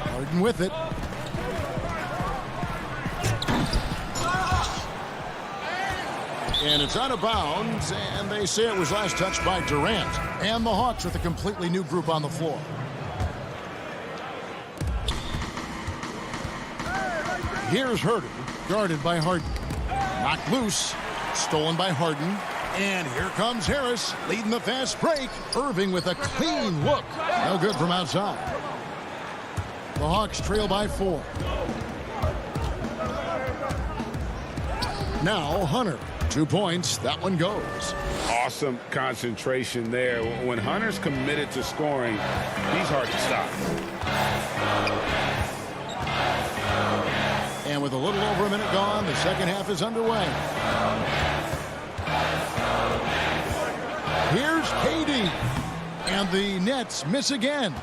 Harden with it. And it's out of bounds, and they say it was last touched by Durant. And the Hawks with a completely new group on the floor. Here's Herter, guarded by Harden. Knocked loose, stolen by Harden. And here comes Harris, leading the fast break. Irving with a clean look. No good from outside. The Hawks trail by 4. Now Hunter. 2 points. That one goes. Awesome concentration there. When Hunter's committed to scoring, he's hard to stop. And with a little over a minute gone, the second half is underway. Here's KD. And the Nets miss again.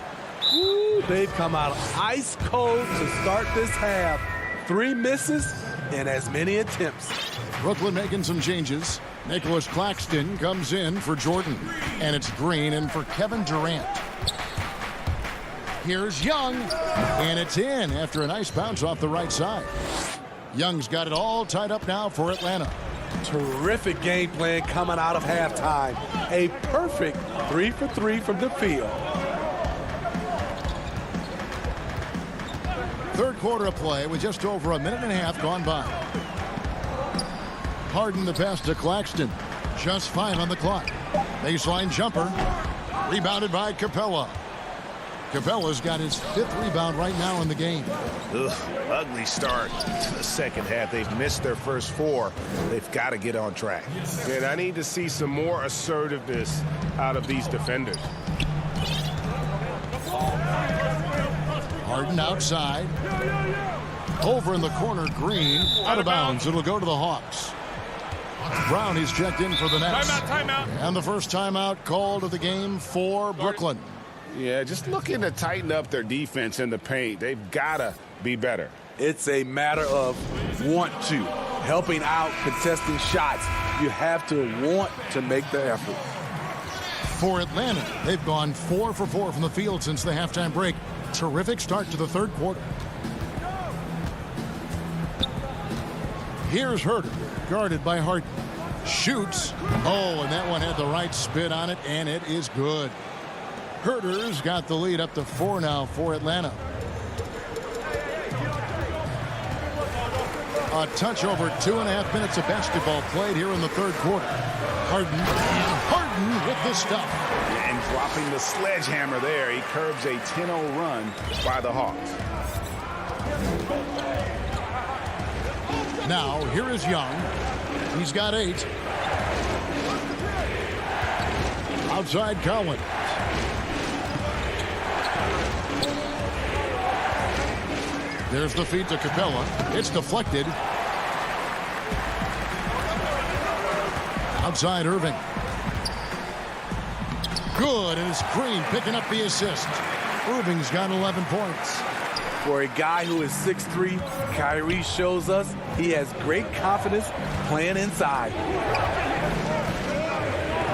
Ooh, they've come out ice cold to start this half. 3 misses and as many attempts. Brooklyn making some changes. Nicholas Claxton comes in for Jordan. And it's Green in for Kevin Durant. Here's Young. And it's in after a nice bounce off the right side. Young's got it all tied up now for Atlanta. Terrific game plan coming out of halftime. A perfect 3 for 3 from the field. Third quarter of play with just over a minute and a half gone by. Harden the pass to Claxton. Just 5 on the clock. Baseline jumper. Rebounded by Capella. Capella's got his 5th rebound right now in the game. Ugly start to the second half. They've missed their first 4. They've got to get on track. And I need to see some more assertiveness out of these defenders. Harden outside. Over in the corner, Green. Out of bounds. It'll go to the Hawks. Brown is checked in for the Nets. Timeout. And the first timeout called of the game for Brooklyn. Yeah, just looking to tighten up their defense in the paint. They've got to be better. It's a matter of want to. Helping out, contesting shots. You have to want to make the effort. For Atlanta, they've gone 4 for 4 from the field since the halftime break. Terrific start to the third quarter. Here's Herter, guarded by Harden. Shoots. Oh, and that one had the right spin on it, and it is good. Herter's got the lead up to 4 now for Atlanta. A touch over 2.5 minutes of basketball played here in the third quarter. Harden, and Harden Harden with the stuff. And dropping the sledgehammer there, he curbs a 10-0 run by the Hawks. Now, here is Young. He's got 8. Outside Collins. There's the feed to Capella. It's deflected. Outside Irving. Good, and it's Green picking up the assist. Irving's got 11 points. For a guy who is 6'3", Kyrie shows us he has great confidence playing inside.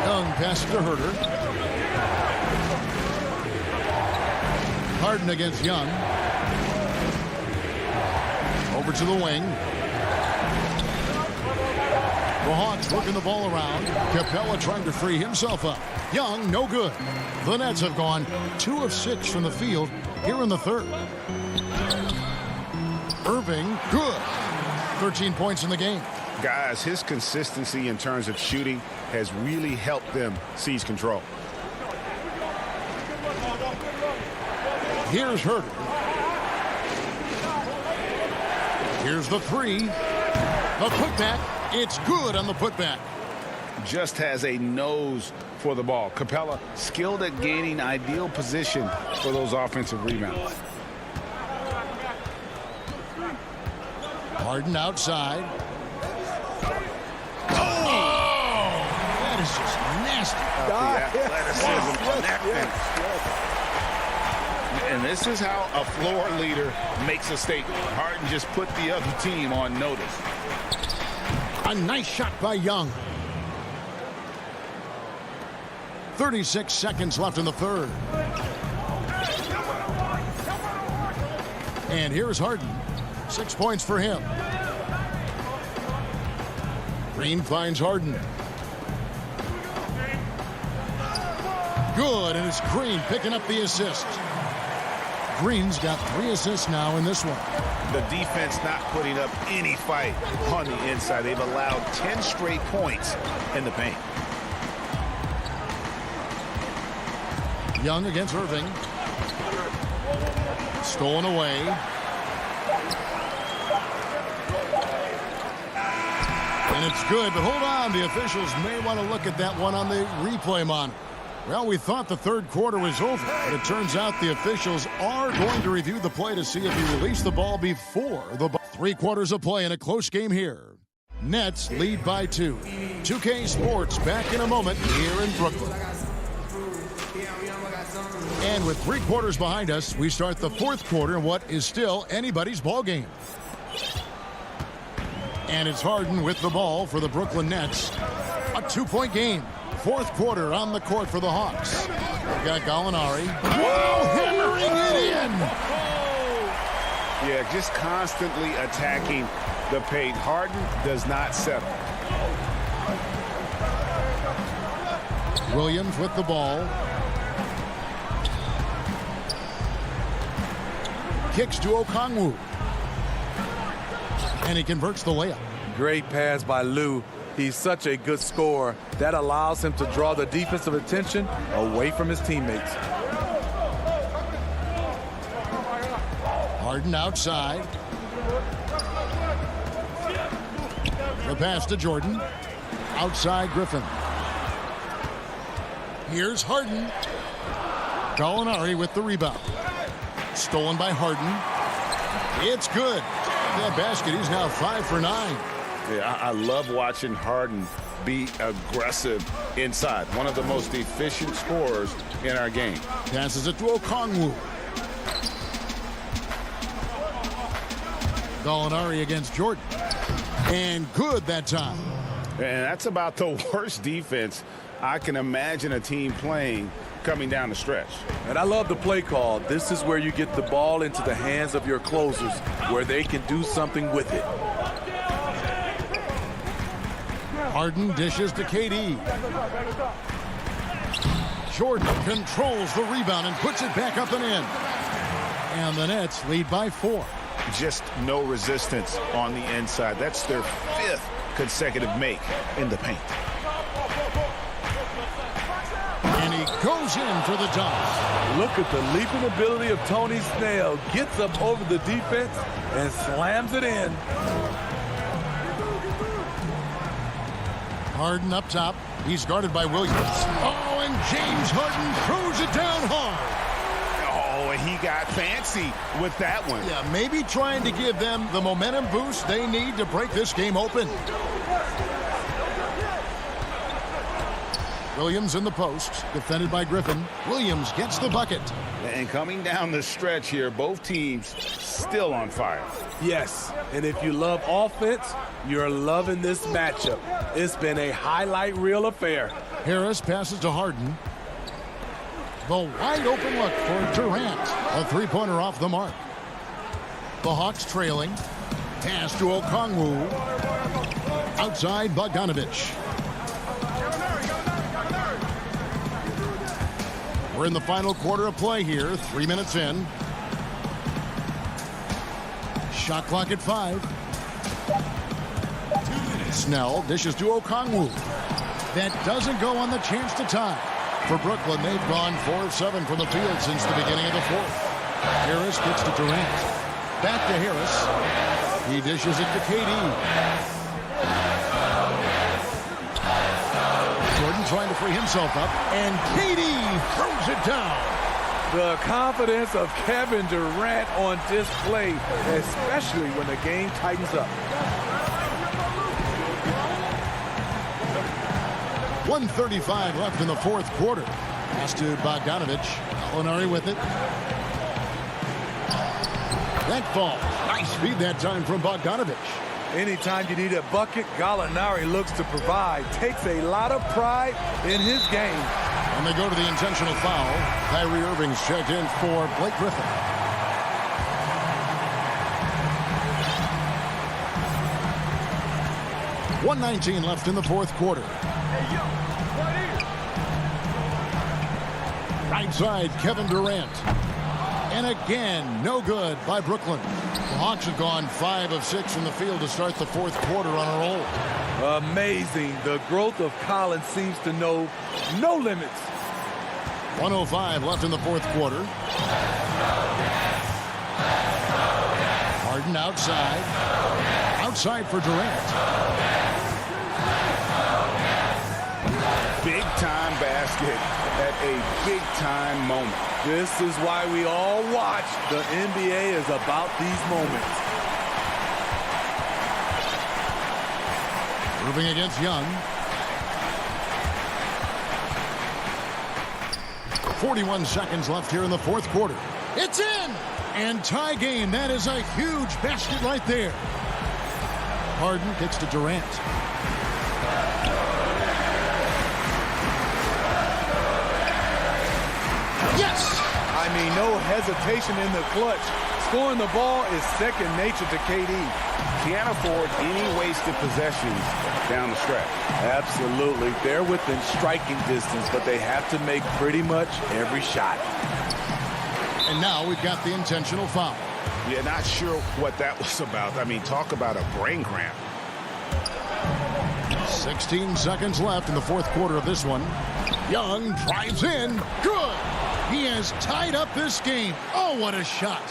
Young passes to Herter. Harden against Young. Over to the wing. The Hawks working the ball around. Capella trying to free himself up. Young, no good. The Nets have gone 2 of 6 from the field here in the third. Irving, good. 13 points in the game. Guys, his consistency in terms of shooting has really helped them seize control. Here's Herter. Here's the 3. The putback. It's good on the putback. Just has a nose for the ball. Capella skilled at gaining ideal position for those offensive rebounds. Harden outside. Oh! That is just nasty. The athleticism on that finish. And this is how a floor leader makes a statement. Harden just put the other team on notice. A nice shot by Young. 36 seconds left in the third. And here's Harden. 6 points for him. Green finds Harden. Good, and it's Green picking up the assist. Green's got 3 assists now in this one. The defense not putting up any fight on the inside. They've allowed 10 straight points in the paint. Young against Irving. Stolen away. And it's good, but hold on. The officials may want to look at that one on the replay monitor. Well, we thought the third quarter was over, but it turns out the officials are going to review the play to see if he released the ball before the 3 quarters of play in a close game here. Nets lead by 2. 2K Sports back in a moment here in Brooklyn. And with 3 quarters behind us, we start the 4th quarter in what is still anybody's ball game. And it's Harden with the ball for the Brooklyn Nets. A 2-point game. 4th quarter on the court for the Hawks. We've got Gallinari. Whoa, hammering it in. Yeah, just constantly attacking the paint. Harden does not settle. Williams with the ball. Kicks to Okongwu. And he converts the layup. Great pass by Lou. He's such a good scorer. That allows him to draw the defensive attention away from his teammates. Harden outside. The pass to Jordan. Outside Griffin. Here's Harden. Gallinari with the rebound. Stolen by Harden. It's good. That basket, he's now 5 for 9. Yeah, I love watching Harden be aggressive inside. One of the most efficient scorers in our game. Passes it to Okongwu. Gallinari against Jordan. And good that time. And that's about the worst defense I can imagine a team playing coming down the stretch. And I love the play call. This is where you get the ball into the hands of your closers, where they can do something with it. Harden dishes to KD. Jordan controls the rebound and puts it back up and in. And the Nets lead by 4. Just no resistance on the inside. That's their 5th consecutive make in the paint. goes in for the dunk. Look at the leaping ability of Tony Snell. Gets up over the defense and slams it in. Harden up top. He's guarded by Williams. Oh, and James Harden throws it down hard. Oh, and he got fancy with that one. Yeah, maybe trying to give them the momentum boost they need to break this game open. Williams in the post, defended by Griffin. Williams gets the bucket. And coming down the stretch here, both teams still on fire. Yes, and if you love offense, you're loving this matchup. It's been a highlight reel affair. Harris passes to Harden. The wide open look for Durant. A three-pointer off the mark. The Hawks trailing. Pass to Okongwu. Outside Bogdanovich. We're in the final quarter of play here. 3 minutes in. Shot clock at 5. Snell dishes to Okongwu. That doesn't go on the chance to tie. For Brooklyn, they've gone 4 of 7 from the field since the beginning of the fourth. Harris gets to Durant. Back to Harris. He dishes it to KD. Jordan trying to free himself up, and KD throws it down. The confidence of Kevin Durant on display, especially when the game tightens up. 1:35 left in the fourth quarter. Pass to Bogdanovich. Gallinari with it. That falls. Nice feed that time from Bogdanovich. Anytime you need a bucket, Gallinari looks to provide. Takes a lot of pride in his game. And they go to the intentional foul. Kyrie Irving's checked in for Blake Griffin. .119 left in the fourth quarter. Right side, Kevin Durant. And again, no good by Brooklyn. The Hawks have gone 5 of 6 from the field to start the fourth quarter on a roll. Amazing. The growth of Collins seems to know no limits. 1:05 left in the fourth quarter. Harden outside. Outside for Durant. Big time basket at a big time moment. This is why we all watch. The NBA is about these moments. Irving against Young. 41 seconds left here in the fourth quarter. It's in! And tie game. That is a huge basket right there. Harden kicks to Durant. Yes! I mean, no hesitation in the clutch. Scoring the ball is second nature to KD. Can't afford any wasted possessions down the stretch. Absolutely. They're within striking distance, but they have to make pretty much every shot. And now we've got the intentional foul. Yeah, not sure what that was about. I mean, talk about a brain cramp. 16 seconds left in the fourth quarter of this one. Young drives in. Good! He has tied up this game. Oh, what a shot.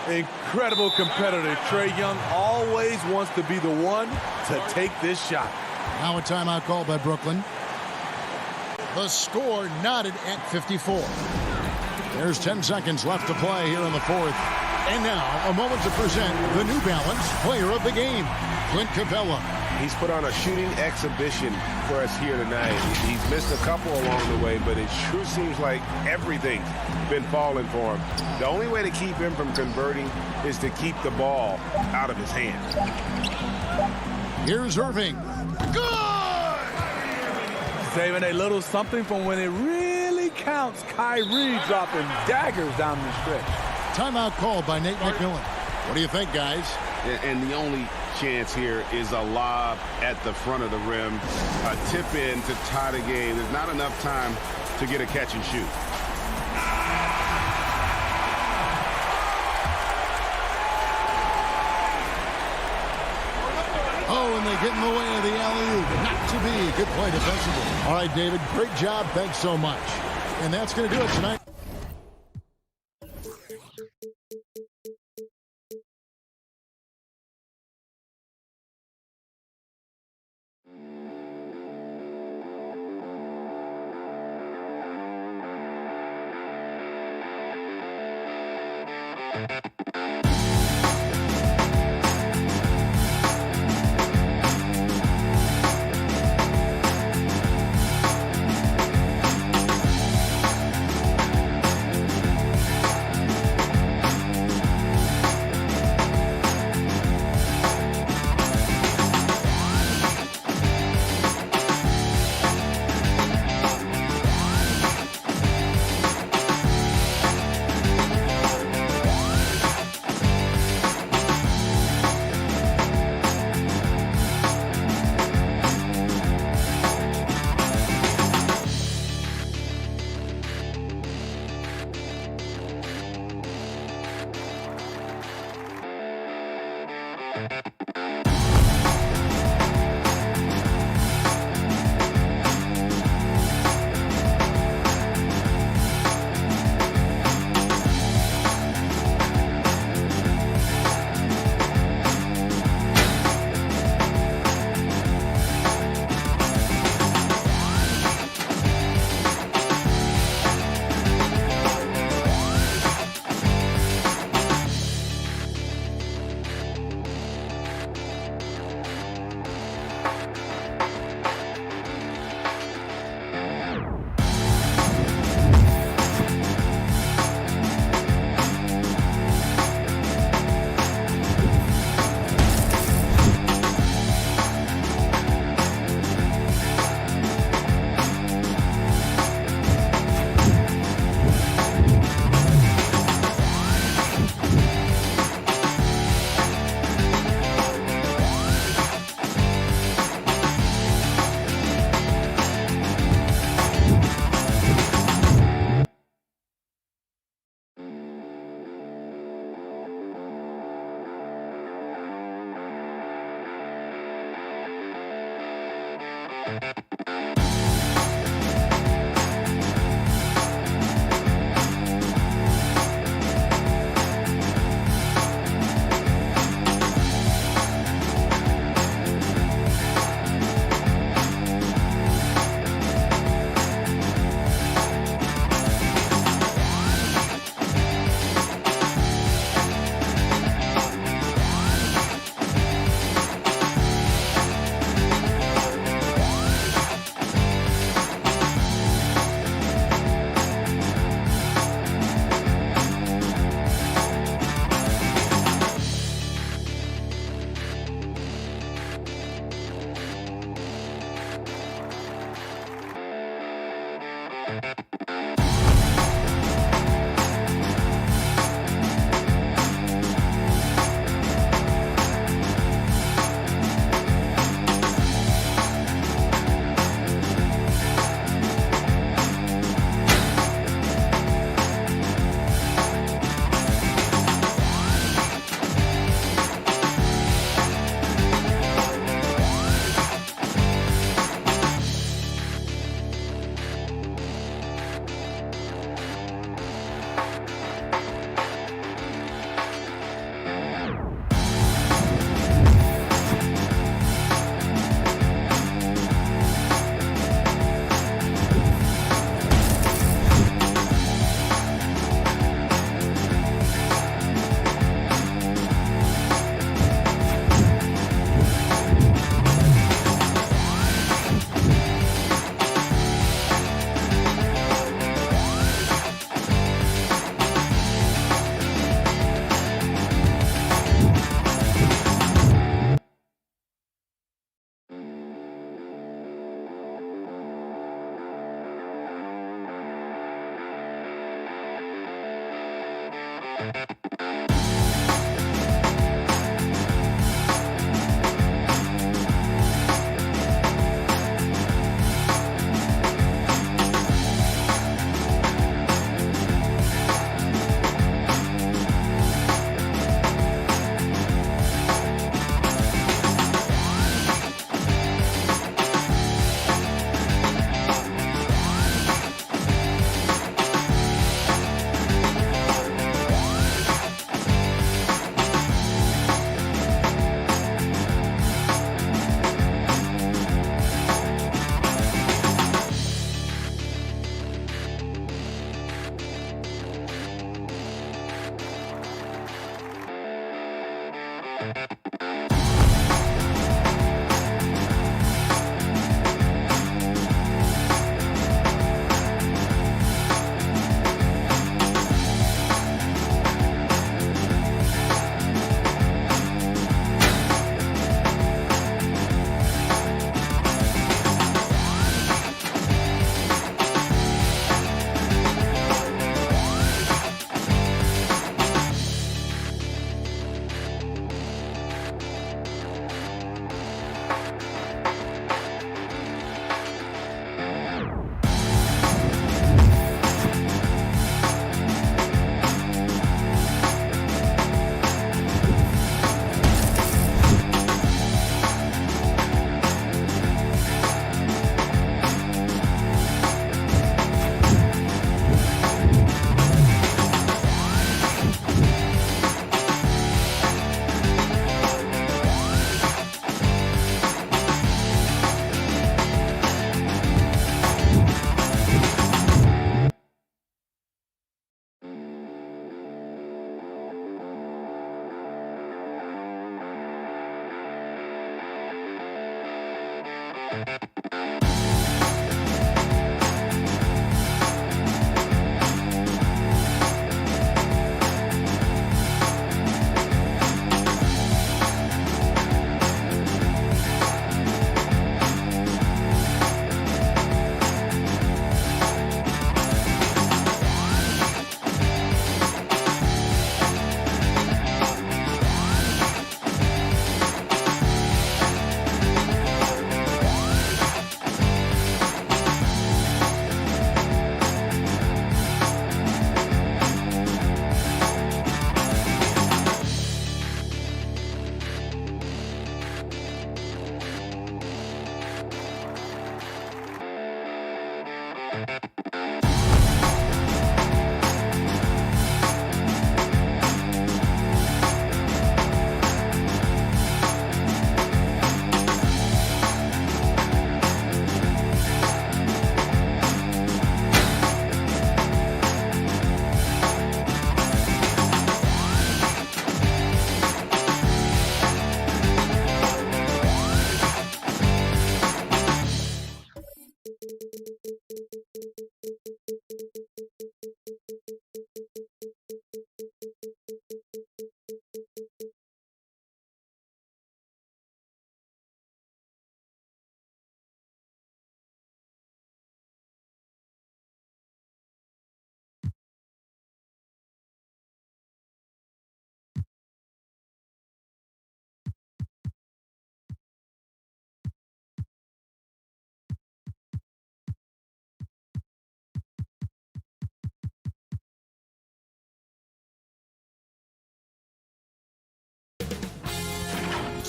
Incredible competitor. Trae Young always wants to be the one to take this shot. Now a timeout called by Brooklyn. The score knotted at 54. There's 10 seconds left to play here in the fourth. And now a moment to present the New Balance Player of the Game, Clint Capella. He's put on a shooting exhibition for us here tonight. He's missed a couple along the way, but it sure seems like everything's been falling for him. The only way to keep him from converting is to keep the ball out of his hands. Here's Irving. Good! Saving a little something from when it really counts. Kyrie dropping daggers down the stretch. Timeout called by Nate McMillan. What do you think, guys? And the only chance here is a lob at the front of the rim, a tip in to tie the game. There's not enough time to get a catch and shoot. Oh, and they get in the way of the alley-oop. Not to be. Good play defensively. All right, David, great job. Thanks so much. And that's going to do it tonight.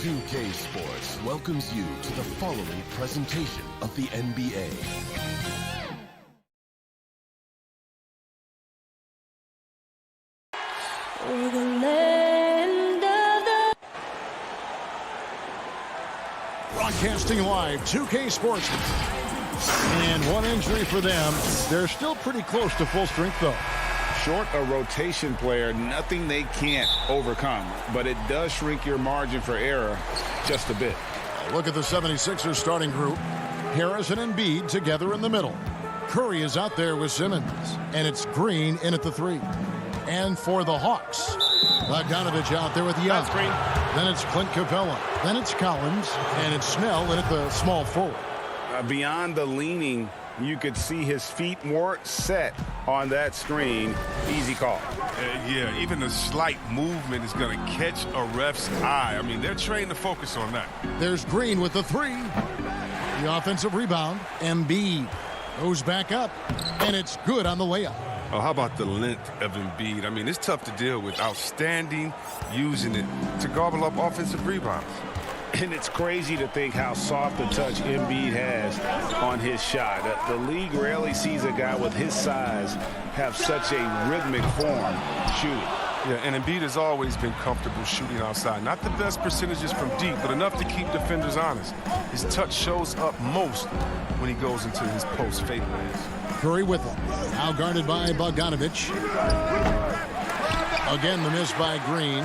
2K Sports welcomes you to the following presentation of the NBA. Over the land of the... Broadcasting live, 2K Sports. And one injury for them. They're still pretty close to full strength, though. Short a rotation player, nothing they can't overcome. But it does shrink your margin for error just a bit. Look at the 76ers starting group. Harris and Embiid together in the middle. Curry is out there with Simmons. And it's Green in at the 3. And for the Hawks, Bogdanovich out there with Young. Then it's Clint Capella. Then it's Collins. And it's Snell in at the small forward. Beyond the leaning, you could see his feet more set on that screen. Easy call. Yeah, even a slight movement is going to catch a ref's eye. I mean, they're trained to focus on that. There's Green with the 3. The offensive rebound. Embiid goes back up. And it's good on the layup. Oh, how about the length of Embiid? I mean, it's tough to deal with. Outstanding using it to gobble up offensive rebounds. And it's crazy to think how soft a touch Embiid has on his shot. The league rarely sees a guy with his size have such a rhythmic form shooting. Yeah, and Embiid has always been comfortable shooting outside. Not the best percentages from deep, but enough to keep defenders honest. His touch shows up most when he goes into his post fadeaways. Curry with it. Now guarded by Bogdanovich. Again, the miss by Green.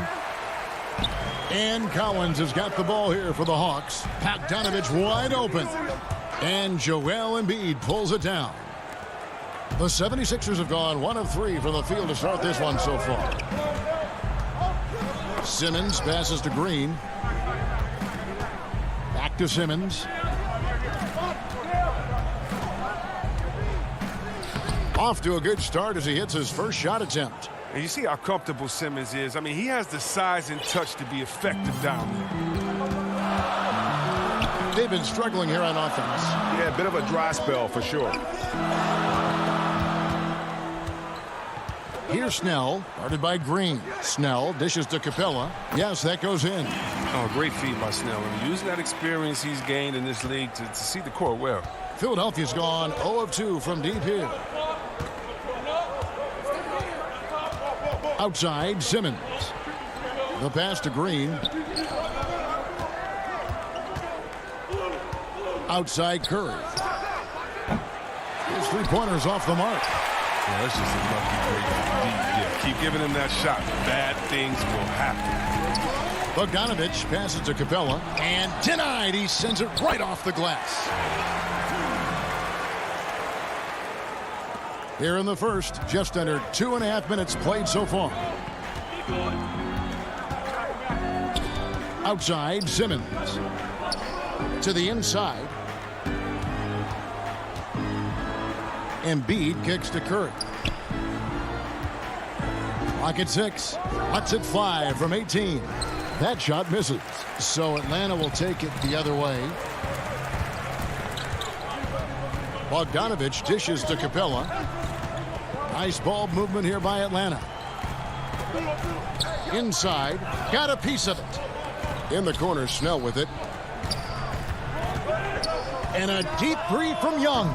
And Collins has got the ball here for the Hawks. Bogdanovich wide open. And Joel Embiid pulls it down. The 76ers have gone 1 of 3 from the field to start this one so far. Simmons passes to Green. Back to Simmons. Off to a good start as he hits his first shot attempt. And you see how comfortable Simmons is. I mean, he has the size and touch to be effective down there. They've been struggling here on offense. Yeah, a bit of a dry spell for sure. Here's Snell, guarded by Green. Snell dishes to Capella. Yes, that goes in. Oh, great feed by Snell. And using that experience he's gained in this league to see the court well. Philadelphia's gone 0 of 2 from deep here. Outside, Simmons. The pass to Green. Outside, Curry. His three-pointers off the mark. Yeah, that's just a lucky break from deep. Yeah, keep giving him that shot. Bad things will happen. Bogdanovich passes to Capella, and denied. He sends it right off the glass. Here in the first, just under 2.5 minutes played so far. Outside, Simmons. To the inside. Embiid kicks to Curry. Clock at 6. Lets it fly from 18. That shot misses. So Atlanta will take it the other way. Bogdanovich dishes to Capella. Nice ball movement here by Atlanta. Inside. Got a piece of it. In the corner, Snell with it. And a deep three from Young.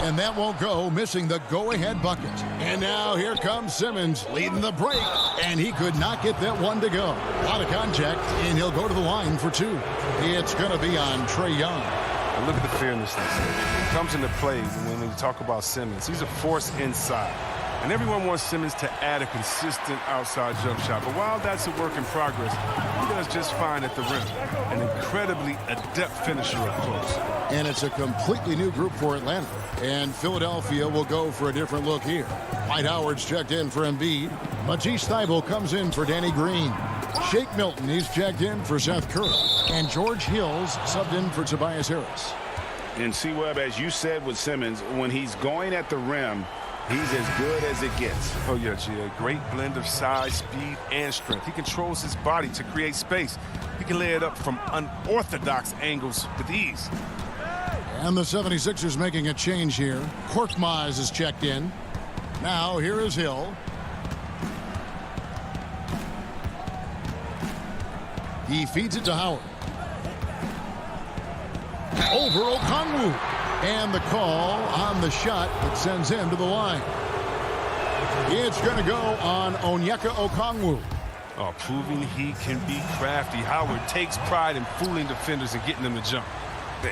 And that won't go, missing the go-ahead bucket. And now here comes Simmons leading the break. And he could not get that one to go. A lot of contact, and he'll go to the line for 2. It's going to be on Trae Young. And look at the fearlessness. It comes into play when we talk about Simmons. He's a force inside. And everyone wants Simmons to add a consistent outside jump shot. But while that's a work in progress, he does just fine at the rim. An incredibly adept finisher up close. And it's a completely new group for Atlanta. And Philadelphia will go for a different look here. Dwight Howard's checked in for Embiid. Matisse Thybulle comes in for Danny Green. Shake Milton, he's checked in for Seth Curry. And George Hill's subbed in for Tobias Harris. And C-Webb, as you said with Simmons, when he's going at the rim, he's as good as it gets. Oh, yeah, G. A great blend of size, speed, and strength. He controls his body to create space. He can lay it up from unorthodox angles with ease. And the 76ers making a change here. Korkmaz is checked in. Now here is Hill. He feeds it to Howard. Over Okongwu. And the call on the shot that sends him to the line. It's going to go on Onyeka Okongwu. Oh, proving he can be crafty. Howard takes pride in fooling defenders and getting them to jump.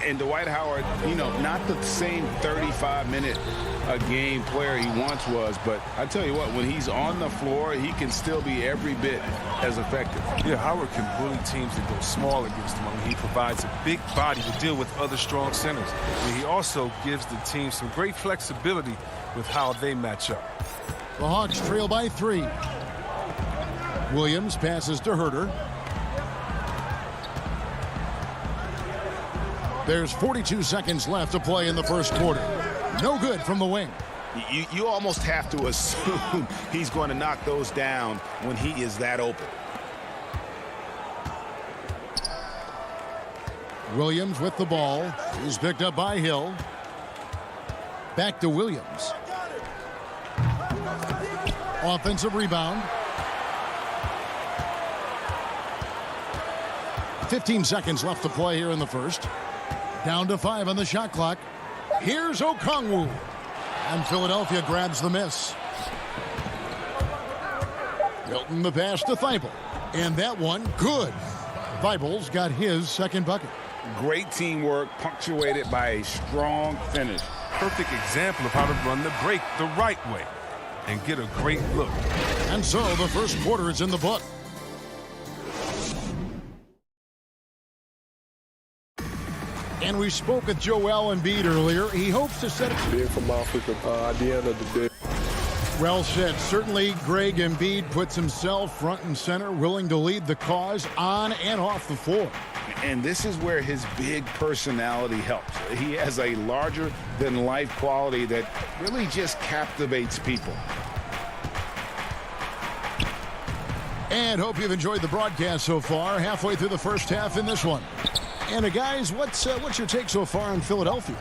And Dwight Howard, you know, not the same 35-minute-a-game player he once was, but I tell you what, when he's on the floor, he can still be every bit as effective. Yeah, Howard can bully teams that go small against him. I mean, he provides a big body to deal with other strong centers. And he also gives the team some great flexibility with how they match up. The Hawks trail by 3. Williams passes to Herter. There's 42 seconds left to play in the first quarter. No good from the wing. You almost have to assume he's going to knock those down when he is that open. Williams with the ball. He's picked up by Hill. Back to Williams. Offensive rebound. 15 seconds left to play here in the first. Down to 5 on the shot clock. Here's Okongwu. And Philadelphia grabs the miss. Milton the pass to Thybulle. And that one, good. Thybulle's got his second bucket. Great teamwork, punctuated by a strong finish. Perfect example of how to run the break the right way and get a great look. And so the first quarter is in the book. And we spoke with Joel Embiid earlier. He hopes to set it. Being from Africa, at the end of the day. Well said. Certainly, Greg Embiid puts himself front and center, willing to lead the cause on and off the floor. And this is where his big personality helps. He has a larger-than-life quality that really just captivates people. And hope you've enjoyed the broadcast so far. Halfway through the first half in this one. And guys, what's your take so far on Philadelphia?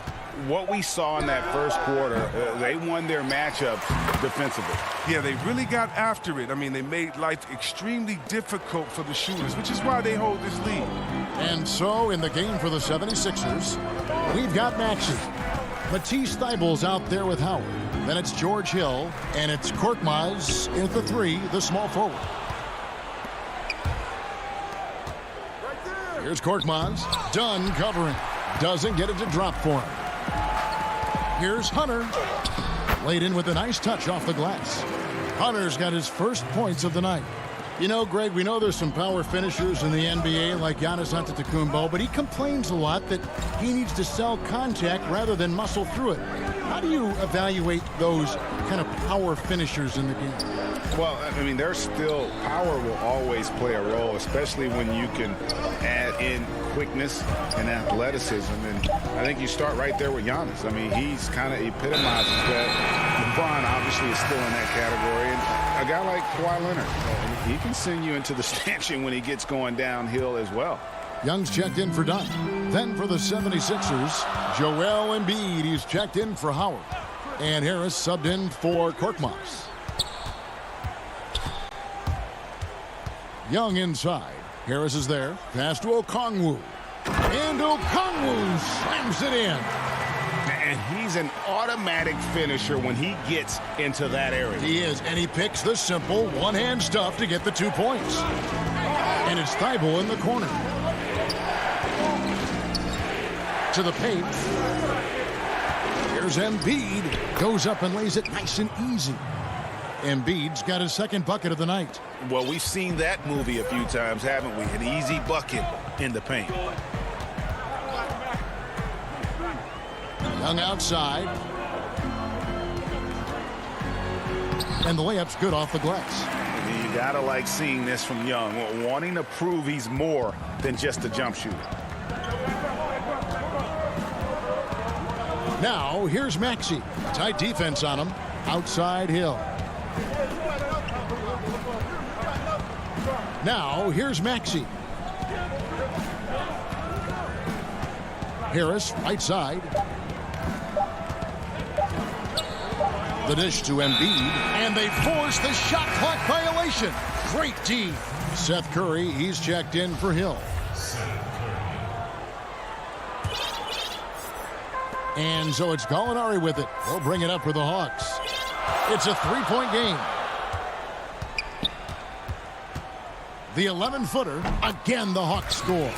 What we saw in that first quarter, they won their matchups defensively. Yeah, they really got after it. I mean, they made life extremely difficult for the shooters, which is why they hold this lead. And so, in the game for the 76ers, we've got Maxey. Matisse Thybulle's out there with Howard. Then it's George Hill, and it's Korkmaz at the 3, the small forward. Here's Korkmaz. Dunn covering. Doesn't get it to drop for him. Here's Hunter. Laid in with a nice touch off the glass. Hunter's got his first points of the night. You know, Greg, we know there's some power finishers in the NBA like Giannis Antetokounmpo, but he complains a lot that he needs to sell contact rather than muscle through it. How do you evaluate those kind of power finishers in the game? Well, I mean, there's still power will always play a role, especially when you can add in quickness and athleticism. And I think you start right there with Giannis. I mean, he's kind of epitomizes that. LeBron obviously is still in that category. And a guy like Kawhi Leonard, he can send you into the stanchion when he gets going downhill as well. Young's checked in for Dunn. Then for the 76ers, Joel Embiid. He's checked in for Howard. And Harris subbed in for Korkmaz. Young inside. Harris is there. Pass to Okongwu. And Okongwu slams it in. And he's an automatic finisher when he gets into that area. He is, and he picks the simple one-hand stuff to get the 2 points. And it's Thibault in the corner. To the paint. Here's Embiid. Goes up and lays it nice and easy. Embiid's got his second bucket of the night. Well, we've seen that movie a few times, haven't we? An easy bucket in the paint. Young outside. And the layup's good off the glass. You gotta like seeing this from Young, wanting to prove he's more than just a jump shooter. Now, here's Maxey. Tight defense on him. Outside Hill. Now, here's Maxey. Harris, right side. The dish to Embiid, and they force the shot clock violation. Great D. Seth Curry, he's checked in for Hill. And so it's Gallinari with it. They'll bring it up for the Hawks. It's a three-point game. The 11-footer, again the Hawks score.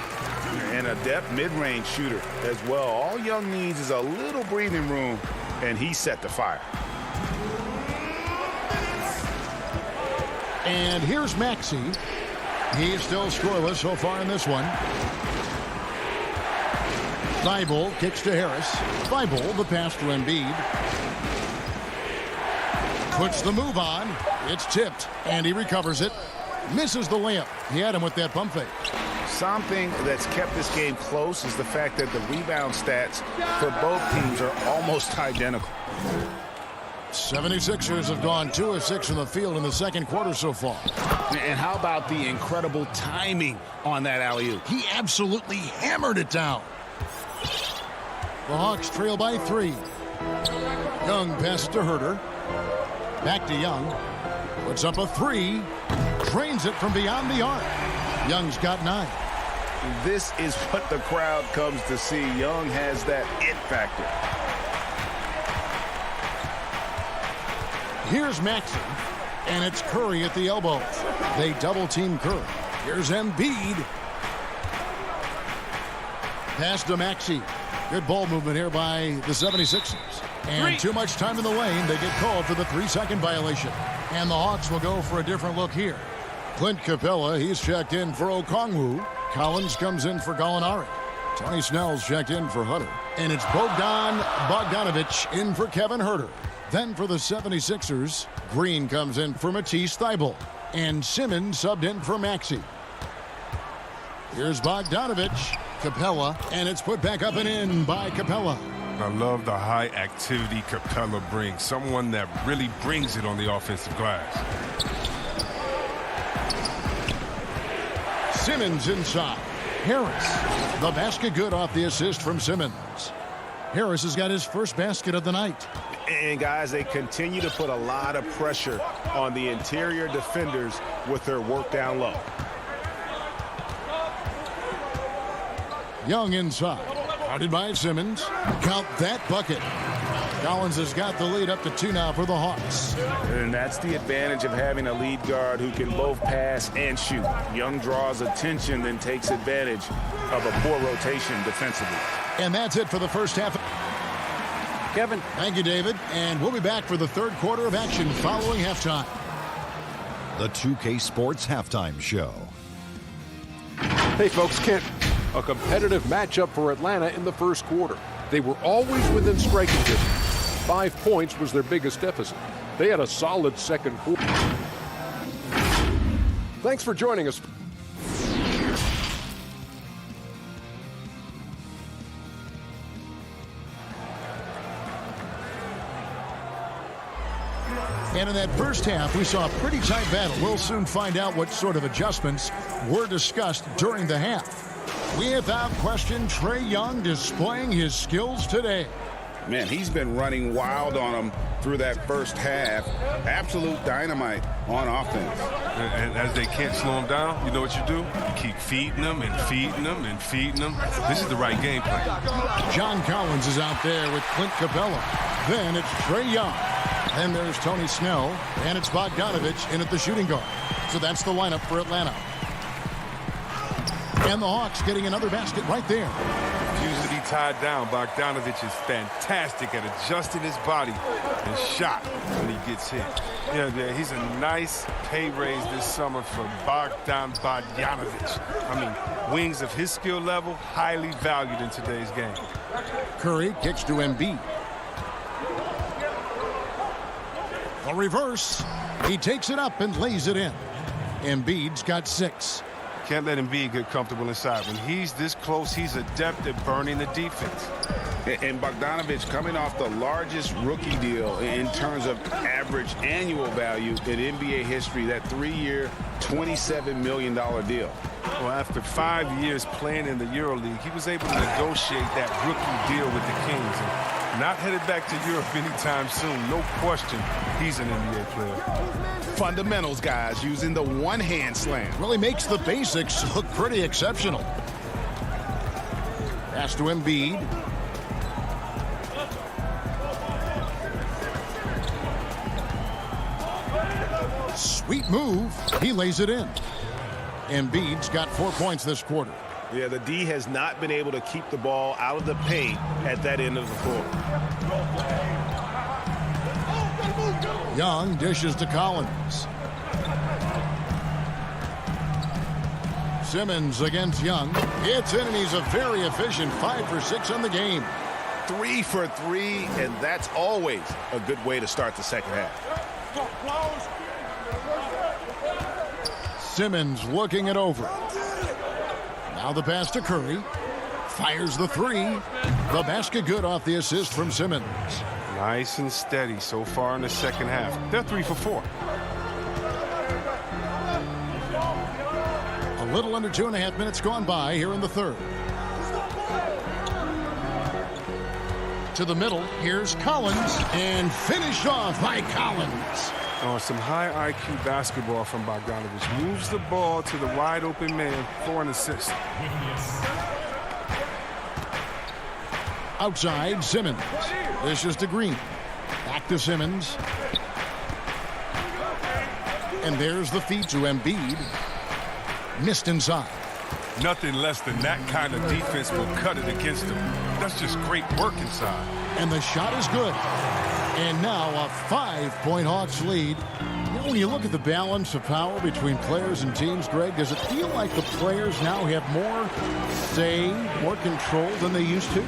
And a depth mid-range shooter as well. All Young needs is a little breathing room, and he set the fire. And here's Maxey. He is still scoreless so far in this one. Thibault kicks to Harris. Thibault, the pass to Embiid. Puts the move on. It's tipped, and he recovers it. Misses the layup. He had him with that pump fake. Something that's kept this game close is the fact that the rebound stats for both teams are almost identical. 76ers have gone 2 of 6 from the field in the second quarter so far. And how about the incredible timing on that alley-oop? He absolutely hammered it down. The Hawks trail by 3. Young passes to Herter. Back to Young. Puts up a 3. Drains it from beyond the arc. Young's got 9. This is what the crowd comes to see. Young has that it factor. Here's Maxey, and it's Curry at the elbows. They double-team Curry. Here's Embiid. Pass to Maxey. Good ball movement here by the 76ers. And too much time in the lane. They get called for the 3-second violation. And the Hawks will go for a different look here. Clint Capella, he's checked in for Okongwu. Collins comes in for Gallinari. Tony Snell's checked in for Hutter. And it's Bogdan Bogdanovic in for Kevin Herter. Then for the 76ers, Green comes in for Matisse Thybulle. And Simmons subbed in for Maxey. Here's Bogdanovic, Capella, and it's put back up and in by Capella. I love the high activity Capella brings. Someone that really brings it on the offensive glass. Simmons inside. Harris. The basket good off the assist from Simmons. Harris has got his first basket of the night. And guys, they continue to put a lot of pressure on the interior defenders with their work down low. Young inside. Guarded by Simmons. Count that bucket. Collins has got the lead up to 2 now for the Hawks. And that's the advantage of having a lead guard who can both pass and shoot. Young draws attention, then takes advantage of a poor rotation defensively. And that's it for the first half. Kevin. Thank you, David. And we'll be back for the third quarter of action following halftime. the 2K Sports Halftime Show. Hey folks, Kent, a competitive matchup for Atlanta in the first quarter. They were always within striking distance. 5 points was their biggest deficit. They had a solid second quarter. Thanks for joining us. And in that first half, we saw a pretty tight battle. We'll soon find out what sort of adjustments were discussed during the half. Without question, Trae Young displaying his skills today. Man, he's been running wild on them through that first half. Absolute dynamite on offense. And as they can't slow him down, you know what you do? You keep feeding them and feeding them and feeding them. This is the right game plan. John Collins is out there with Clint Capella. Then it's Trae Young. Then there's Tony Snell. And it's Bogdanovich in at the shooting guard. So that's the lineup for Atlanta. And the Hawks getting another basket right there. Usually be tied down. Bogdanovich is fantastic at adjusting his body and shot when he gets hit. Yeah, he's a nice pay raise this summer for Bogdanovich. I mean, wings of his skill level, highly valued in today's game. Curry kicks to Embiid. A reverse. He takes it up and lays it in. Embiid's got 6. Can't let Embiid get comfortable inside. When he's this close, he's adept at burning the defense. And Bogdanovich coming off the largest rookie deal in terms of average annual value in NBA history, that 3-year, $27 million deal. Well, after 5 years playing in the EuroLeague, he was able to negotiate that rookie deal with the Kings. And not headed back to Europe anytime soon. No question, he's an NBA player. Fundamentals, guys, using the one-hand slam. Really makes the basics look pretty exceptional. Pass to Embiid. Sweet move. He lays it in. Embiid's got 4 points this quarter. Yeah, the D has not been able to keep the ball out of the paint at that end of the floor. Young dishes to Collins. Simmons against Young. It's in, and he's a very efficient 5 for 6 on the game. 3 for 3, and that's always a good way to start the second half. Simmons looking it over. Now the pass to Curry. Fires the 3. The basket good off the assist from Simmons. Nice and steady so far in the second half. They're 3 for 4. A little under 2.5 minutes gone by here in the third. To the middle, here's Collins, and finished off by Collins. Some high IQ basketball from Bogdanovich. Moves the ball to the wide open man for an assist. Outside, Simmons. This is to Green. Back to Simmons. And there's the feed to Embiid. Missed inside. Nothing less than that kind of defense will cut it against him. That's just great work inside. And the shot is good. And now a 5-point Hawks lead. You know, when you look at the balance of power between players and teams, Greg, does it feel like the players now have more say, more control than they used to?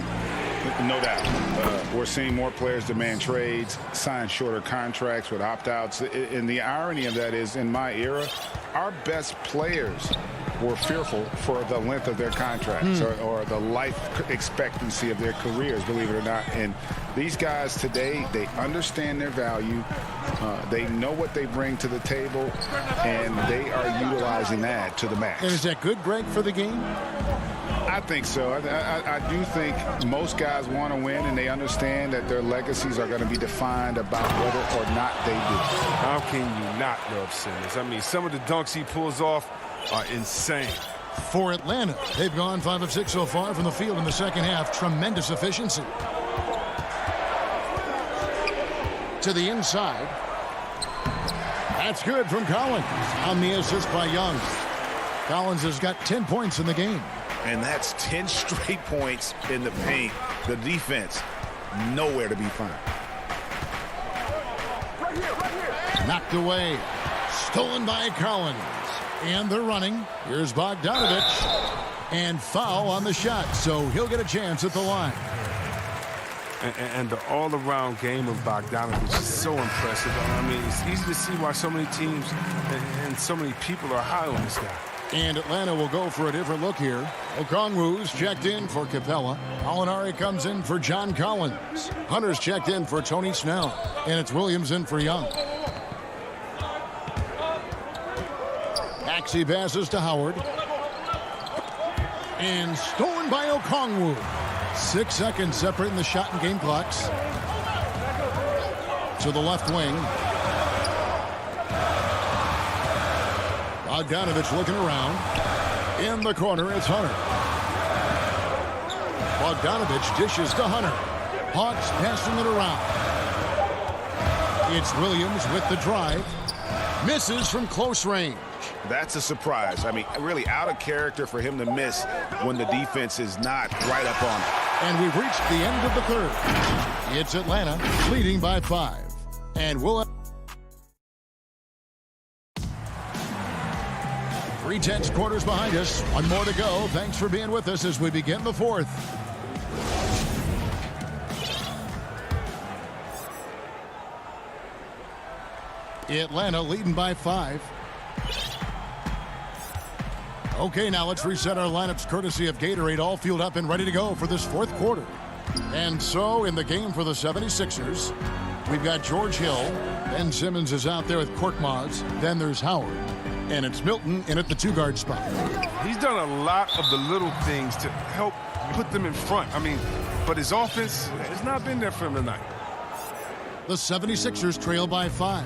No doubt. We're seeing more players demand trades, sign shorter contracts with opt-outs. And the irony of that is, in my era, our best players were fearful for the length of their contracts or the life expectancy of their careers, believe it or not. And these guys today, they understand their value. They know what they bring to the table, and they are utilizing that to the max. And is that good, Greg, for the game? I think so. I do think most guys want to win, and they understand that their legacies are going to be defined about whether or not they do. How can you not love Simmons? I mean, some of the dunks he pulls off are insane. For Atlanta, they've gone 5 of 6 so far from the field in the second half. Tremendous efficiency. To the inside. That's good from Collins on the assist by Young. Collins has got 10 points in the game. And that's 10 straight points in the paint. The defense, nowhere to be found. Knocked away. Stolen by Collins. And they're running. Here's Bogdanovich. And foul on the shot, so he'll get a chance at the line. And the all-around game of Bogdanovich is so impressive. I mean, it's easy to see why so many teams and so many people are high on this guy. And Atlanta will go for a different look here. Okongwu's checked in for Capella. Molinari comes in for John Collins. Hunter's checked in for Tony Snell. And it's Williams in for Young. Maxey passes to Howard. And stolen by Okongwu. 6 seconds separating the shot and game clocks. To the left wing. Bogdanovich looking around. In the corner, it's Hunter. Bogdanovich dishes to Hunter. Hawks passing it around. It's Williams with the drive. Misses from close range. That's a surprise. I mean, really out of character for him to miss when the defense is not right up on him. And we've reached the end of the third. It's Atlanta leading by 5. And we'll... 3/10 quarters behind us. One more to go. Thanks for being with us as we begin the fourth. Atlanta leading by 5. Okay, now let's reset our lineups courtesy of Gatorade, all fueled up and ready to go for this fourth quarter. And so in the game for the 76ers, we've got George Hill. Ben Simmons is out there with Korkmaz. Then there's Howard. And it's Milton in at the 2-guard spot. He's done a lot of the little things to help put them in front. I mean, but his offense has not been there for him tonight. The 76ers trail by 5.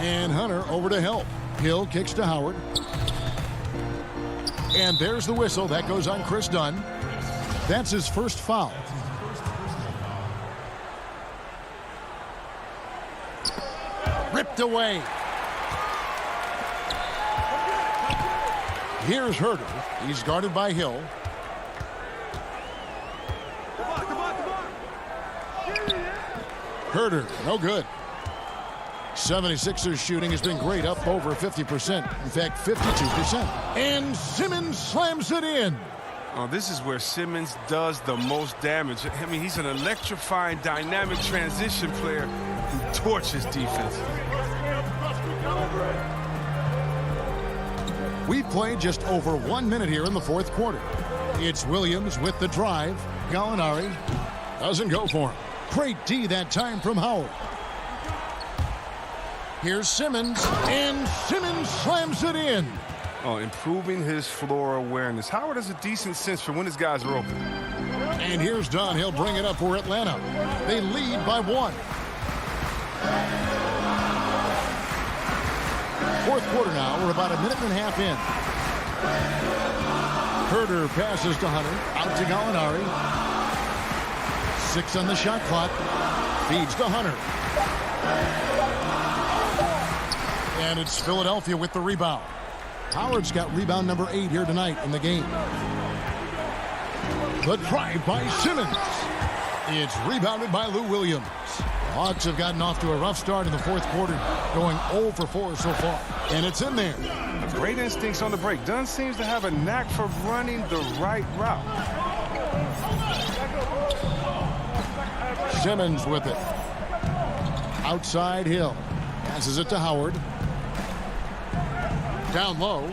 And Hunter over to Hill. Hill kicks to Howard. And there's the whistle. That goes on Chris Dunn. That's his first foul. Ripped away. Here's Herter. He's guarded by Hill. Herter, no good. 76ers shooting has been great, up over 50%. In fact, 52%. And Simmons slams it in. Oh, this is where Simmons does the most damage. I mean, he's an electrifying, dynamic transition player who torches defense. We played just over 1 minute here in the fourth quarter. It's Williams with the drive. Gallinari doesn't go for him. Great D that time from Howard. Here's Simmons, and Simmons slams it in. Oh, improving his floor awareness. Howard has a decent sense for when his guys are open. And here's Dunn. He'll bring it up for Atlanta. They lead by 1. Fourth quarter now. We're about a minute and a half in. Herter passes to Hunter. Out to Gallinari. 6 on the shot clock. Feeds to Hunter. And it's Philadelphia with the rebound. Howard's got rebound number 8 here tonight in the game. The drive by Simmons. It's rebounded by Lou Williams. The Hawks have gotten off to a rough start in the fourth quarter, going 0 for 4 so far. And it's in there. Great instincts on the break. Dunn seems to have a knack for running the right route. Simmons with it. Outside Hill. Passes it to Howard. Down low.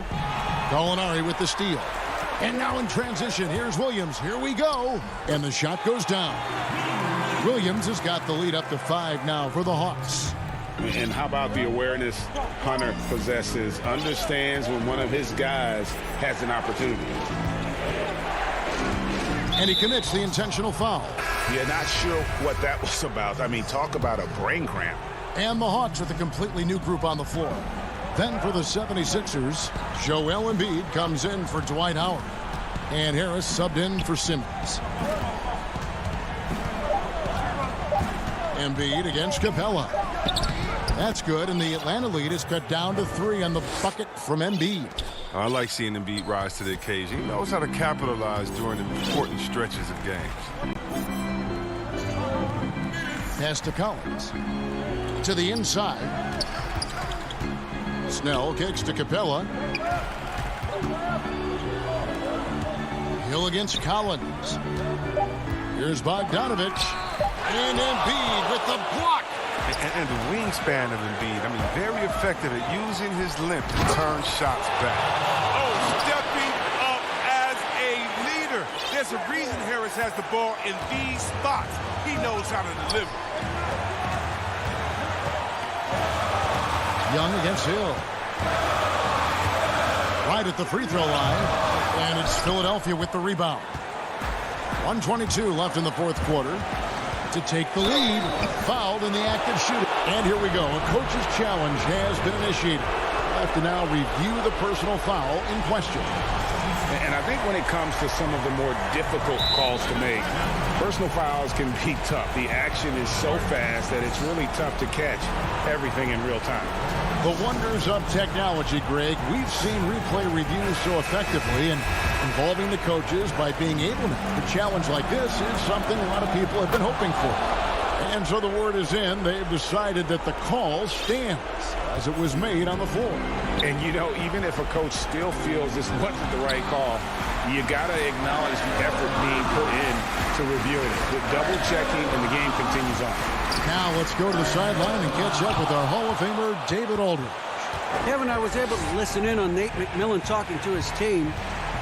Gallinari with the steal. And now in transition, here's Williams. Here we go. And the shot goes down. Williams has got the lead up to 5 now for the Hawks. And how about the awareness Hunter possesses, understands when one of his guys has an opportunity. And he commits the intentional foul. Yeah, not sure what that was about. I mean, talk about a brain cramp. And the Hawks with a completely new group on the floor. Then for the 76ers, Joel Embiid comes in for Dwight Howard. And Harris subbed in for Simmons. Embiid against Capella. That's good, and the Atlanta lead is cut down to 3 on the bucket from Embiid. I like seeing Embiid rise to the occasion. He knows how to capitalize during important stretches of games. Pass to Collins. To the inside. Snell kicks to Capella. Hill against Collins. Here's Bogdanovich. And Embiid with the block. And the wingspan of Embiid, I mean, very effective at using his length to turn shots back. Oh, stepping up as a leader. There's a reason Harris has the ball in these spots. He knows how to deliver. Young against Hill. Right at the free throw line. And it's Philadelphia with the rebound. 1:22 left in the fourth quarter. To take the lead, fouled in the act of shooting. And here we go. A coach's challenge has been initiated. I have to now review the personal foul in question. And I think when it comes to some of the more difficult calls to make, personal fouls can be tough. The action is so fast that it's really tough to catch everything in real time. The wonders of technology, Greg. We've seen replay reviews so effectively, and involving the coaches by being able to challenge like this is something a lot of people have been hoping for. And so the word is in. They've decided that the call stands as it was made on the floor. And, you know, even if a coach still feels this wasn't the right call, you got to acknowledge the effort being put in to reviewing it. The double checking, and the game continues on. Now let's go to the sideline and catch up with our Hall of Famer, David Aldridge. Kevin, I was able to listen in on Nate McMillan talking to his team.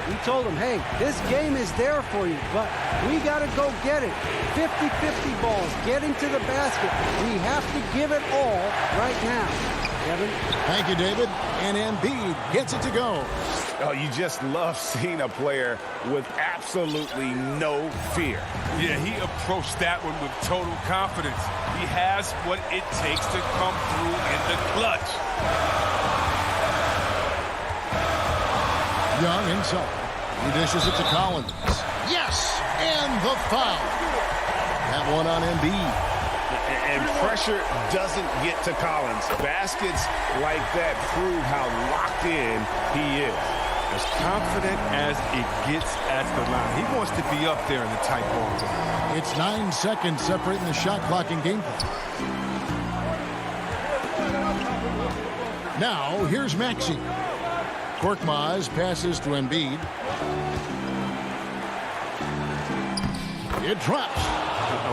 He told them, hey, this game is there for you, but we got to go get it. 50-50 balls, getting to the basket. We have to give it all right now. Kevin? Thank you, David. And Embiid gets it to go. Oh, you just love seeing a player with absolutely no fear. Yeah, he approached that one with total confidence. He has what it takes to come through in the clutch. Young inside. He dishes it to Collins. Yes! And the foul. That one on Embiid. And pressure doesn't get to Collins. Baskets like that prove how locked in he is. As confident as it gets at the line. He wants to be up there in the tight ball game. It's 9 seconds separating the shot clock and game clock. Now, here's Maxey. Korkmaz passes to Embiid. It drops.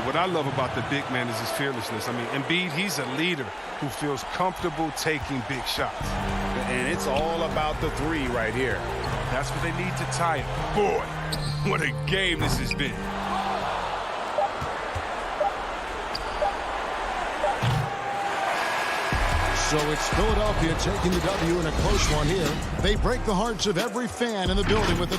What I love about the big man is his fearlessness. I mean, Embiid, he's a leader who feels comfortable taking big shots. And it's all about the three right here. That's what they need to tie it. Boy, what a game this has been. So it's Philadelphia taking the W in a close one here. They break the hearts of every fan in the building with the